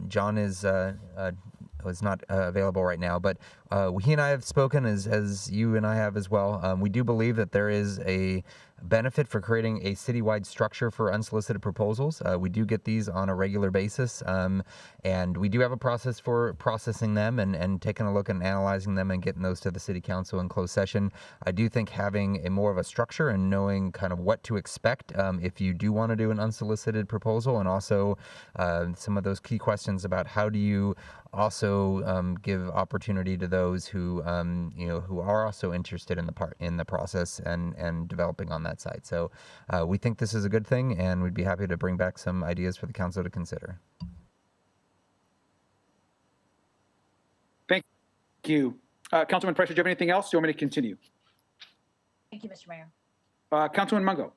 John is not available right now, but he and I have spoken as you and I have as well. We do believe that there is a benefit for creating a citywide structure for unsolicited proposals. We do get these on a regular basis, and we do have a process for processing them and taking a look and analyzing them and getting those to the city council in closed session. I do think having a more of a structure and knowing kind of what to expect if you do want to do an unsolicited proposal, and also some of those key questions about how do you also give opportunity to those who who are also interested in the process and developing on that side. So we think this is a good thing, and we'd be happy to bring back some ideas for the council to consider. Thank you. Councilman Price, do you have anything else? Do you want me to continue? Thank you, Mr. Mayor. Councilman Mungo.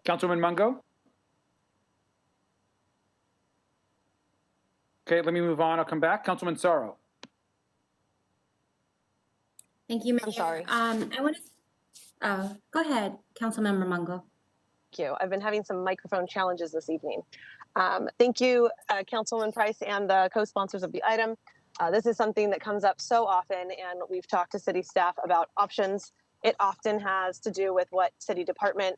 Councilman Mungo? Okay, let me move on. I'll come back. Councilman Sorrow. Thank you, Mayor. I'm sorry. I want to, go ahead, Councilmember Mungo. Thank you. I've been having some microphone challenges this evening. Thank you, Councilman Price and the co-sponsors of the item. This is something that comes up so often, and we've talked to city staff about options. It often has to do with what city department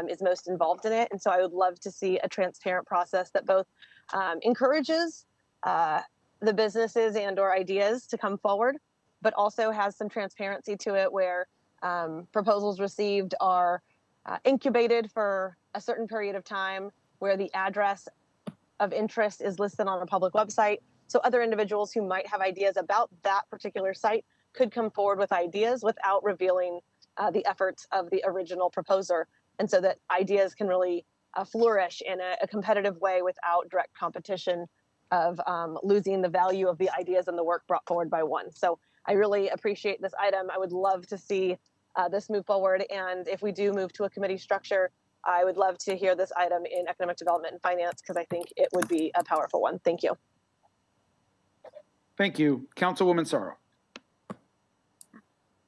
is most involved in it. And so I would love to see a transparent process that both encourages the businesses and or ideas to come forward, but also has some transparency to it where proposals received are incubated for a certain period of time, where the address of interest is listed on a public website. So other individuals who might have ideas about that particular site could come forward with ideas without revealing the efforts of the original proposer. And so that ideas can really flourish in a competitive way without direct competition of losing the value of the ideas and the work brought forward by one. So I really appreciate this item. I would love to see this move forward. And if we do move to a committee structure, I would love to hear this item in Economic Development and Finance, because I think it would be a powerful one. Thank you. Thank you. Councilwoman Sorrow.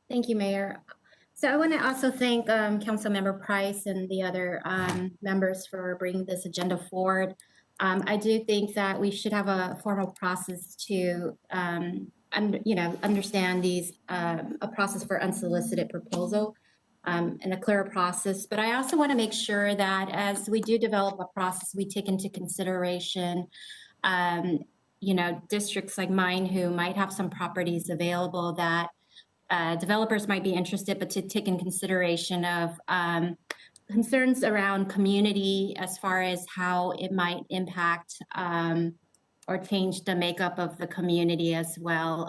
Thank you, Mayor. So I want to also thank Councilmember Price and the other members for bringing this agenda forward. I do think that we should have a formal process to, understand these a process for unsolicited proposal and a clearer process. But I also want to make sure that as we do develop a process, we take into consideration, districts like mine who might have some properties available that developers might be interested, but to take in consideration of concerns around community as far as how it might impact or change the makeup of the community as well.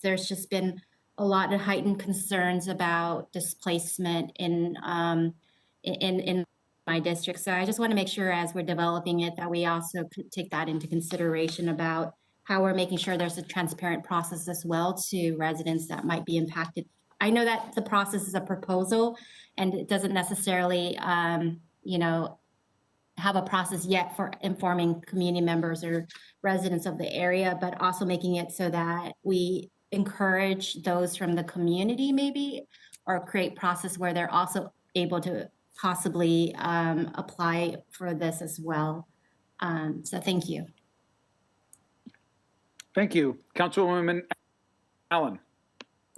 There's just been a lot of heightened concerns about displacement in my district. So I just want to make sure as we're developing it that we also take that into consideration about how we're making sure there's a transparent process as well to residents that might be impacted. I know that the process is a proposal and it doesn't necessarily, have a process yet for informing community members or residents of the area, but also making it so that we encourage those from the community maybe, or create process where they're also able to possibly apply for this as well. So thank you. Thank you. Councilwoman Allen.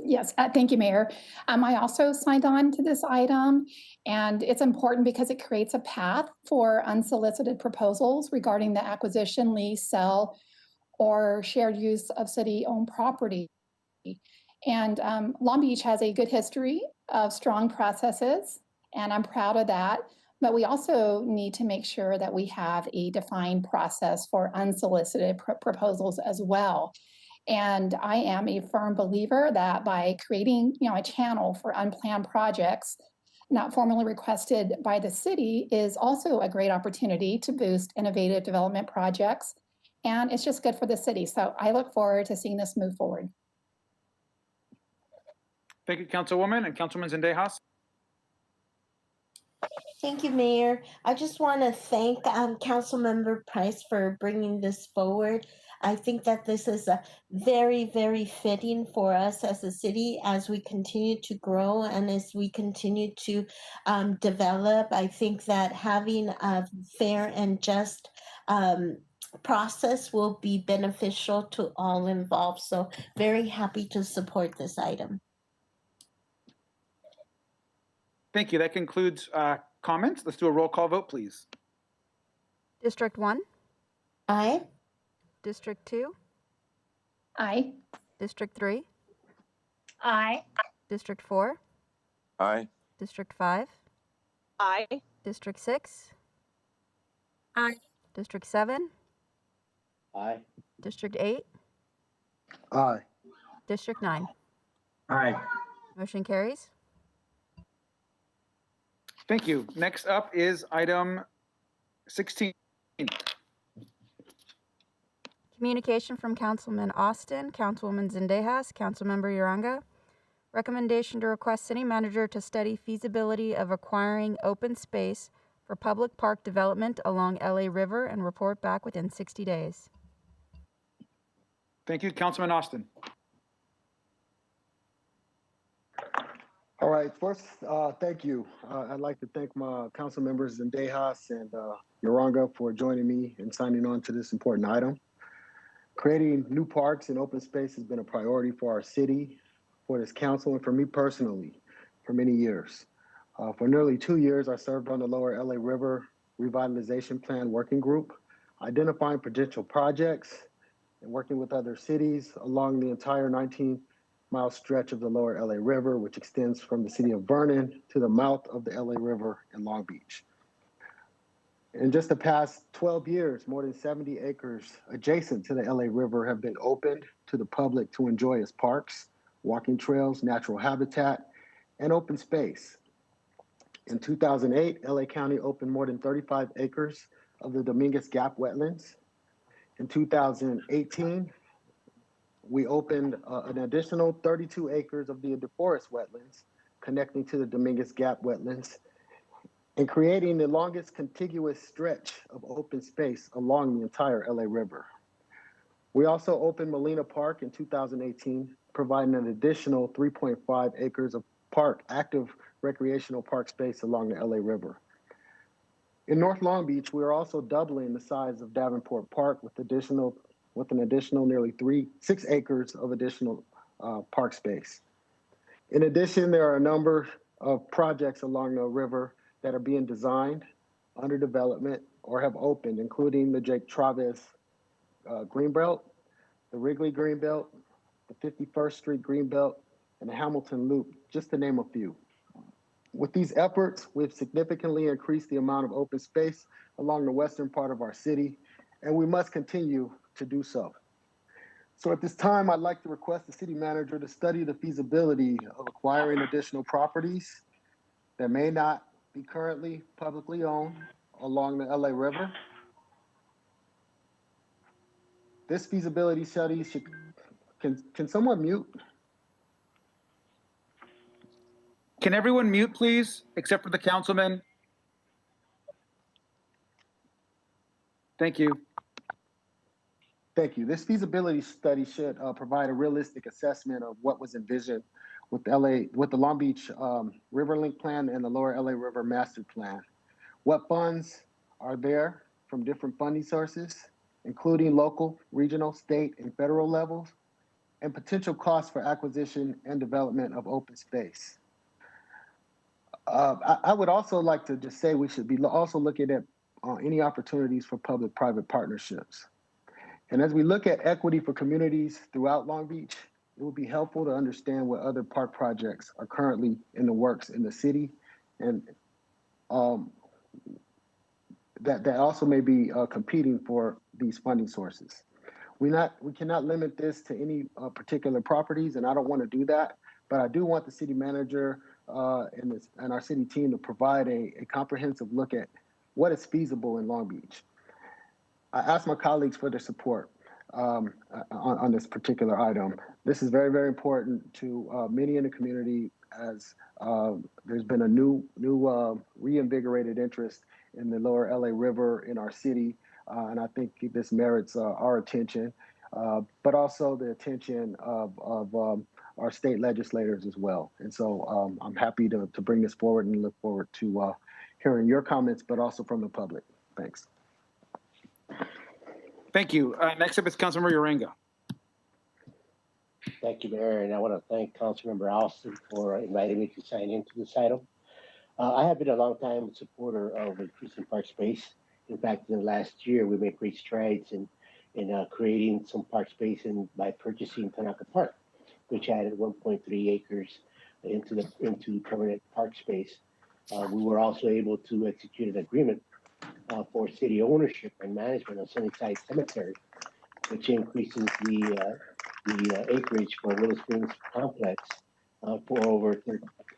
Yes, thank you, Mayor. I also signed on to this item, and it's important because it creates a path for unsolicited proposals regarding the acquisition, lease, sell, or shared use of city-owned property. And Long Beach has a good history of strong processes, and I'm proud of that. But we also need to make sure that we have a defined process for unsolicited proposals as well. And I am a firm believer that by creating, a channel for unplanned projects not formally requested by the city is also a great opportunity to boost innovative development projects. And it's just good for the city. So I look forward to seeing this move forward. Thank you, Councilwoman. And Councilman Zendejas. Thank you, Mayor. I just want to thank Councilmember Price for bringing this forward. I think that this is a very, very fitting for us as a city as we continue to grow and as we continue to develop. I think that having a fair and just process will be beneficial to all involved. So very happy to support this item. Thank you. That concludes comments. Let's do a roll call vote, please. District 1? Aye. District 2? Aye. District 3? Aye. District 4? Aye. District 5? Aye. District 6? Aye. District 7? Aye. District 8? Aye. District 9? Aye. Motion carries. Thank you. Next up is item 16. Communication from Councilman Austin, Councilwoman Zendejas, Councilmember Uranga. Recommendation to request city manager to study feasibility of acquiring open space for public park development along LA River and report back within 60 days. Thank you, Councilman Austin. All right, first, thank you. I'd like to thank my council members Zendejas and Uranga for joining me and signing on to this important item. Creating new parks and open space has been a priority for our city, for this council, and for me personally for many years. For nearly 2 years, I served on the Lower LA River Revitalization Plan Working Group, identifying potential projects and working with other cities along the entire 19-mile stretch of the Lower LA River, which extends from the city of Vernon to the mouth of the LA River in Long Beach. In just the past 12 years, more than 70 acres adjacent to the LA River have been opened to the public to enjoy as parks, walking trails, natural habitat, and open space. In 2008, LA County opened more than 35 acres of the Dominguez Gap wetlands. In 2018, we opened an additional 32 acres of the DeForest wetlands, connecting to the Dominguez Gap wetlands and creating the longest contiguous stretch of open space along the entire LA River. We also opened Molina Park in 2018, providing an additional 3.5 acres of active recreational park space along the LA River. In North Long Beach, we are also doubling the size of Davenport Park with an additional nearly 6 acres of additional park space. In addition, there are a number of projects along the river that are being designed, under development, or have opened, including the Jake Travis Greenbelt, the Wrigley Greenbelt, the 51st Street Greenbelt, and the Hamilton Loop, just to name a few. With these efforts, we've significantly increased the amount of open space along the western part of our city, and we must continue to do so. So at this time, I'd like to request the city manager to study the feasibility of acquiring additional properties that may not be currently publicly owned along the LA River. This feasibility study can someone mute? Can everyone mute, please, except for the councilman? Thank you. Thank you. This feasibility study should provide a realistic assessment of what was envisioned with the Long Beach River Link Plan and the Lower LA River Master Plan. What funds are there from different funding sources, including local, regional, state, and federal levels, and potential costs for acquisition and development of open space. I would also like to just say we should be also looking at any opportunities for public-private partnerships. And as we look at equity for communities throughout Long Beach, it would be helpful to understand what other park projects are currently in the works in the city, and that also may be competing for these funding sources. We cannot limit this to any particular properties, and I don't want to do that. But I do want the city manager and our city team to provide a comprehensive look at what is feasible in Long Beach. I asked my colleagues for their support on this particular item. This is very, very important to many in the community, as there's been a new reinvigorated interest in the lower LA River in our city. And I think this merits our attention, but also the attention of our state legislators as well. And so I'm happy to bring this forward and look forward to hearing your comments, but also from the public. Thanks. Thank you. Next up is Councilmember Uranga. Thank you, Mayor, and I want to thank Councilmember Austin for inviting me to sign into this item. I have been a long time supporter of increasing park space. In fact, in the last year, we made great strides in creating some park space by purchasing Tanaka Park, which added 1.3 acres into permanent park space. We were also able to execute an agreement for city ownership and management of Sunnyside Cemetery, which increases the acreage for Willow Springs Complex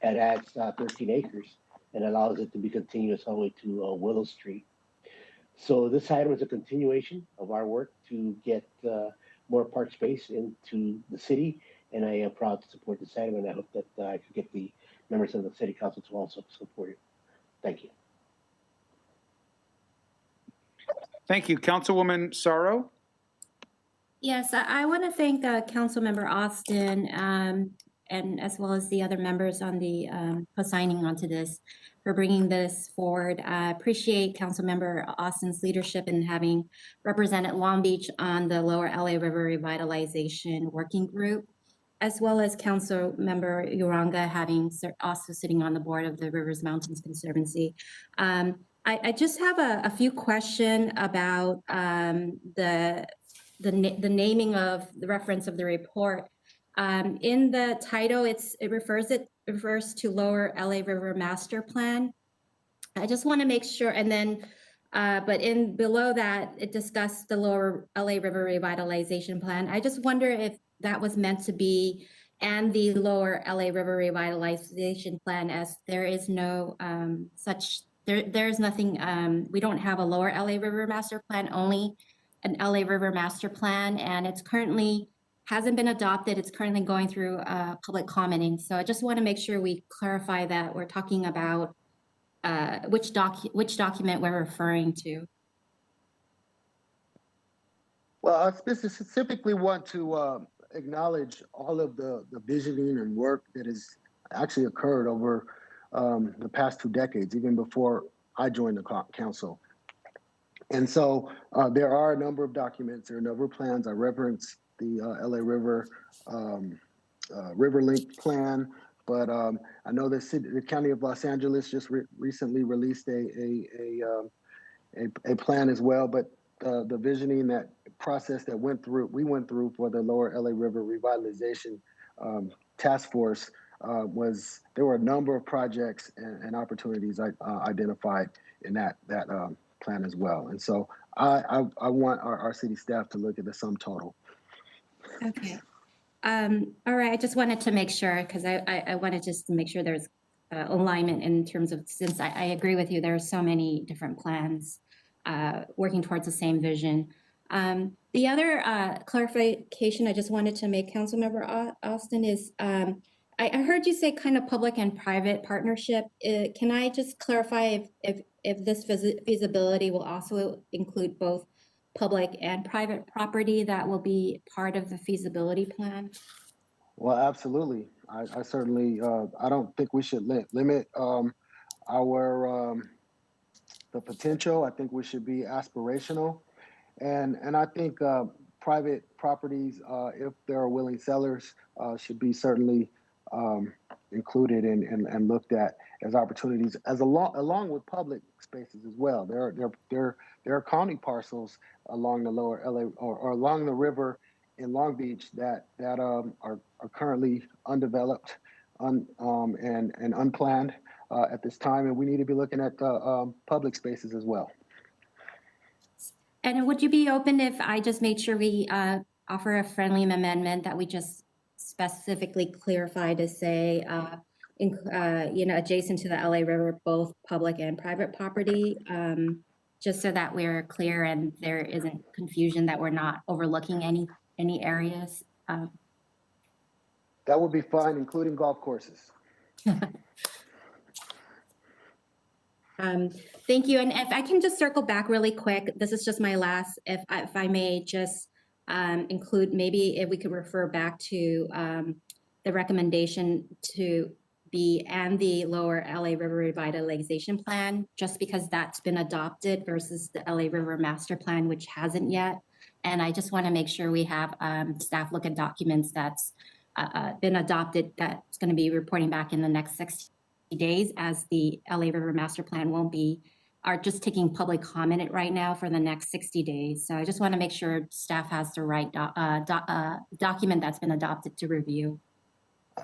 it adds 13 acres and allows it to be continuous all the way to Willow Street. So this item is a continuation of our work to get more park space into the city, and I am proud to support this item, and I hope that I can get the members of the city council to also support it. Thank you. Thank you. Councilwoman Sorrow. Yes, I want to thank Councilmember Austin and as well as the other members on the co-signing onto this for bringing this forward. I appreciate Councilmember Austin's leadership in having represented Long Beach on the Lower LA River Revitalization Working Group, as well as Councilmember Uranga having also sitting on the board of the Rivers Mountains Conservancy. I just have a few questions about the naming of the reference of the report. In the title, it refers to Lower LA River Master Plan. I just want to make sure, and then, but below that, it discussed the Lower LA River Revitalization Plan. I just wonder if that was meant to be, and the Lower LA River Revitalization Plan, as there is no there's nothing, we don't have a Lower LA River Master Plan, only an LA River Master Plan, and it's currently hasn't been adopted. It's currently going through public commenting. So I just want to make sure we clarify that we're talking about which document we're referring to. Well, I specifically want to acknowledge all of the visioning and work that has actually occurred over the past 2 decades, even before I joined the council. And so there are a number of documents, there are a number of plans. I referenced the LA River River Link plan, but I know the County of Los Angeles just recently released a plan as well. But the visioning, that process that we went through for the Lower LA River Revitalization Task Force there were a number of projects and opportunities identified in that plan as well. And so I want our city staff to look at the sum total. Okay. All right. I just wanted to make sure, because I wanted just to make sure there's alignment in terms of, since I agree with you, there are so many different plans working towards the same vision. The other clarification I just wanted to make, Councilmember Austin, is I heard you say kind of public and private partnership. Can I just clarify if this feasibility will also include both public and private property that will be part of the feasibility plan? Well, absolutely. I certainly, I don't think we should limit the potential. I think we should be aspirational. And I think private properties, if there are willing sellers, should be certainly included and looked at as opportunities, as along with public spaces as well. There are county parcels along the lower LA or along the river in Long Beach that are currently undeveloped, and unplanned at this time, and we need to be looking at public spaces as well. And would you be open if I just made sure we offer a friendly amendment that we just specifically clarify to say, adjacent to the LA River, both public and private property, just so that we're clear and there isn't confusion that we're not overlooking any areas? That would be fine, including golf courses. Thank you. And if I can just circle back really quick, this is just my last, if I may just include, maybe if we could refer back to the recommendation to be and the lower LA River Revitalization Plan, just because that's been adopted versus the LA River Master Plan, which hasn't yet. And I just want to make sure we have staff look at documents that's been adopted that's going to be reporting back in the next 60 days, as the LA River Master Plan are just taking public comment right now for the next 60 days. So I just want to make sure staff has the right document that's been adopted to review.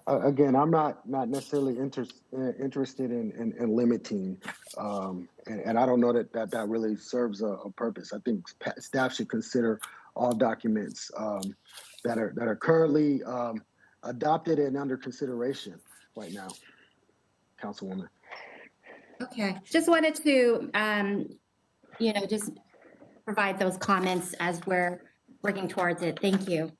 Again, I'm not necessarily interested in limiting, and I don't know that really serves a purpose. I think staff should consider all documents that are currently adopted and under consideration right now, Councilwoman. Okay, just wanted to, just provide those comments as we're working towards it. Thank you.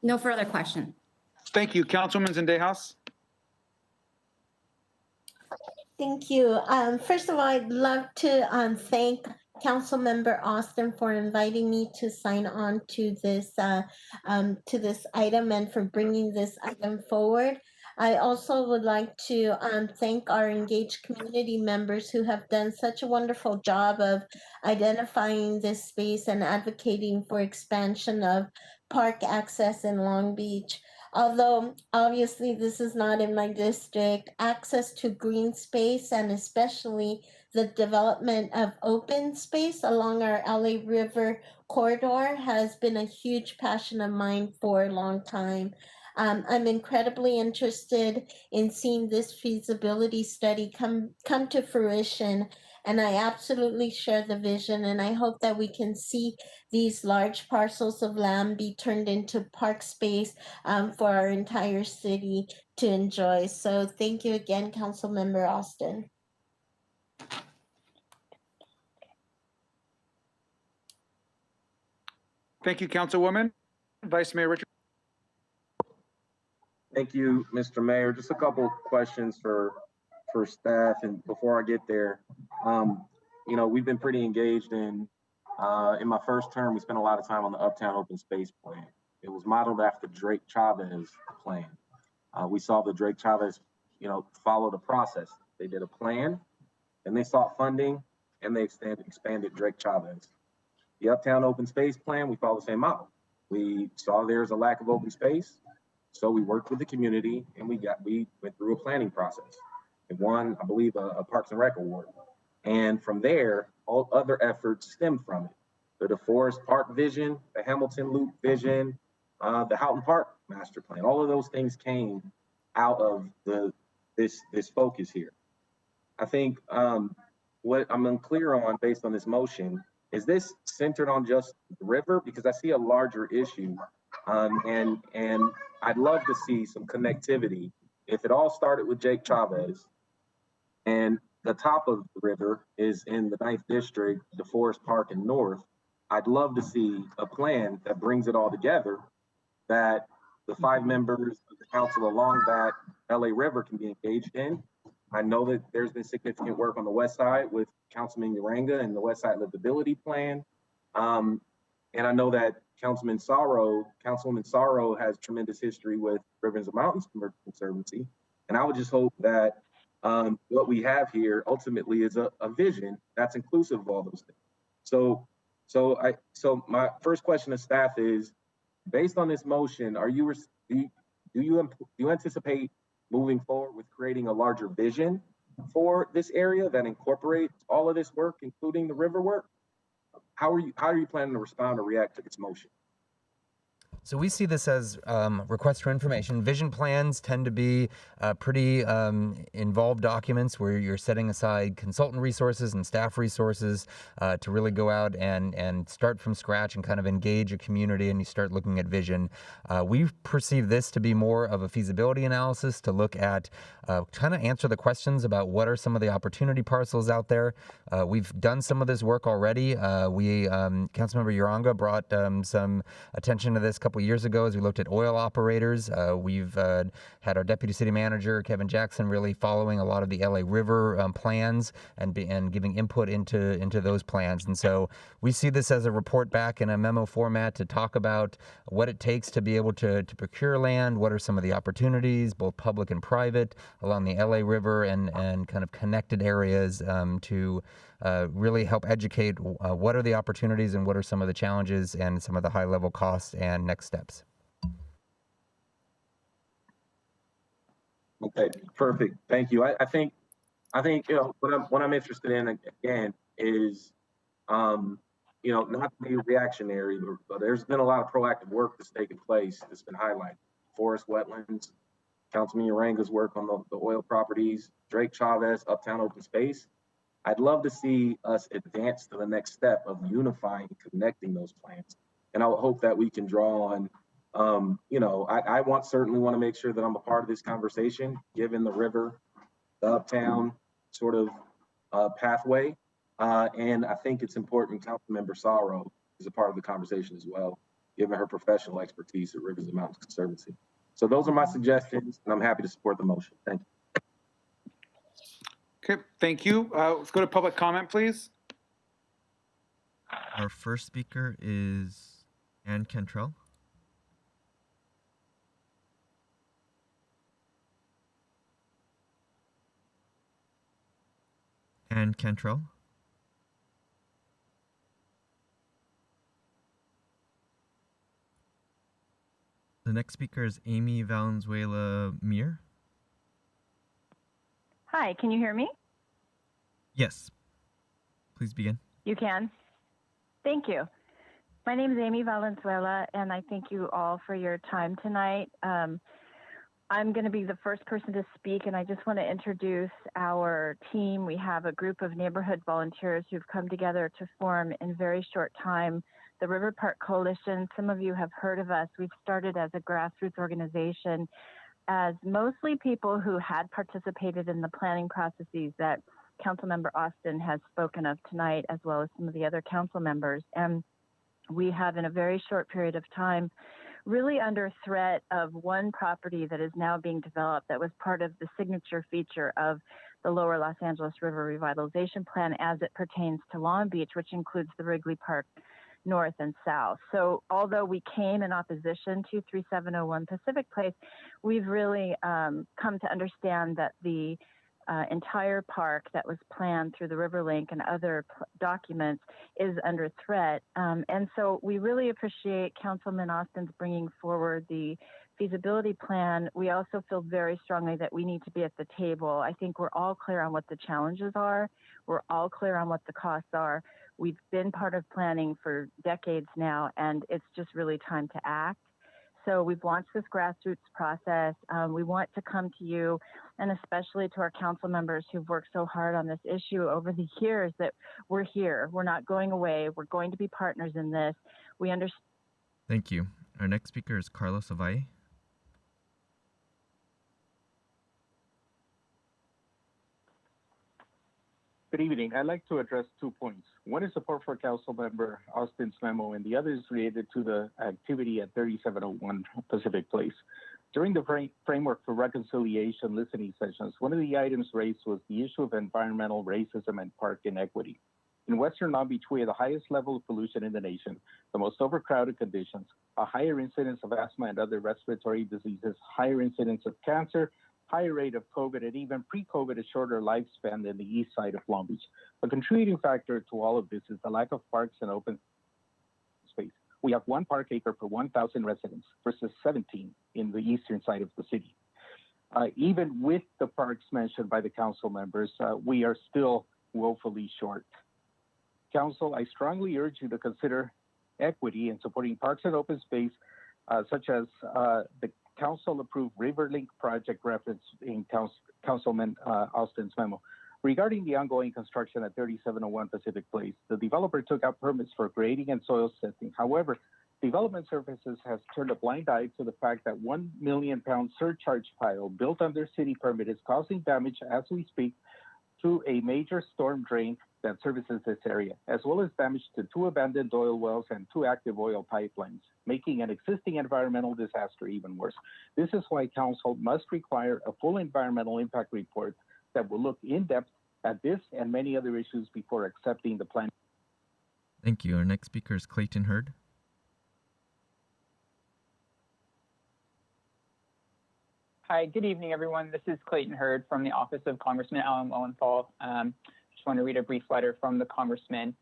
No further question. Thank you, Councilwoman Zendejas. Thank you. First of all, I'd love to thank Councilmember Austin for inviting me to sign on to this item and for bringing this item forward. I also would like to thank our engaged community members who have done such a wonderful job of identifying this space and advocating for expansion of park access in Long Beach. Although obviously this is not in my district, access to green space and especially the development of open space along our LA River corridor has been a huge passion of mine for a long time. I'm incredibly interested in seeing this feasibility study come to fruition, and I absolutely share the vision, and I hope that we can see these large parcels of land be turned into park space for our entire city to enjoy. So thank you again, Councilmember Austin. Thank you, Councilwoman. Vice Mayor Richard. Thank you, Mr. Mayor. Just a couple questions for staff, and before I get there, we've been pretty engaged in my first term, we spent a lot of time on the Uptown Open Space Plan. It was modeled after Drake Chavez plan. We saw the Drake Chavez, follow the process. They did a plan, and they sought funding, and they expanded Drake Chavez. The Uptown Open Space Plan, we follow the same model. We saw there's a lack of open space, so we worked with the community, and we went through a planning process. It won, I believe, a Parks and Rec award. And from there, all other efforts stemmed from it. The DeForest Park vision, the Hamilton Loop vision, the Houghton Park master plan, all of those things came out of this focus here. I think what I'm unclear on based on this motion, is this centered on just the river? Because I see a larger issue, and I'd love to see some connectivity. If it all started with Jake Chavez, and the top of the river is in the 9th District, DeForest Park and North, I'd love to see a plan that brings it all together, that the 5 members of the council along that LA River can be engaged in. I know that there's been significant work on the west side with Councilman Uranga and the West Side Livability Plan. And I know that Councilwoman Sorrow has tremendous history with Rivers and Mountains Conservancy. And I would just hope that what we have here ultimately is a vision that's inclusive of all those things. So my first question to staff is, based on this motion, do you anticipate moving forward with creating a larger vision for this area that incorporates all of this work, including the river work? How are you planning to respond or react to this motion? So we see this as requests for information. Vision plans tend to be pretty involved documents where you're setting aside consultant resources and staff resources to really go out and start from scratch and kind of engage a community, and you start looking at vision. We perceive this to be more of a feasibility analysis to look at, kind of answer the questions about what are some of the opportunity parcels out there. We've done some of this work already. Councilmember Uranga brought some attention to this a couple years ago as we looked at oil operators. We've had our deputy city manager, Kevin Jackson, really following a lot of the LA River plans and giving input into those plans. And so we see this as a report back in a memo format to talk about what it takes to be able to procure land, what are some of the opportunities, both public and private, along the LA River and kind of connected areas to really help educate what are the opportunities and what are some of the challenges and some of the high-level costs and next steps. Okay, perfect. Thank you. I think what I'm interested in again is not to be reactionary, but there's been a lot of proactive work that's taken place that's been highlighted. Forest, wetlands, Councilman Uranga's work on the oil properties, Drake Chavez, Uptown Open Space. I'd love to see us advance to the next step of unifying and connecting those plans. And I would hope that we can draw on, I certainly want to make sure that I'm a part of this conversation, given the river, the Uptown sort of pathway. And I think it's important Councilmember Sorrow is a part of the conversation as well, given her professional expertise at Rivers and Mountains Conservancy. So those are my suggestions, and I'm happy to support the motion. Thank you. Okay, thank you. Let's go to public comment, please. Our first speaker is Ann Cantrell. Ann Cantrell. The next speaker is Amy Valenzuela Mir. Hi, can you hear me? Yes. Please begin. You can. Thank you. My name is Amy Valenzuela, and I thank you all for your time tonight. I'm going to be the first person to speak, and I just want to introduce our team. We have a group of neighborhood volunteers who've come together to form in very short time the River Park Coalition. Some of you have heard of us. We've started as a grassroots organization as mostly people who had participated in the planning processes that Councilmember Austin has spoken of tonight, as well as some of the other council members. And we have, in a very short period of time, really under threat of one property that is now being developed that was part of the signature feature of the Lower Los Angeles River Revitalization Plan as it pertains to Long Beach, which includes the Wrigley Park North and South. So although we came in opposition to 3701 Pacific Place, we've really come to understand that the entire park that was planned through the River Link and other documents is under threat. And so we really appreciate Councilman Austin's bringing forward the feasibility plan. We also feel very strongly that we need to be at the table. I think we're all clear on what the challenges are. We're all clear on what the costs are. We've been part of planning for decades now, and it's just really time to act. So we've launched this grassroots process. We want to come to you, and especially to our council members who've worked so hard on this issue over the years, that we're here. We're not going away. We're going to be partners in this. We understand. Thank you. Our next speaker is Carlos Avalle. Good evening. I'd like to address 2 points. One is support for Councilmember Austin's memo, and the other is related to the activity at 3701 Pacific Place. During the framework for reconciliation listening sessions, one of the items raised was the issue of environmental racism and park inequity. In Western Long Beach, we have the highest level of pollution in the nation, the most overcrowded conditions, a higher incidence of asthma and other respiratory diseases, higher incidence of cancer, higher rate of COVID, and even pre-COVID, a shorter lifespan than the east side of Long Beach. A contributing factor to all of this is the lack of parks and open space. We have 1 park acre per 1,000 residents versus 17 in the eastern side of the city. Even with the parks mentioned by the council members, we are still woefully short. Council, I strongly urge you to consider equity in supporting parks and open space, such as the council-approved Riverlink project referenced in Councilman Austin's memo. Regarding the ongoing construction at 3701 Pacific Place, the developer took out permits for grading and soil testing. However, Development Services has turned a blind eye to the fact that 1 million pound surcharge pile built under city permit is causing damage as we speak to a major storm drain that services this area, as well as damage to 2 abandoned oil wells and 2 active oil pipelines, making an existing environmental disaster even worse. This is why council must require a full environmental impact report that will look in depth at this and many other issues before accepting the plan. Thank you. Our next speaker is Clayton Hurd. Hi, good evening, everyone. This is Clayton Hurd from the Office of Congressman Alan Lowenthal. Just want to read a brief letter from the Congressman.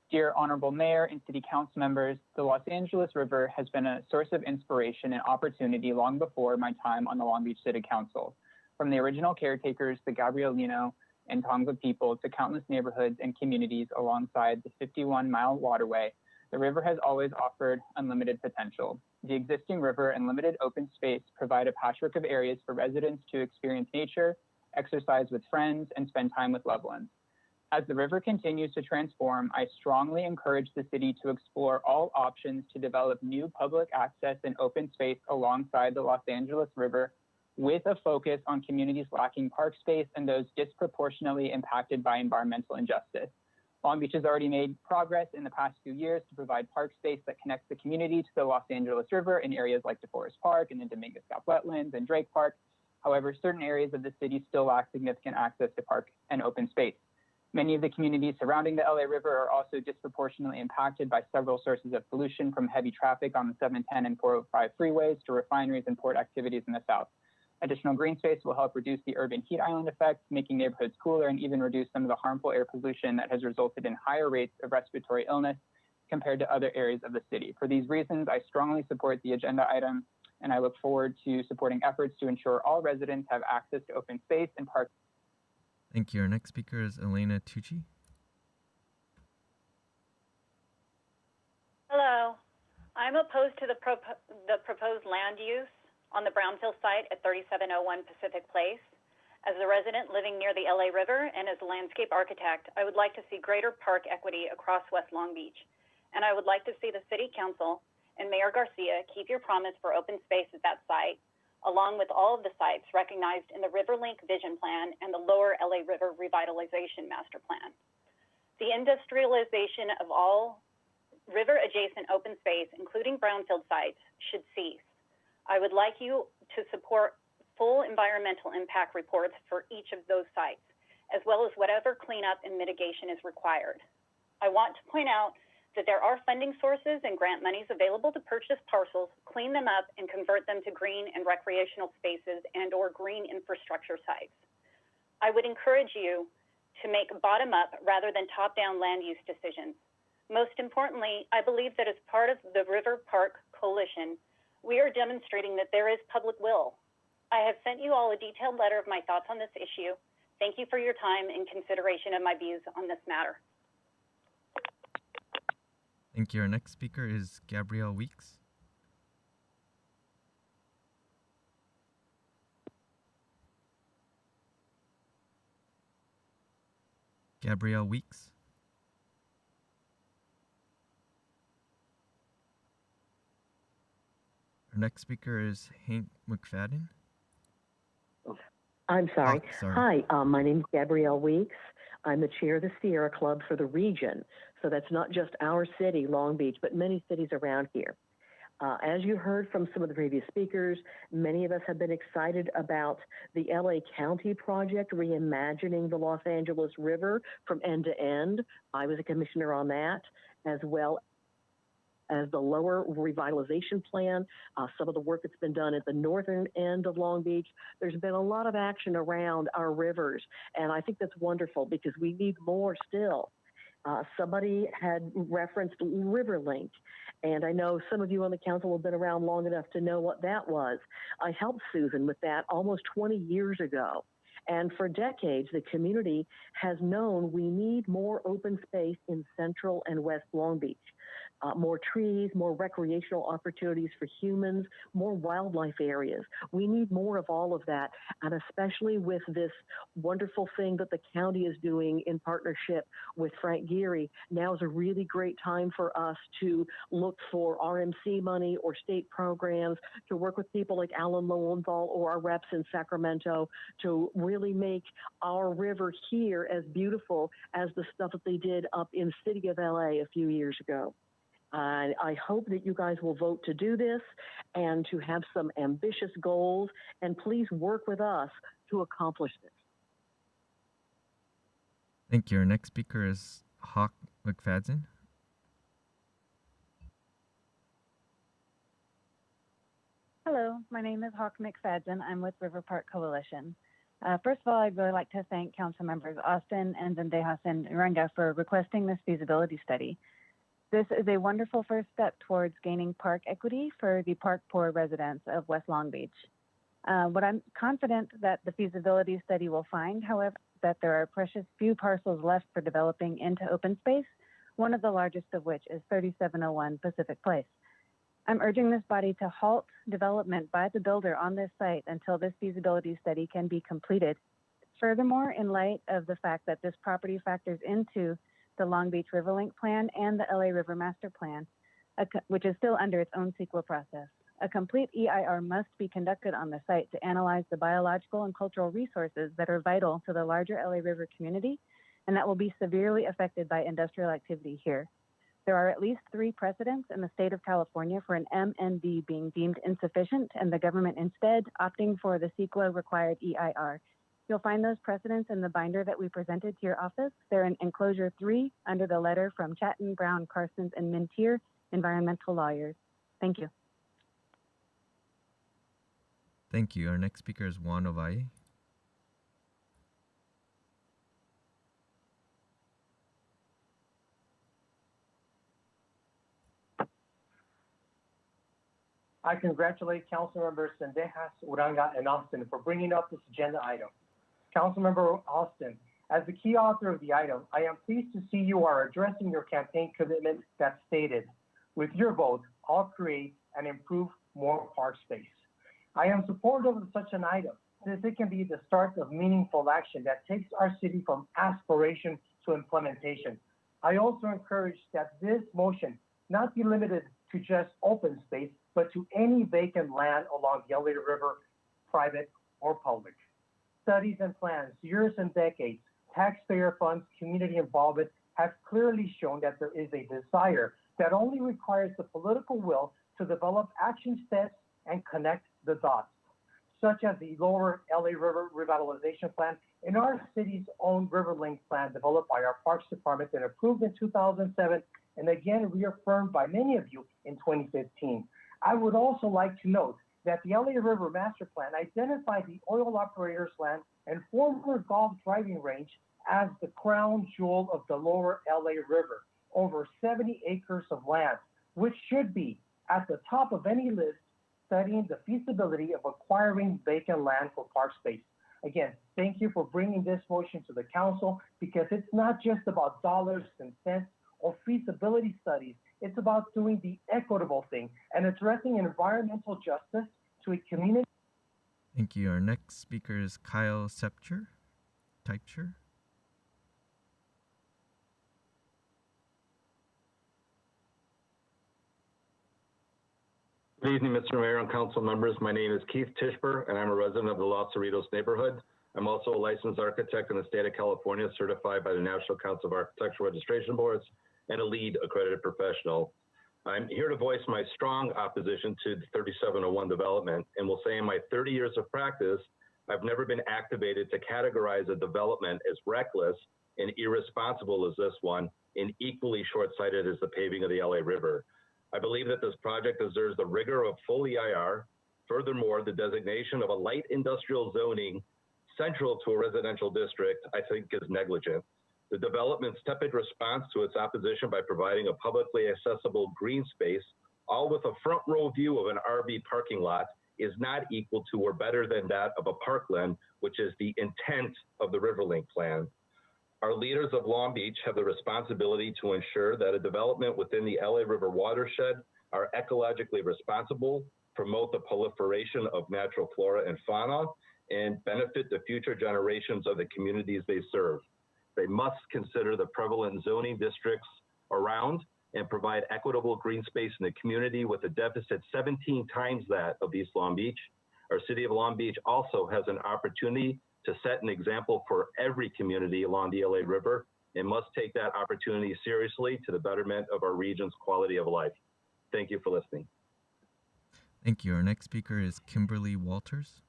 Dear Honorable Mayor and City Council members, the Los Angeles River has been a source of inspiration and opportunity long before my time on the Long Beach City Council. From the original caretakers, the Gabrielino and Tonga people, to countless neighborhoods and communities alongside the 51-mile waterway, the river has always offered unlimited potential. The existing river and limited open space provide a patchwork of areas for residents to experience nature, exercise with friends, and spend time with loved ones. As the river continues to transform, I strongly encourage the city to explore all options to develop new public access and open space alongside the Los Angeles River, with a focus on communities lacking park space and those disproportionately impacted by environmental injustice. Long Beach has already made progress in the past few years to provide park space that connects the community to the Los Angeles River in areas like DeForest Park and the Dominguez Gap Wetlands and Drake Park. However, certain areas of the city still lack significant access to park and open space. Many of the communities surrounding the LA River are also disproportionately impacted by several sources of pollution, from heavy traffic on the 710 and 405 freeways to refineries and port activities in the south. Additional green space will help reduce the urban heat island effect, making neighborhoods cooler, and even reduce some of the harmful air pollution that has resulted in higher rates of respiratory illness compared to other areas of the city. For these reasons, I strongly support the agenda item, and I look forward to supporting efforts to ensure all residents have access to open space and parks. Thank you. Our next speaker is Elena Tucci. Hello. I'm opposed to the proposed land use on the brownfield site at 3701 Pacific Place. As a resident living near the LA River and as a landscape architect, I would like to see greater park equity across West Long Beach. And I would like to see the City Council and Mayor Garcia keep your promise for open space at that site, along with all of the sites recognized in the Riverlink Vision Plan and the Lower LA River Revitalization Master Plan. The industrialization of all river-adjacent open space, including brownfield sites, should cease. I would like you to support full environmental impact reports for each of those sites, as well as whatever cleanup and mitigation is required. I want to point out that there are funding sources and grant monies available to purchase parcels, clean them up, and convert them to green and recreational spaces and/or green infrastructure sites. I would encourage you to make bottom-up rather than top-down land use decisions. Most importantly, I believe that as part of the River Park Coalition, we are demonstrating that there is public will. I have sent you all a detailed letter of my thoughts on this issue. Thank you for your time and consideration of my views on this matter. Thank you. Our next speaker is Gabrielle Weeks. Gabrielle Weeks. Our next speaker is Hank McFadden. I'm sorry. Oh, sorry. Hi, my name is Gabrielle Weeks. I'm the chair of the Sierra Club for the region. So that's not just our city, Long Beach, but many cities around here. As you heard from some of the previous speakers, many of us have been excited about the LA County project, reimagining the Los Angeles River from end to end. I was a commissioner on that, as well as the lower revitalization plan, some of the work that's been done at the northern end of Long Beach. There's been a lot of action around our rivers, and I think that's wonderful because we need more still. Somebody had referenced RiverLink, and I know some of you on the council have been around long enough to know what that was. I helped Susan with that almost 20 years ago. And for decades, the community has known we need more open space in Central and West Long Beach. More trees, more recreational opportunities for humans, more wildlife areas. We need more of all of that, and especially with this wonderful thing that the county is doing in partnership with Frank Geary, now is a really great time for us to look for RMC money or state programs, to work with people like Alan Lowenthal or our reps in Sacramento to really make our river here as beautiful as the stuff that they did up in the city of LA a few years ago. I hope that you guys will vote to do this and to have some ambitious goals, and please work with us to accomplish this. Thank you. Our next speaker is Hawk McFadden. Hello, my name is Hawk McFadden. I'm with River Park Coalition. First of all, I'd really like to thank council members Austin and Zendejas and Uranga for requesting this feasibility study. This is a wonderful first step towards gaining park equity for the park poor residents of West Long Beach. What I'm confident that the feasibility study will find, however, that there are precious few parcels left for developing into open space, one of the largest of which is 3701 Pacific Place. I'm urging this body to halt development by the builder on this site until this feasibility study can be completed. Furthermore, in light of the fact that this property factors into the Long Beach RiverLink Plan and the LA River Master Plan, which is still under its own CEQA process. A complete EIR must be conducted on the site to analyze the biological and cultural resources that are vital to the larger LA River community and that will be severely affected by industrial activity here. There are at least 3 precedents in the state of California for an MND being deemed insufficient and the government instead opting for the CEQA required EIR. You'll find those precedents in the binder that we presented to your office. They're in enclosure 3 under the letter from Chatton, Brown, Carsons, and Mintier, environmental lawyers. Thank you. Thank you. Our next speaker is Juan Ovalle. I congratulate Council Members Zendejas, Uranga, and Austin for bringing up this agenda item. Councilmember Austin, as the key author of the item, I am pleased to see you are addressing your campaign commitment that stated, with your vote, I'll create and improve more park space. I am supportive of such an item, since it can be the start of meaningful action that takes our city from aspiration to implementation. I also encourage that this motion not be limited to just open space, but to any vacant land along the LA River, private or public. Studies and plans, years and decades, taxpayer funds, community involvement have clearly shown that there is a desire that only requires the political will to develop action steps and connect the dots, such as the Lower LA River Revitalization Plan and our city's own RiverLink Plan developed by our Parks Department and approved in 2007 and again reaffirmed by many of you in 2015. I would also like to note that the LA River Master Plan identified the oil operators' land and former golf driving range as the crown jewel of the lower LA River, over 70 acres of land, which should be at the top of any list studying the feasibility of acquiring vacant land for park space. Again, thank you for bringing this motion to the council because it's not just about dollars and cents or feasibility studies. It's about doing the equitable thing and addressing environmental justice to a community. Thank you. Our next speaker is Kyle Teicher. Good evening, Mr. Mayor and council members. My name is Keith Tishper, and I'm a resident of the Los Cerritos neighborhood. I'm also a licensed architect in the state of California, certified by the National Council of Architectural Registration Boards, and a LEED accredited professional. I'm here to voice my strong opposition to the 3701 development, and will say in my 30 years of practice, I've never been activated to categorize a development as reckless and irresponsible as this one, and equally short-sighted as the paving of the LA River. I believe that this project deserves the rigor of full EIR. Furthermore, the designation of a light industrial zoning central to a residential district, I think, is negligent. The development's tepid response to its opposition by providing a publicly accessible green space, all with a front row view of an RV parking lot, is not equal to or better than that of a parkland, which is the intent of the Riverlink plan. Our leaders of Long Beach have the responsibility to ensure that a development within the LA River watershed are ecologically responsible, promote the proliferation of natural flora and fauna, and benefit the future generations of the communities they serve. They must consider the prevalent zoning districts around and provide equitable green space in the community with a deficit 17 times that of East Long Beach. Our city of Long Beach also has an opportunity to set an example for every community along the LA River and must take that opportunity seriously to the betterment of our region's quality of life. Thank you for listening. Thank you. Our next speaker is Kimberly Walters.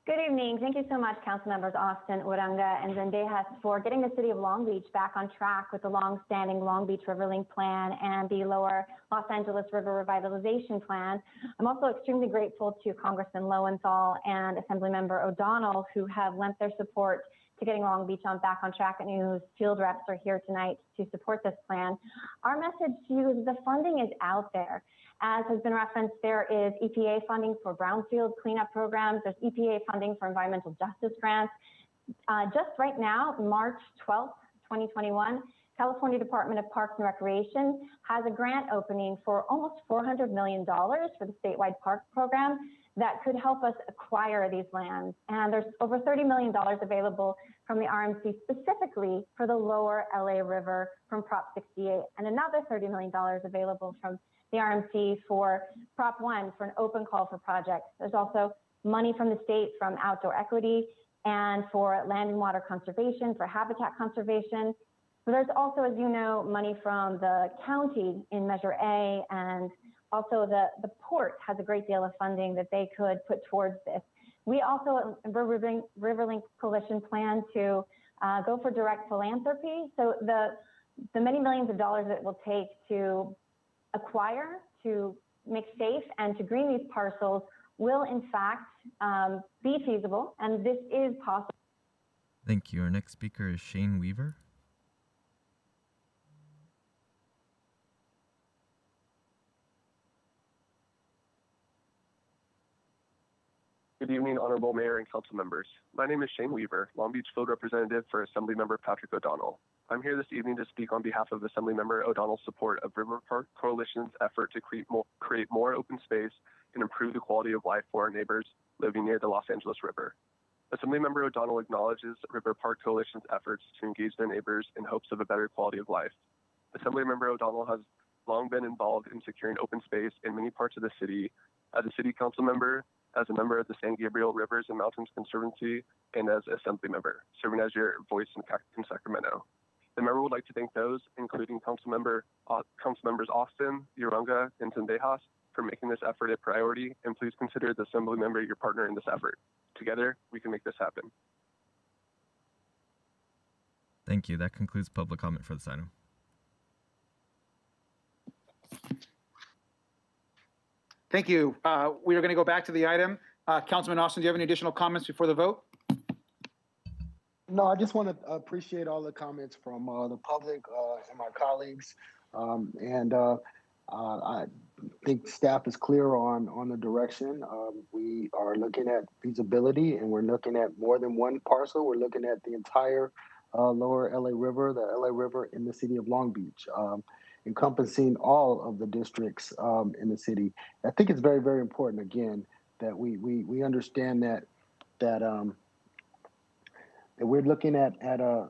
Good evening. Thank you so much, Council Members Austin, Uranga, and Zendejas for getting the City of Long Beach back on track with the long-standing Long Beach Riverlink Plan and the Lower Los Angeles River Revitalization Plan. I'm also extremely grateful to Congressman Lowenthal and Assemblymember O'Donnell, who have lent their support to getting Long Beach back on track, and whose field reps are here tonight to support this plan. Our message to you is the funding is out there. As has been referenced, there is EPA funding for brownfield cleanup programs. There's EPA funding for environmental justice grants. Just right now, March 12th, 2021, California Department of Parks and Recreation has a grant opening for almost $400 million for the statewide park program that could help us acquire these lands. And there's over $30 million available from the RMC specifically for the lower LA River from Prop 68, and another $30 million available from the RMC for Prop 1 for an open call for projects. There's also money from the state from outdoor equity and for land and water conservation, for habitat conservation. So there's also, as you know, money from the county in Measure A, and also the port has a great deal of funding that they could put towards this. We also, Riverlink Coalition, plan to go for direct philanthropy. So the many millions of dollars it will take to acquire, to make safe, and to green these parcels will in fact be feasible, and this is possible. Thank you. Our next speaker is Shane Weaver. Good evening, Honorable Mayor and Council members. My name is Shane Weaver, Long Beach Field Representative for Assemblymember Patrick O'Donnell. I'm here this evening to speak on behalf of Assemblymember O'Donnell's support of River Park Coalition's effort to create more open space and improve the quality of life for our neighbors living near the Los Angeles River. Assemblymember O'Donnell acknowledges River Park Coalition's efforts to engage their neighbors in hopes of a better quality of life. Assemblymember O'Donnell has long been involved in securing open space in many parts of the city as a city council member, as a member of the San Gabriel Rivers and Mountains Conservancy, and as Assembly member, serving as your voice in Sacramento. The member would like to thank those, including Councilmembers Austin, Uranga, and Zendejas, for making this effort a priority, and please consider the Assembly member your partner in this effort. Together, we can make this happen. Thank you. That concludes public comment for this item. Thank you. We are going to go back to the item. Councilman Austin, do you have any additional comments before the vote? No, I just want to appreciate all the comments from the public and my colleagues. I think staff is clear on the direction. We are looking at feasibility, and we're looking at more than one parcel. We're looking at the entire lower LA River, the LA River in the city of Long Beach, encompassing all of the districts in the city. I think it's very, very important, again, that we understand that we're looking at a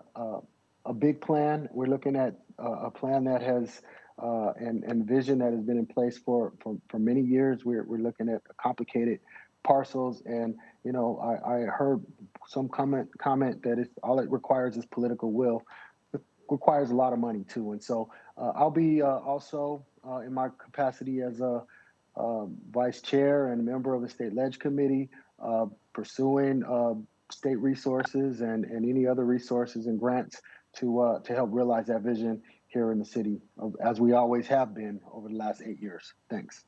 big plan. We're looking at a plan that has and vision that has been in place for many years. We're looking at complicated parcels, and I heard some comment that it's all it requires is political will. It requires a lot of money too, and so I'll be also in my capacity as a vice chair and a member of the State Ledge Committee, pursuing state resources and any other resources and grants to help realize that vision here in the city, as we always have been over the last 8 years. Thanks.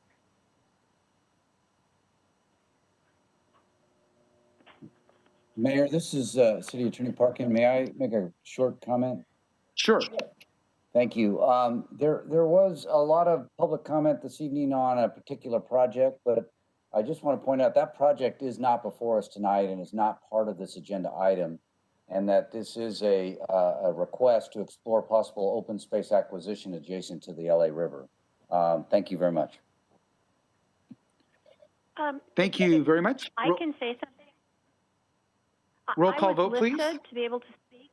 Mayor, this is City Attorney Parkin. May I make a short comment? Sure. Thank you. There was a lot of public comment this evening on a particular project, but I just want to point out that project is not before us tonight and is not part of this agenda item, and that this is a request to explore possible open space acquisition adjacent to the LA River. Thank you very much. Thank you very much. I can say something. Roll call vote, I was please. listed to be able to speak.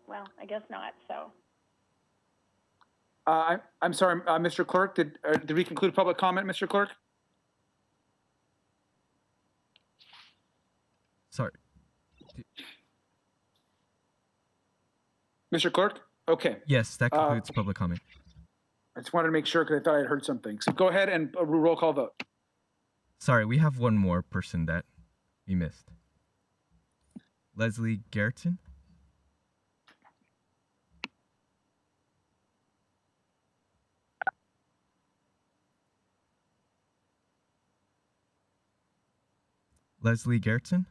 Well, I guess not, so. I'm sorry, Mr. Clerk, did we conclude public comment, Mr. Clerk? Sorry. Mr. Clerk? Okay. Yes, that concludes public comment. I just wanted to make sure because I thought I had heard something. So go ahead and roll call vote. Sorry, we have one more person that we missed. Leslie Gerritsen. Leslie Gerritsen.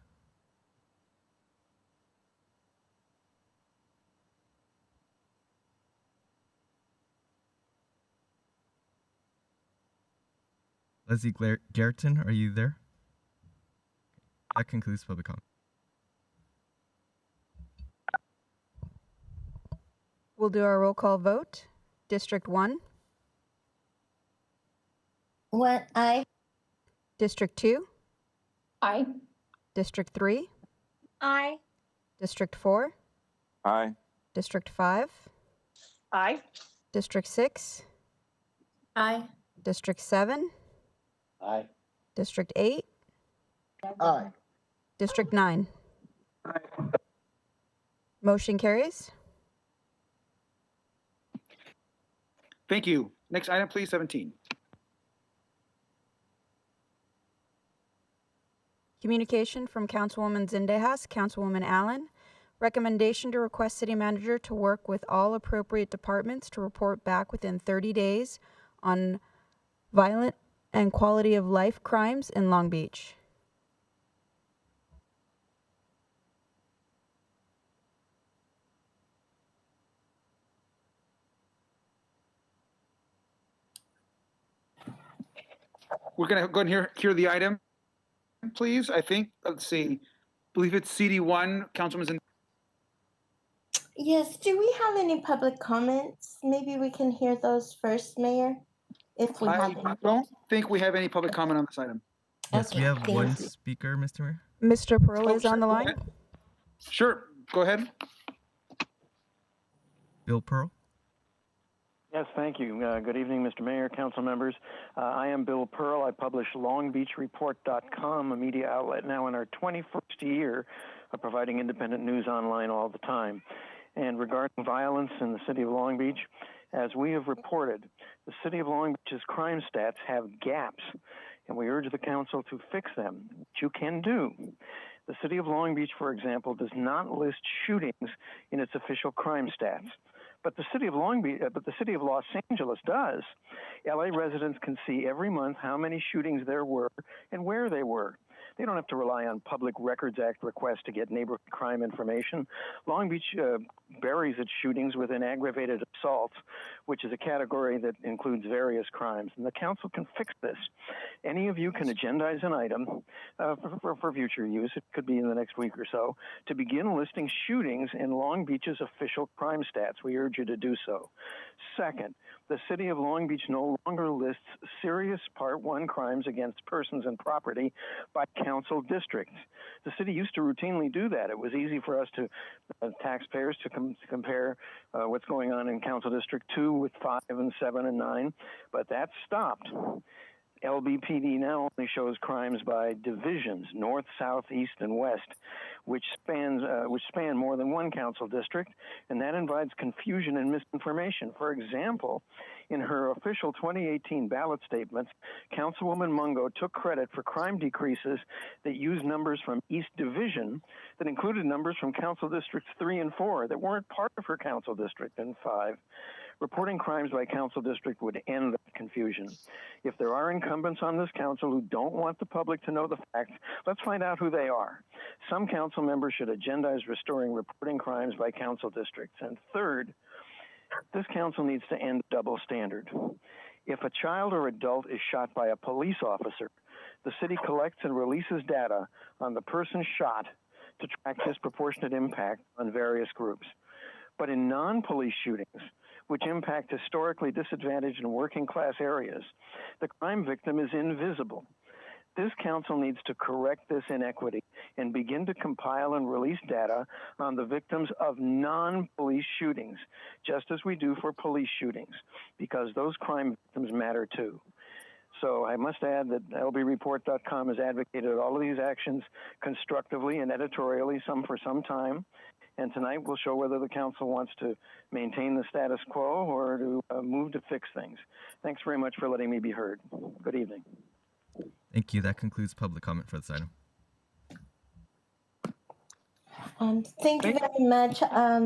Leslie Gerritsen, are you there? That concludes public comment. We'll do our roll call vote. District 1. What? Aye. District 2. Aye. District 3. Aye. District 4. Aye. District 5. Aye. District 6. Aye. District 7. Aye. District 8. Aye. District 9. Motion carries. Thank you. Next item, please, 17. Communication from Councilwoman Zendejas, Councilwoman Allen. Recommendation to request city manager to work with all appropriate departments to report back within 30 days on violent and quality of life crimes in Long Beach. We're going to go ahead and hear the item, please. I think, let's see, I believe it's CD1, Councilman. Yes, do we have any public comments? Maybe we can hear those first, Mayor, if we have any. I don't think we have any public comment on this item. Yes, we have thank one you. speaker, Mr. Mayor. Mr. Pearl is on the Go line. ahead. Sure, go ahead. Bill Pearl. Yes, thank you. Good evening, Mr. Mayor, council members. I am Bill Pearl. I publish LongBeachReport.com, a media outlet now in our 21st year of providing independent news online all the time. And regarding violence in the city of Long Beach, as we have reported, the city of Long Beach's crime stats have gaps, and we urge the council to fix them, which you can do. The city of Long Beach, for example, does not list shootings in its official crime stats. But the city of Los Angeles does. LA residents can see every month how many shootings there were and where they were. They don't have to rely on Public Records Act requests to get neighborhood crime information. Long Beach buries its shootings within aggravated assaults, which is a category that includes various crimes. And the council can fix this. Any of you can agendize an item for future use. It could be in the next week or so, to begin listing shootings in Long Beach's official crime stats. We urge you to do so. Second, the city of Long Beach no longer lists serious Part 1 crimes against persons and property by council district. The city used to routinely do that. It was easy for us to, taxpayers, to compare what's going on in Council District 2 with 5 and 7 and 9, but that stopped. LBPD now only shows crimes by divisions, north, south, east, and west, which span more than one council district, and that invites confusion and misinformation. For example, in her official 2018 ballot statements, Councilwoman Mungo took credit for crime decreases that used numbers from East Division that included numbers from council districts 3 and 4 that weren't part of her council district and 5. Reporting crimes by council district would end that confusion. If there are incumbents on this council who don't want the public to know the facts, let's find out who they are. Some council members should agendize restoring reporting crimes by council districts. And third, this council needs to end double standard. If a child or adult is shot by a police officer, the city collects and releases data on the person shot to track disproportionate impact on various groups. But in non-police shootings, which impact historically disadvantaged and working class areas, the crime victim is invisible. This council needs to correct this inequity and begin to compile and release data on the victims of non-police shootings, just as we do for police shootings, because those crime victims matter too. So I must add that lbreport.com has advocated all of these actions constructively and editorially, some for some time. And tonight we'll show whether the council wants to maintain the status quo or to move to fix things. Thanks very much for letting me be heard. Good evening. Thank you. That concludes public comment for this item. Thank you very much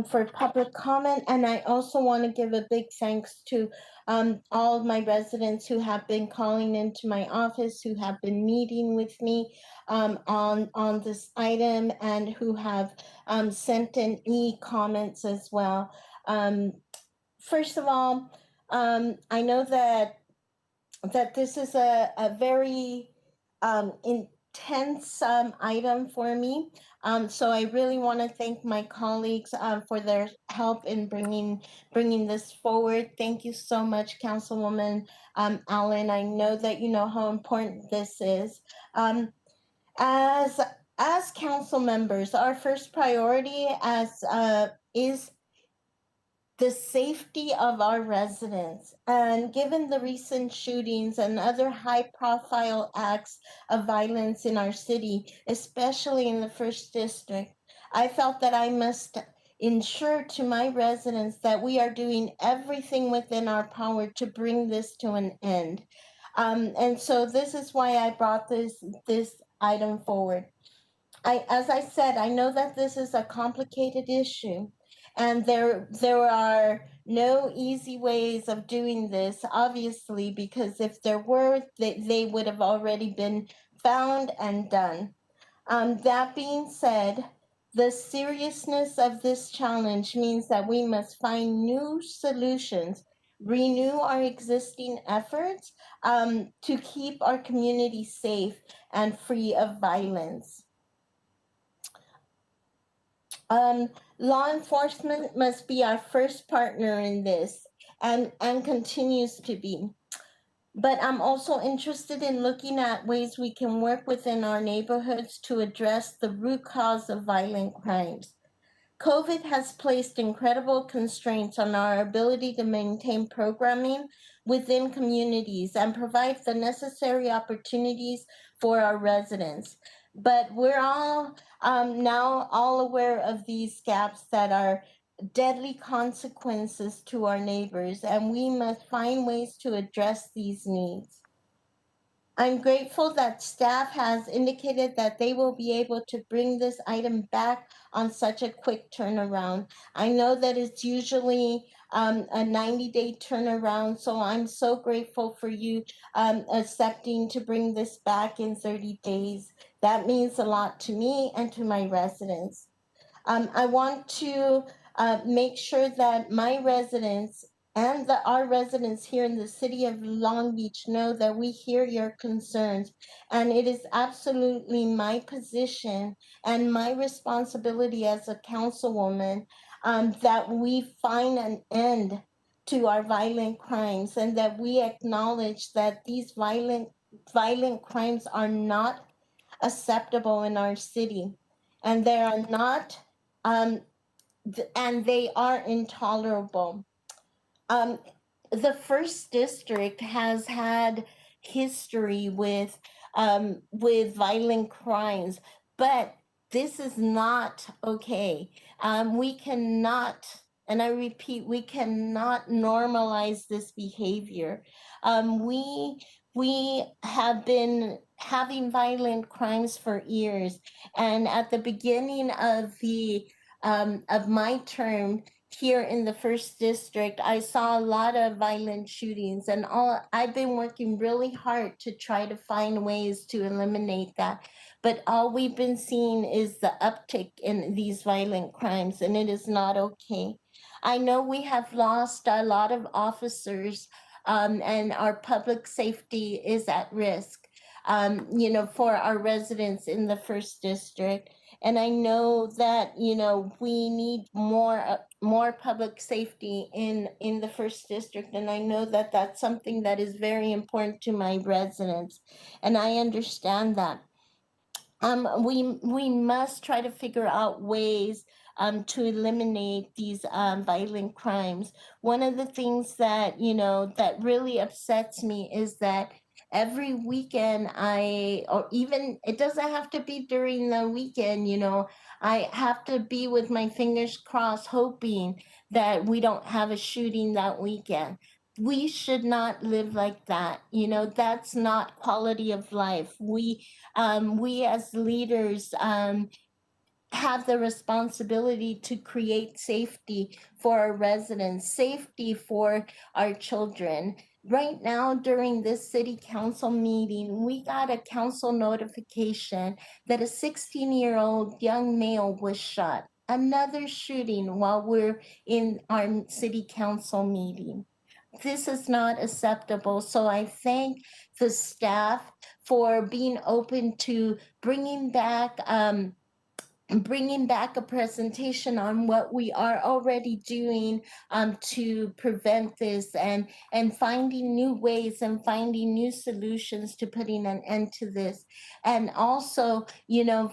for public comment. And I also want to give a big thanks to all of my residents who have been calling into my office, who have been meeting with me on this item, and who have sent in e-comments as well. First of all, I know that this is a very intense item for me. So I really want to thank my colleagues for their help in bringing this forward. Thank you so much, Councilwoman Allen. I know that you know how important this is. As council members, our first priority is the safety of our residents. And given the recent shootings and other high-profile acts of violence in our city, especially in the 1st District, I felt that I must ensure to my residents that we are doing everything within our power to bring this to an end. And so this is why I brought this item forward. As I said, I know that this is a complicated issue. And there are no easy ways of doing this, obviously, because if there were, they would have already been found and done. That being said, the seriousness of this challenge means that we must find new solutions, renew our existing efforts to keep our community safe and free of violence. Law enforcement must be our first partner in this and continues to be. But I'm also interested in looking at ways we can work within our neighborhoods to address the root cause of violent crimes. COVID has placed incredible constraints on our ability to maintain programming within communities and provide the necessary opportunities for our residents. But we're all now all aware of these gaps that are deadly consequences to our neighbors, and we must find ways to address these needs. I'm grateful that staff has indicated that they will be able to bring this item back on such a quick turnaround. I know that it's usually a 90-day turnaround, so I'm so grateful for you accepting to bring this back in 30 days. That means a lot to me and to my residents. I want to make sure that my residents and our residents here in the city of Long Beach know that we hear your concerns. And it is absolutely my position and my responsibility as a councilwoman that we find an end to our violent crimes and that we acknowledge that these violent crimes are not acceptable in our city. And they are not, and they are intolerable. The 1st District has had history with violent crimes, but this is not okay. We cannot, and I repeat, we cannot normalize this behavior. We have been having violent crimes for years, and at the beginning of my term here in the first district, I saw a lot of violent shootings, and I've been working really hard to try to find ways to eliminate that. But all we've been seeing is the uptick in these violent crimes, and it is not okay. I know we have lost a lot of officers, and our public safety is at risk, for our residents in the first district. And I know that, we need more public safety in the first district. And I know that that's something that is very important to my residents. And I understand that. We must try to figure out ways to eliminate these violent crimes. One of the things that that really upsets me is that every weekend or even it doesn't have to be during the weekend, I have to be with my fingers crossed, hoping that we don't have a shooting that weekend. We should not live like that. That's not quality of life. We as leaders have the responsibility to create safety for our residents, safety for our children. Right now, during this city council meeting, we got a council notification that a 16-year-old young male was shot. Another shooting while we're in our city council meeting. This is not acceptable. So I thank the staff for being open to bringing back a presentation on what we are already doing to prevent this, and finding new ways and finding new solutions to putting an end to this. And also,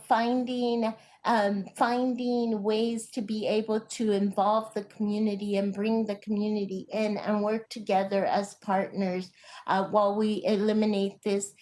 finding ways to be able to involve the community and bring the community in and work together as partners while we eliminate this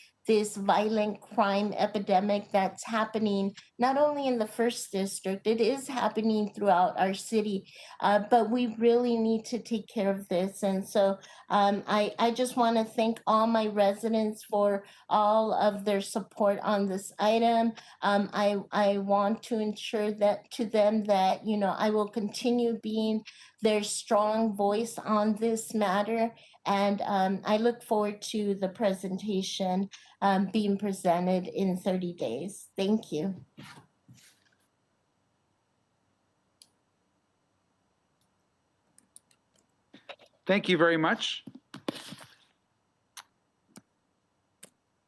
violent crime epidemic that's happening not only in the first district, it is happening throughout our city, but we really need to take care of this. And so I just want to thank all my residents for all of their support on this item. I want to ensure that to them that, I will continue being their strong voice on this matter. And I look forward to the presentation being presented in 30 days. Thank you. Thank you very much.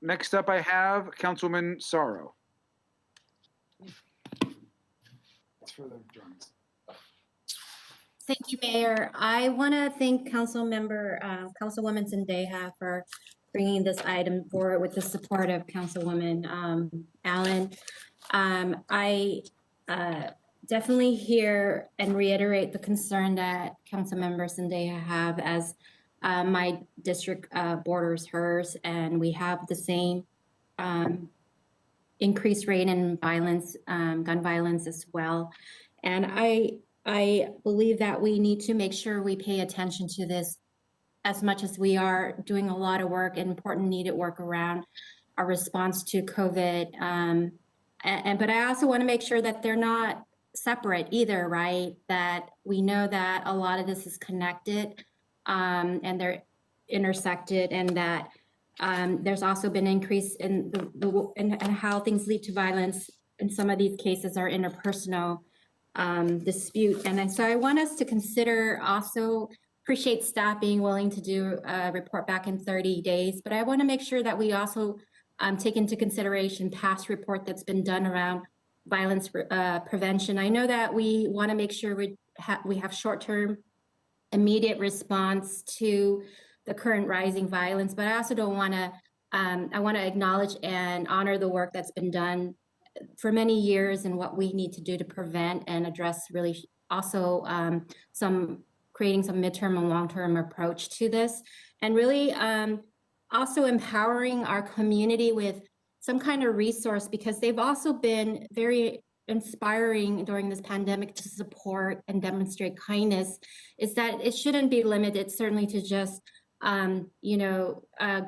Next up, I have Councilwoman Sorrow. Thank you, Mayor. I want to thank Councilwoman Zendeja for bringing this item forward with the support of Councilwoman Allen. I definitely hear and reiterate the concern that Councilmember Zendeja have, as my district borders hers, and we have the same increased rate in violence, gun violence as well. And I believe that we need to make sure we pay attention to this as much as we are doing a lot of work and important needed work around our response to COVID. But I also want to make sure that they're not separate either, right? That we know that a lot of this is connected and they're intersected, and that there's also been an increase in and how things lead to violence. In some of these cases are interpersonal dispute. And so I want us to consider, also appreciate staff being willing to do a report back in 30 days, but I want to make sure that we also take into consideration past report that's been done around violence prevention. I know that we want to make sure we have short-term immediate response to the current rising violence, but I also don't want to, I want to acknowledge and honor the work that's been done for many years and what we need to do to prevent and address, really also creating some midterm and long-term approach to this. And really also empowering our community with some kind of resource, because they've also been very inspiring during this pandemic to support and demonstrate kindness, is that it shouldn't be limited certainly to just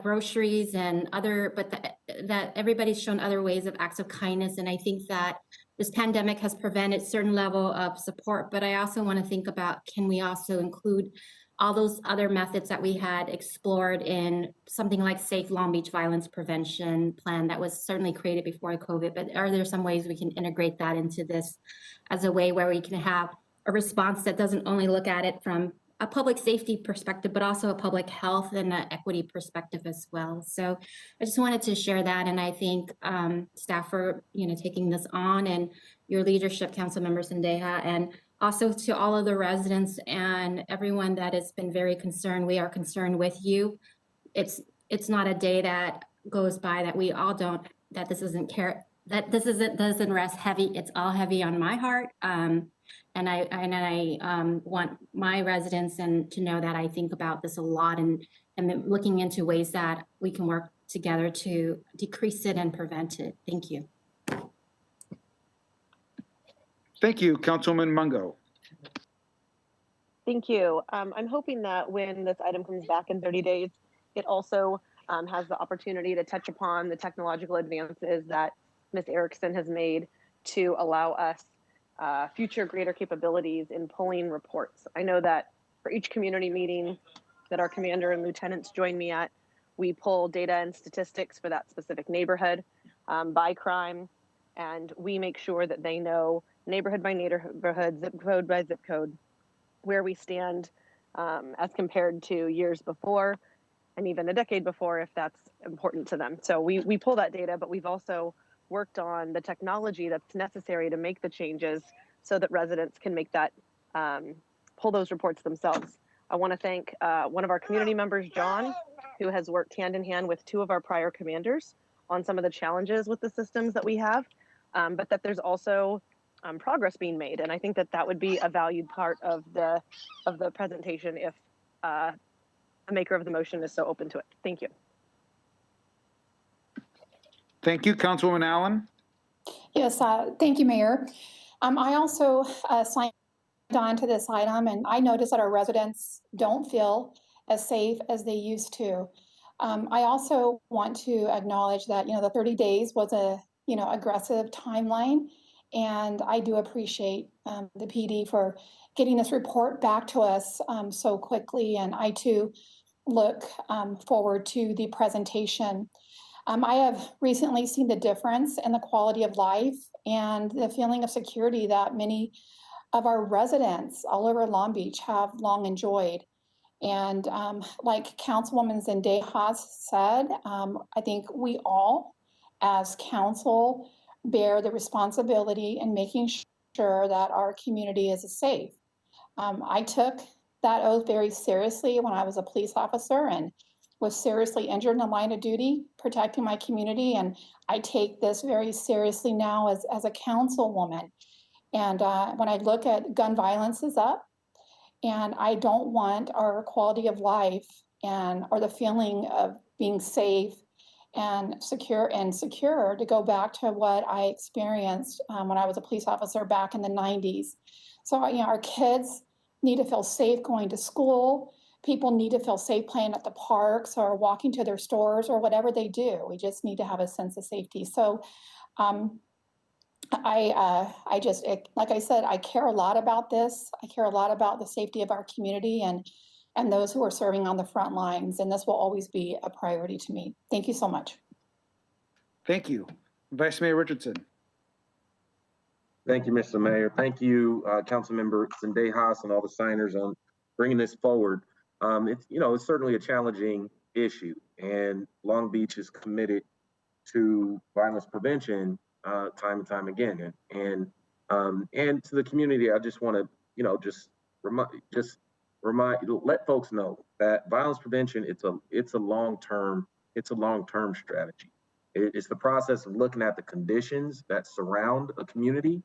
groceries and other, but that everybody's shown other ways of acts of kindness. And I think that this pandemic has prevented certain level of support, but I also want to think about, can we also include all those other methods that we had explored in something like Safe Long Beach Violence Prevention Plan that was certainly created before COVID, but are there some ways we can integrate that into this as a way where we can have a response that doesn't only look at it from a public safety perspective, but also a public health and an equity perspective as well. So I just wanted to share that. And I thank staff for, taking this on, and your leadership, Councilmember Zendeja, and also to all of the residents and everyone that has been very concerned. We are concerned with you. It's not a day that goes by that we all don't, that this doesn't rest heavy. It's all heavy on my heart. And I want my residents to know that I think about this a lot, and looking into ways that we can work together to decrease it and prevent it. Thank you. Thank you, Councilwoman Mungo. Thank you. I'm hoping that when this item comes back in 30 days, it also has the opportunity to touch upon the technological advances that Ms. Erickson has made to allow us future greater capabilities in pulling reports. I know that for each community meeting that our commander and lieutenants join me at, we pull data and statistics for that specific neighborhood by crime, and we make sure that they know neighborhood by neighborhood, zip code by zip code, where we stand as compared to years before and even a decade before, if that's important to them. So we pull that data, but we've also worked on the technology that's necessary to make the changes so that residents can make that, pull those reports themselves. I want to thank one of our community members, John, who has worked hand in hand with two of our prior commanders on some of the challenges with the systems that we have, but that there's also progress being made. And I think that that would be a valued part of the presentation if the maker of the motion is so open to it. Thank you. Thank you, Councilwoman Allen. Yes, thank you, Mayor. I also signed on to this item, and I noticed that our residents don't feel as safe as they used to. I also want to acknowledge that, the 30 days was a, aggressive timeline. And I do appreciate the PD for getting this report back to us so quickly. And I too look forward to the presentation. I have recently seen the difference in the quality of life and the feeling of security that many of our residents all over Long Beach have long enjoyed. And like Councilwoman Zendeja said, I think we all as council bear the responsibility in making sure that our community is safe. I took that oath very seriously when I was a police officer and was seriously injured in the line of duty, protecting my community. And I take this very seriously now as a councilwoman. And when I look at gun violence is up, and I don't want our quality of life or the feeling of being safe and secure to go back to what I experienced when I was a police officer back in the 90s. So, our kids need to feel safe going to school. People need to feel safe playing at the parks or walking to their stores or whatever they do. We just need to have a sense of safety. So, I just, like I said, I care a lot about this. I care a lot about the safety of our community and those who are serving on the front lines. And this will always be a priority to me. Thank you so much. Thank you. Vice Mayor Richardson. Thank you, Mr. Mayor. Thank you, Councilmember Zendejas and all the signers on bringing this forward. It's certainly a challenging issue, and Long Beach is committed to violence prevention time and time again. And to the community, I just want to, let folks know that violence prevention, it's a long-term strategy. It's the process of looking at the conditions that surround a communities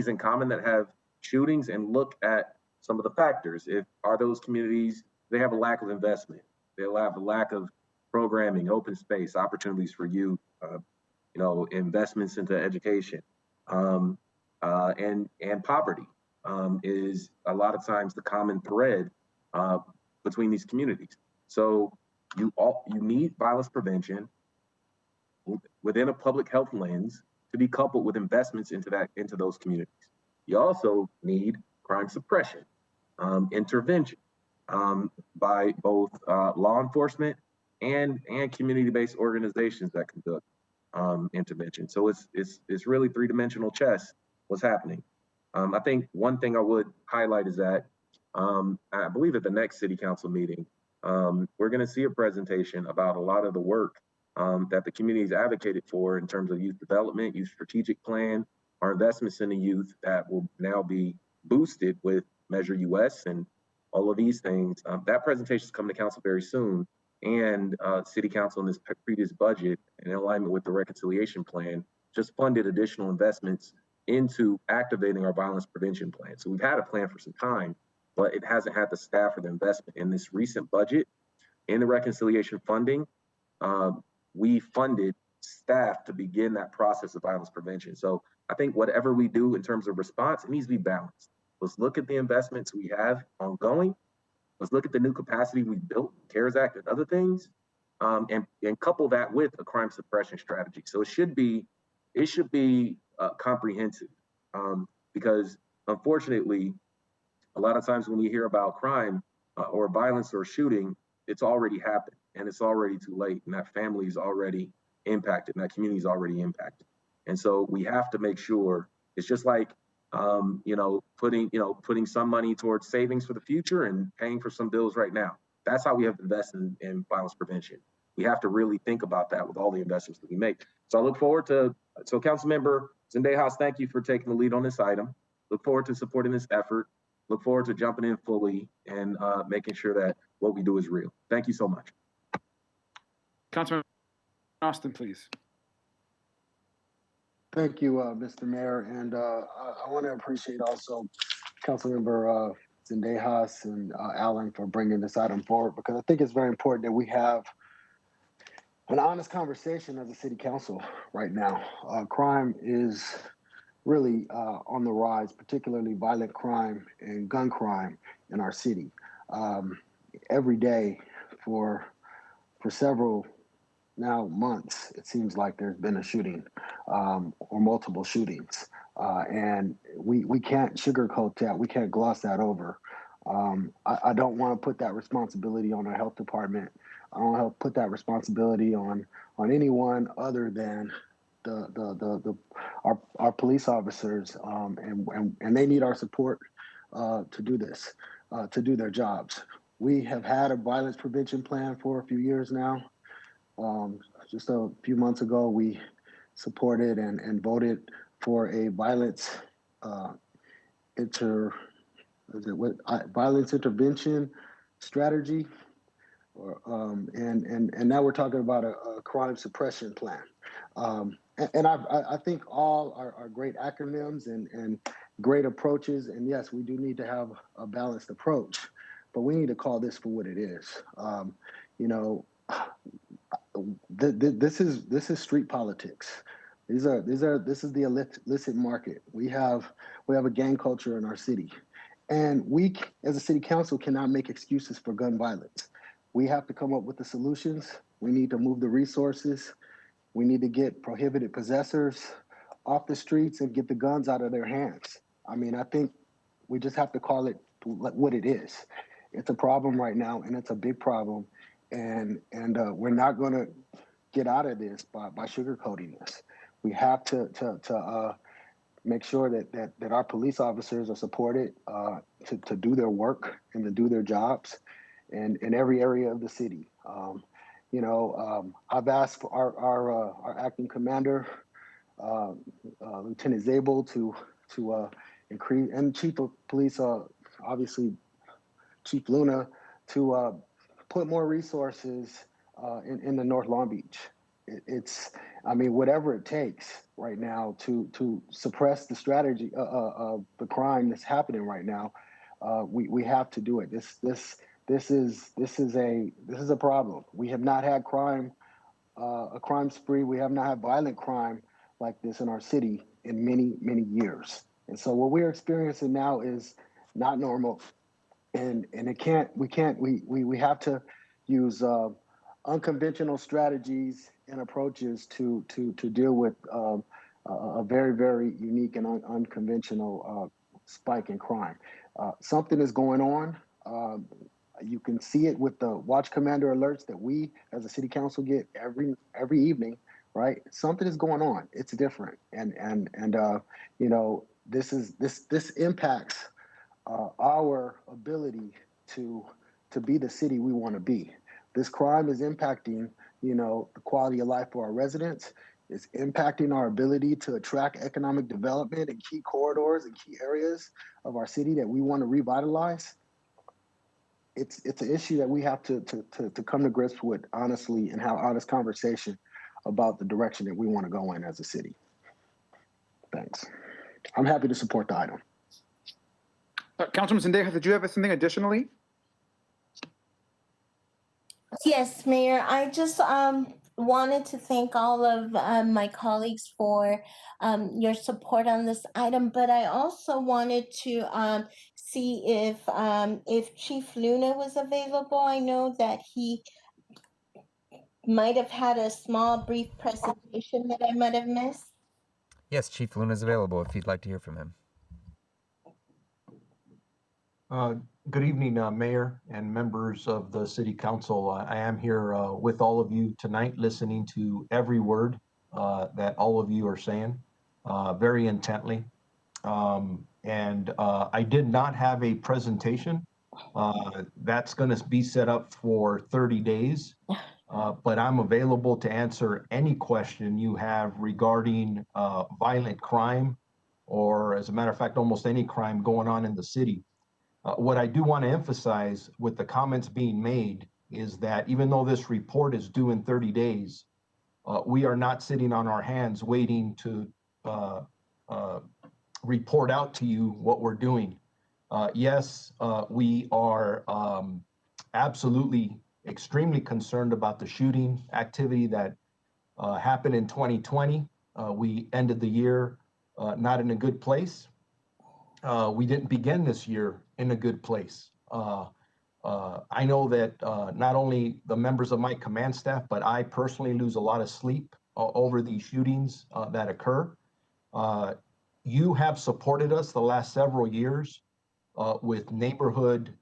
in common that have shootings, and look at some of the factors. Are those communities, they have a lack of investment. They'll have a lack of programming, open space, opportunities for youth, investments into education, and poverty is a lot of times the common thread between these communities. So you need violence prevention within a public health lens to be coupled with investments into those communities. You also need crime suppression, intervention by both law enforcement and community-based organizations that conduct intervention. So it's really three-dimensional chess what's happening. I think one thing I would highlight is that I believe at the next city council meeting, we're going to see a presentation about a lot of the work that the community has advocated for in terms of youth development, youth strategic plan, our investments in the youth that will now be boosted with Measure US and all of these things. That presentation is coming to council very soon, and city council in this previous budget, in alignment with the reconciliation plan, just funded additional investments into activating our violence prevention plan. So we've had a plan for some time, but it hasn't had the staff or the investment. In this recent budget, in the reconciliation funding, we funded staff to begin that process of violence prevention. So I think whatever we do in terms of response, it needs to be balanced. Let's look at the investments we have ongoing. Let's look at the new capacity we built, CARES Act and other things, and couple that with a crime suppression strategy. So it should be comprehensive, because unfortunately, a lot of times when you hear about crime or violence or shooting, it's already happened and it's already too late, and that family is already impacted and that community is already impacted. And so we have to make sure it's just like putting some money towards savings for the future and paying for some bills right now. That's how we have to invest in violence prevention. We have to really think about that with all the investments that we make. So I look forward to, so Councilmember Zendejas, thank you for taking the lead on this item. Look forward to supporting this effort. Look forward to jumping in fully and making sure that what we do is real. Thank you so much. Councilman Austin, please. Thank you, Mr. Mayor. And I want to appreciate also Councilmember Zendejas and Alan for bringing this item forward, because I think it's very important that we have an honest conversation as a city council right now. Crime is really on the rise, particularly violent crime and gun crime in our city. Every day for several now months, it seems like there's been a shooting or multiple shootings. And we can't sugarcoat that. We can't gloss that over. I don't want to put that responsibility on our health department. I don't want to put that responsibility on anyone other than our police officers, and they need our support to do this, to do their jobs. We have had a violence prevention plan for a few years now. Just a few months ago, we supported and voted for a violence violence intervention strategy, and now we're talking about a crime suppression plan. And I think all are great acronyms and great approaches. And yes, we do need to have a balanced approach, but we need to call this for what it is. This is street politics. This is the illicit market. We have a gang culture in our city, and we as a city council cannot make excuses for gun violence. We have to come up with the solutions. We need to move the resources. We need to get prohibited possessors off the streets and get the guns out of their hands. I mean, I think we just have to call it what it is. It's a problem right now, and it's a big problem. And we're not going to get out of this by sugarcoating this. We have to make sure that our police officers are supported to do their work and to do their jobs in every area of the city. I've asked for our acting commander, Lieutenant Zabel, to increase, and Chief of Police, obviously Chief Luna, to put more resources in the North Long Beach. I mean, whatever it takes right now to suppress the strategy of the crime that's happening right now, we have to do it. this is a problem. We have not had a crime spree. We have not had violent crime like this in our city in many years. And so what we're experiencing now is not normal. And we have to use unconventional strategies and approaches to deal with a very unique and unconventional spike in crime. Something is going on. You can see it with the watch commander alerts that we as a city council get every evening, right? Something is going on. It's different. And you know, this impacts our ability to be the city we want to be. This crime is impacting, you know, the quality of life for our residents. It's impacting our ability to attract economic development in key corridors and key areas of our city that we want to revitalize. It's an issue that we have to come to grips with honestly and have honest conversation about the direction that we want to go in as a city. Thanks. I'm happy to support the item. Councilman Zendejas, did you have something additionally? Yes, Mayor. I just wanted to thank all of my colleagues for your support on this item, but I also wanted to see if Chief Luna was available. I know that he might have had a small, brief presentation that I might have missed. Yes, Chief Luna is available if you'd like to hear from him. Good evening, Mayor and members of the City Council. I am here with all of you tonight, listening to every word that all of you are saying very intently. I did not have a presentation. That's going to be set up for 30 days, but I'm available to answer any question you have regarding violent crime, or as a matter of fact, almost any crime going on in the city. What I do want to emphasize with the comments being made is that even though this report is due in 30 days, we are not sitting on our hands waiting to report out to you what we're doing. Yes, we are absolutely extremely concerned about the shooting activity that happened in 2020. We ended the year not in a good place. We didn't begin this year in a good place. I know that not only the members of my command staff, but I personally lose a lot of sleep over these shootings that occur. You have supported us the last several years with neighborhood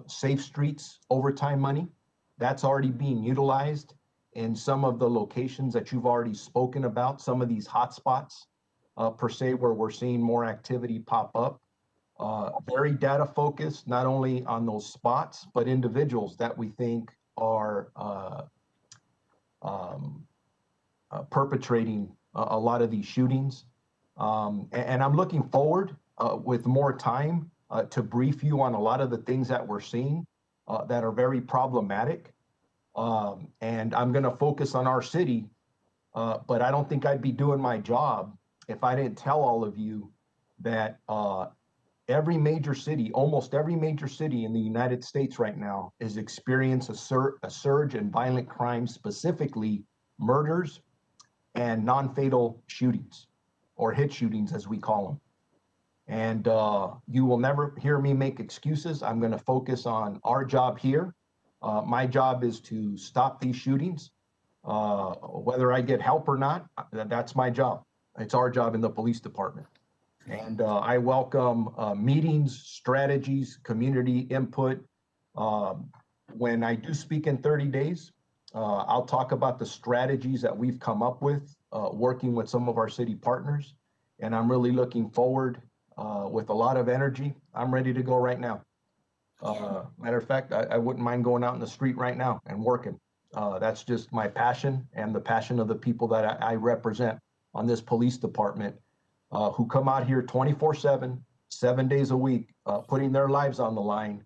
safe streets overtime money. That's already being utilized in some of the locations that you've already spoken about, some of these hotspots per se, where we're seeing more activity pop up. Very data focused, not only on those spots, but individuals that we think are perpetrating a lot of these shootings. And I'm looking forward with more time to brief you on a lot of the things that we're seeing that are very problematic. And I'm going to focus on our city, but I don't think I'd be doing my job if I didn't tell all of you that every major city, almost every major city in the United States right now is experiencing a surge in violent crime, specifically murders and non-fatal shootings, or hit shootings as we call them. And you will never hear me make excuses. I'm going to focus on our job here. My job is to stop these shootings. Whether I get help or not, that's my job. It's our job in the police department. And I welcome meetings, strategies, community input. When I do speak in 30 days, I'll talk about the strategies that we've come up with, working with some of our city partners. And I'm really looking forward with a lot of energy. I'm ready to go right now. Matter of fact, I wouldn't mind going out in the street right now and working. That's just my passion and the passion of the people that I represent on this police department, who come out here 24/7, 7 days a week, putting their lives on the line,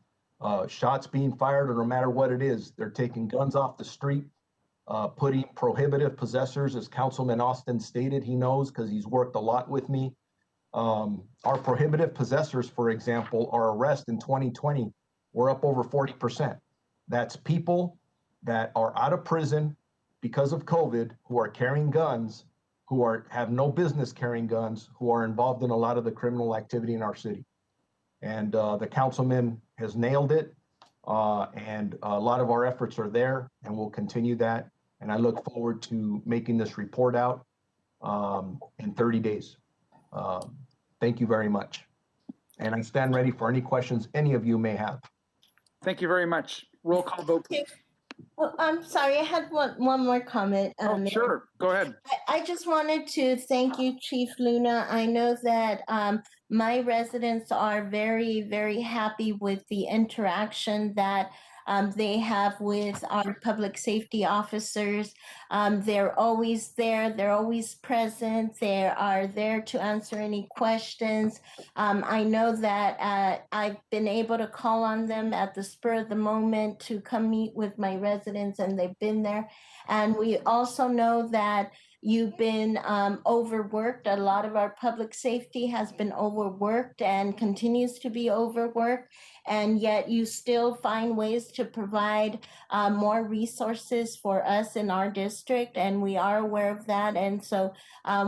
shots being fired, or no matter what it is, they're taking guns off the street, putting prohibitive possessors, as Councilman Austin stated, he knows because he's worked a lot with me. Our prohibitive possessors, for example, our arrest in 2020 we're up over 40%. That's people that are out of prison because of COVID, who are carrying guns, who have no business carrying guns, who are involved in a lot of the criminal activity in our city. And the councilman has nailed it. And a lot of our efforts are there, and we'll continue that. And I look forward to making this report out in 30 days. Thank you very much. And I stand ready for any questions any of you may have. Thank you very much. Roll call vote, please. Well, I'm sorry, I had one more comment. Sure, go ahead. I just wanted to thank you, Chief Luna. I know that my residents are very, very happy with the interaction that they have with our public safety officers. They're always there, they're always present, they are there to answer any questions. I know that I've been able to call on them at the spur of the moment to come meet with my residents, and they've been there. And we also know that you've been overworked. A lot of our public safety has been overworked and continues to be overworked, and yet you still find ways to provide more resources for us in our district, and we are aware of that. And so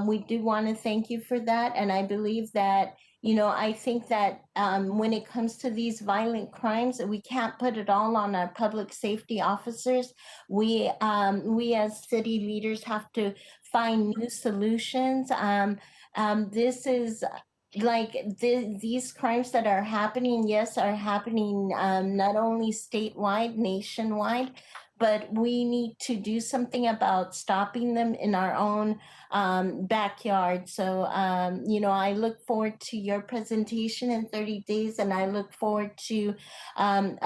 we do want to thank you for that. And I believe that, you know, I think that when it comes to these violent crimes, we can't put it all on our public safety officers. We as city leaders have to find new solutions. This is like these crimes that are happening, yes, are happening not only statewide, nationwide, but we need to do something about stopping them in our own backyard. So, you know, I look forward to your presentation in 30 days, and I look forward to an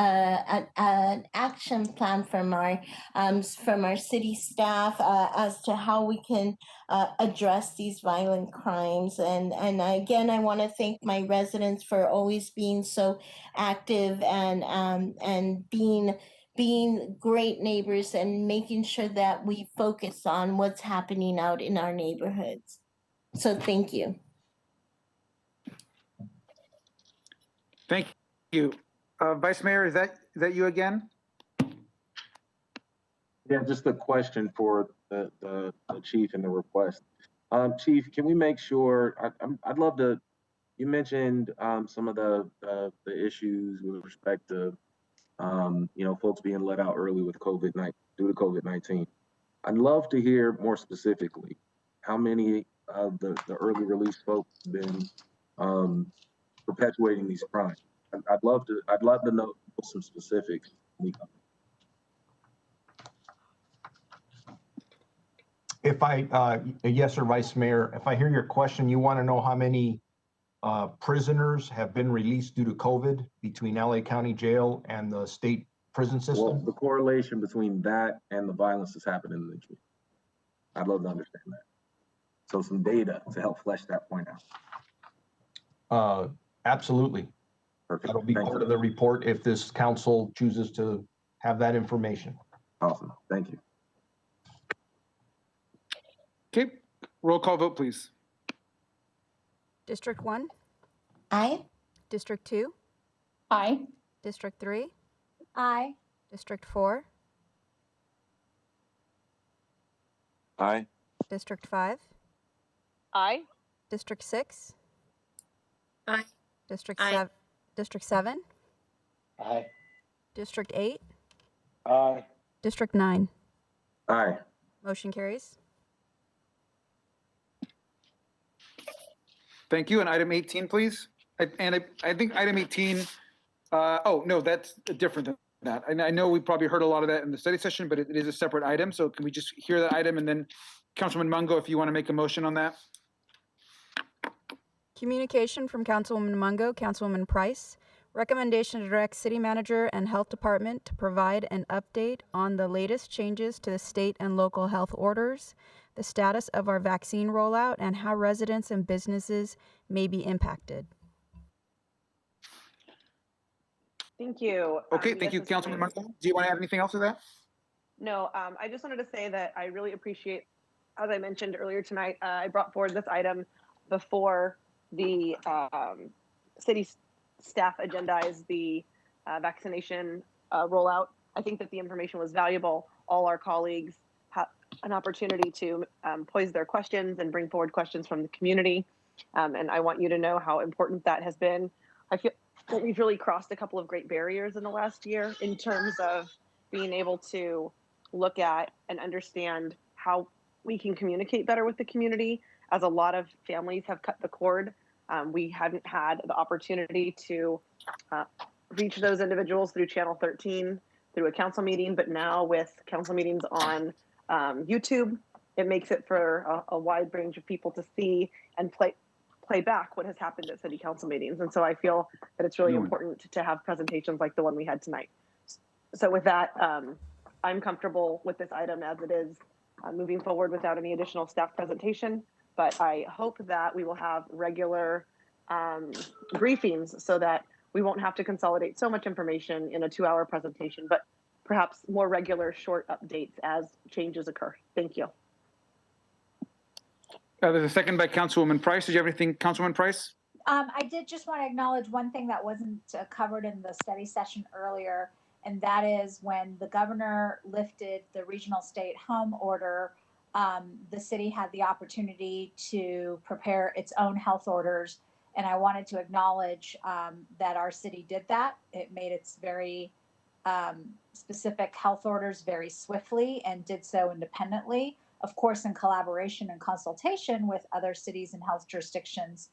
action plan from our city staff as to how we can address these violent crimes. And again, I want to thank my residents for always being so active and being great neighbors and making sure that we focus on what's happening out in our neighborhoods. So thank you. Thank you. Vice Mayor, is that you again? Yeah, just a question for the chief and the request. Chief, can we make sure, I'd love to, you mentioned some of the issues with respect to you know, folks being let out early with due to COVID-19. I'd love to hear more specifically how many of the early release folks have been perpetuating these crimes. I'd love to know some specifics. If yes, sir, Vice Mayor, if I hear your question, you want to know how many prisoners have been released due to COVID between LA County Jail and the state prison system? Well, the correlation between that and the violence that's happening in the community. I'd love to understand that. So some data to help flesh that point out. Absolutely. Perfect. That'll be part of the report if this council chooses to have that information. Awesome. Thank you. Okay, roll call vote, please. District 1? Aye. District 2? Aye. District 3? Aye. District 4? Aye. District 5? Aye. District 6? Aye. District Aye. 7? District 7? Aye. District 8? Aye. District 9? Aye. Motion carries. Thank you. And item 18, please. I think item 18, oh, no, that's different than that. I know we probably heard a lot of that in the study session, but it is a separate item. So can we just hear that item, and then Councilman Mungo, if you want to make a motion on that? Communication from Councilwoman Mungo, Councilwoman Price. Recommendation to direct City Manager and Health Department to provide an update on the latest changes to the state and local health orders, the status of our vaccine rollout, and how residents and businesses may be impacted. Thank you. Okay, thank you, Councilman Mungo. Do you want to add anything else to that? No, I just wanted to say that I really appreciate, as I mentioned earlier tonight, I brought forward this item before the city staff agendized the vaccination rollout. I think that the information was valuable. All our colleagues had an opportunity to pose their questions and bring forward questions from the community. And I want you to know how important that has been. I feel that we've really crossed a couple of great barriers in the last year in terms of being able to look at and understand how we can communicate better with the community, as a lot of families have cut the cord. We hadn't had the opportunity to reach those individuals through Channel 13, through a council meeting, but now with council meetings on YouTube, it makes it for a wide range of people to see and play back what has happened at city council meetings. And so I feel that it's really important to have presentations like the one we had tonight. So with that, I'm comfortable with this item as it is, moving forward without any additional staff presentation. But I hope that we will have regular briefings so that we won't have to consolidate so much information in a 2-hour presentation, but perhaps more regular short updates as changes occur. Thank you. There's a second by Councilwoman Price. Did you have anything, Councilwoman Price? I did just want to acknowledge one thing that wasn't covered in the study session earlier, and that is when the governor lifted the regional stay-at-home order, the city had the opportunity to prepare its own health orders. And I wanted to acknowledge that our city did that. It made its very specific health orders very swiftly and did so independently, of course, in collaboration and consultation with other cities and health jurisdictions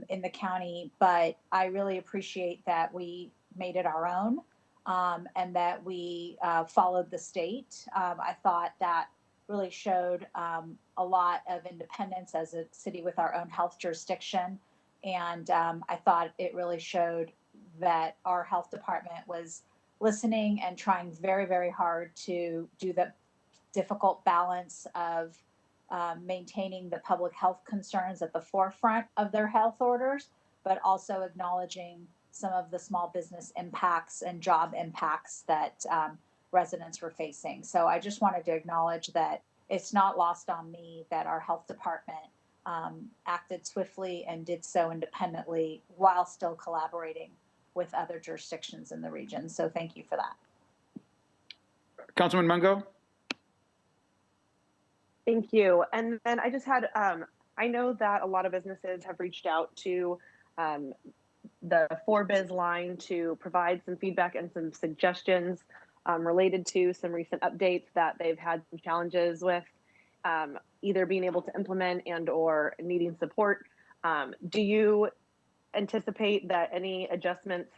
in the county. But I really appreciate that we made it our own and that we followed the state. I thought that really showed a lot of independence as a city with our own health jurisdiction. And I thought it really showed that our health department was listening and trying very, very hard to do the difficult balance of maintaining the public health concerns at the forefront of their health orders, but also acknowledging some of the small business impacts and job impacts that residents were facing. So I just wanted to acknowledge that it's not lost on me that our health department acted swiftly and did so independently while still collaborating with other jurisdictions in the region. So thank you for that. Councilman Mungo. Thank you. And then I just had, I know that a lot of businesses have reached out to the 4Biz line to provide some feedback and some suggestions related to some recent updates that they've had some challenges with, either being able to implement and or needing support. Do you anticipate that any adjustments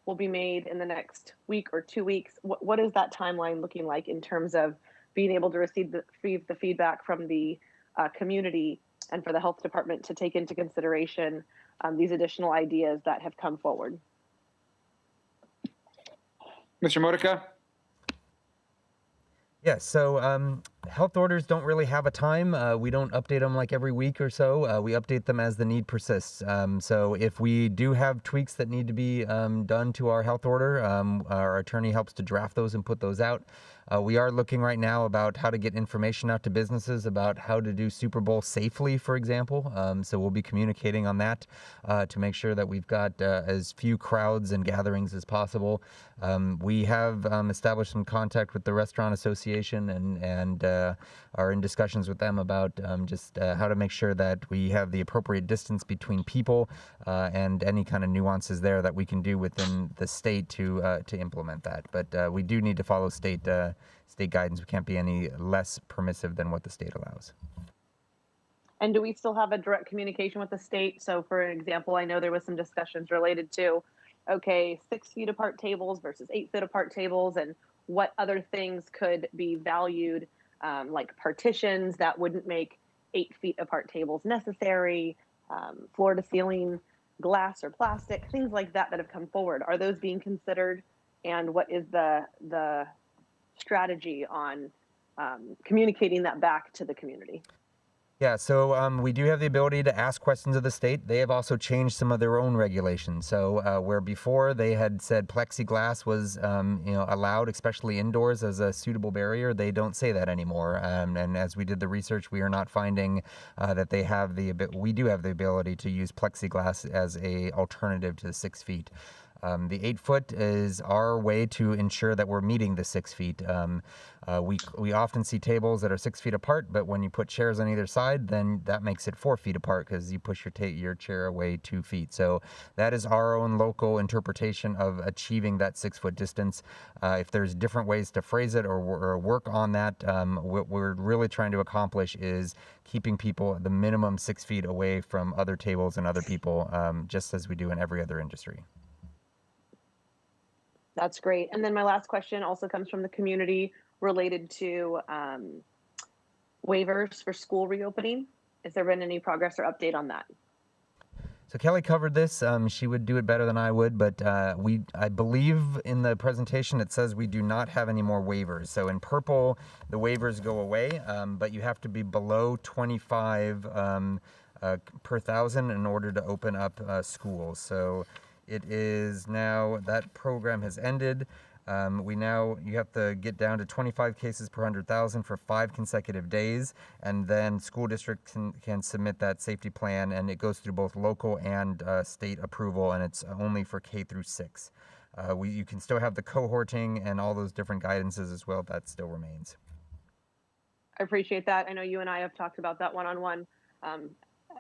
will be made in the next week or 2 weeks? What is that timeline looking like in terms of being able to receive the feedback from the community and for the health department to take into consideration these additional ideas that have come forward? Mr. Modica? Yeah, so health orders don't really have a time. We don't update them like every week or so. We update them as the need persists. So if we do have tweaks that need to be done to our health order, our attorney helps to draft those and put those out. We are looking right now about how to get information out to businesses about how to do Super Bowl safely, for example. So we'll be communicating on that to make sure that we've got as few crowds and gatherings as possible. We have established some contact with the Restaurant Association and are in discussions with them about just how to make sure that we have the appropriate distance between people and any kind of nuances there that we can do within the state to implement that. But we do need to follow state guidance. We can't be any less permissive than what the state allows. And do we still have a direct communication with the state? So for example, I know there was some discussions related to, okay, 6 feet apart tables versus 8 feet apart tables, and what other things could be valued, like partitions that wouldn't make 8 feet apart tables necessary, floor to ceiling glass or plastic, things like that that have come forward. Are those being considered? And what is the strategy on communicating that back to the community? Yeah, so we do have the ability to ask questions of the state. They have also changed some of their own regulations. So where before they had said plexiglass was allowed, especially indoors, as a suitable barrier, they don't say that anymore. And as we did the research, we are not finding that they have we do have the ability to use plexiglass as a alternative to 6 feet. The 8 foot is our way to ensure that we're meeting the 6 feet. We often see tables that are 6 feet apart, but when you put chairs on either side, then that makes it 4 feet apart because you push your chair away 2 feet. So that is our own local interpretation of achieving that 6 foot distance. If there's different ways to phrase it or work on that, what we're really trying to accomplish is keeping people the minimum 6 feet away from other tables and other people, just as we do in every other industry. That's great. And then my last question also comes from the community related to waivers for school reopening. Has there been any progress or update on that? So Kelly covered this. She would do it better than I would, but I believe in the presentation it says we do not have any more waivers. So in purple, the waivers go away, but you have to be below 25 per thousand in order to open up schools. So it is now, that program has ended. You have to get down to 25 cases per 100,000 for 5 consecutive days, and then school districts can submit that safety plan, and it goes through both local and state approval, and it's only for K through 6. You can still have the cohorting and all those different guidances as well. That still remains. I appreciate that. I know you and I have talked about that one-on-one.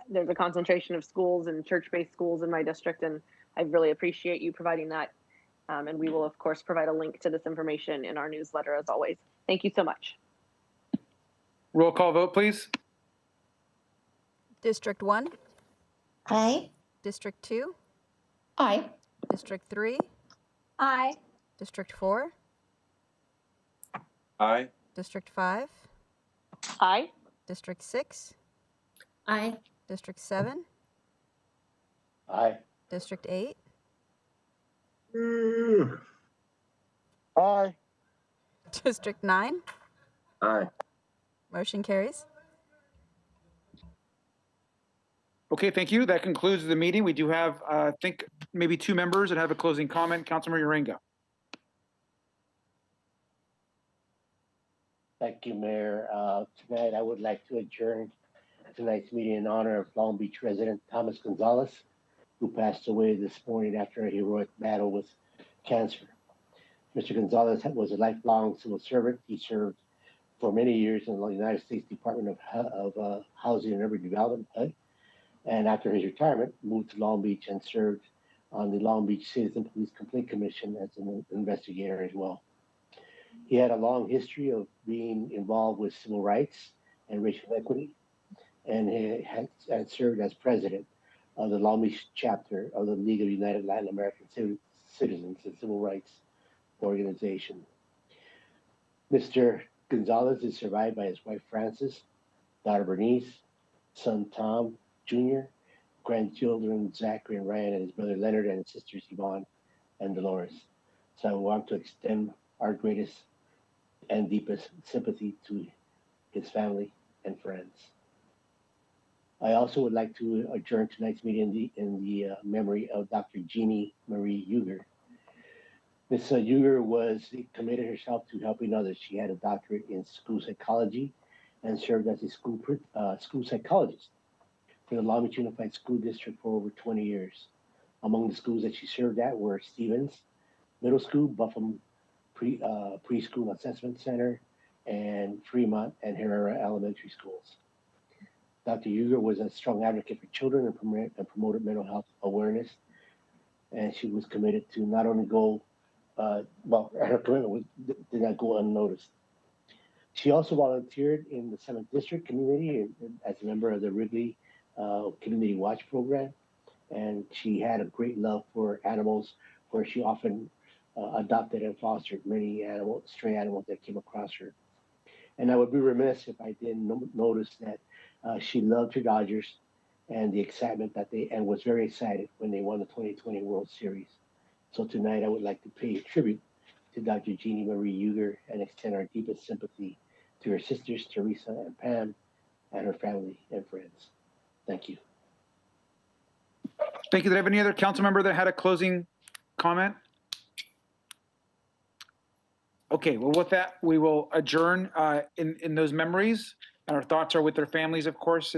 There's a concentration of schools and church-based schools in my district, and I really appreciate you providing that. And we will, of course, provide a link to this information in our newsletter, as always. Thank you so much. Roll call vote, please. District 1? Aye. District 2? Aye. District 3? Aye. District 4? Aye. District 5? Aye. District 6? Aye. District 7? Aye. District 8? Aye. District 9? Aye. Motion carries. Okay, thank you. That concludes the meeting. We do have, I think, maybe 2 members that have a closing comment. Councilmember Urenga. Thank you, Mayor. Tonight, I would like to adjourn tonight's meeting in honor of Long Beach resident Thomas Gonzalez, who passed away this morning after a heroic battle with cancer. Mr. Gonzalez was a lifelong civil servant. He served for many years in the United States Department of Housing and Urban Development, HUD, and after his retirement, moved to Long Beach and served on the Long Beach Citizen Police Complaint Commission as an investigator as well. He had a long history of being involved with civil rights and racial equity, and he had served as president of the Long Beach chapter of the League of United Latin American Citizens and Civil Rights Organization. Mr. Gonzalez is survived by his wife Frances, daughter Bernice, son Tom Jr., grandchildren Zachary and Ryan, and his brother Leonard, and his sisters Yvonne and Dolores. So I want to extend our greatest and deepest sympathy to his family and friends. I also would like to adjourn tonight's meeting in the memory of Dr. Jeannie Marie Uger. Ms. Uger committed herself to helping others. She had a doctorate in school psychology and served as a school psychologist for the Long Beach Unified School District for over 20 years. Among the schools that she served at were Stevens Middle School, Buffalo Preschool Assessment Center, and Fremont and Herrera Elementary Schools. Dr. Uger was a strong advocate for children and promoted mental health awareness. And she was committed to not only her commitment did not go unnoticed. She also volunteered in the 7th District community as a member of the Wrigley Community Watch program. And she had a great love for animals, where she often adopted and fostered many stray animals that came across her. And I would be remiss if I didn't notice that she loved her Dodgers and the excitement and was very excited when they won the 2020 World Series. So tonight I would like to pay tribute to Dr. Jeannie Marie Uger and extend our deepest sympathy to her sisters, Teresa and Pam, and her family and friends. Thank you. Thank you. Did I have any other council member that had a closing comment? Okay, well, with that, we will adjourn in those memories, and our thoughts are with their families, of course,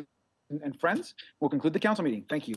and friends. We'll conclude the council meeting. Thank you.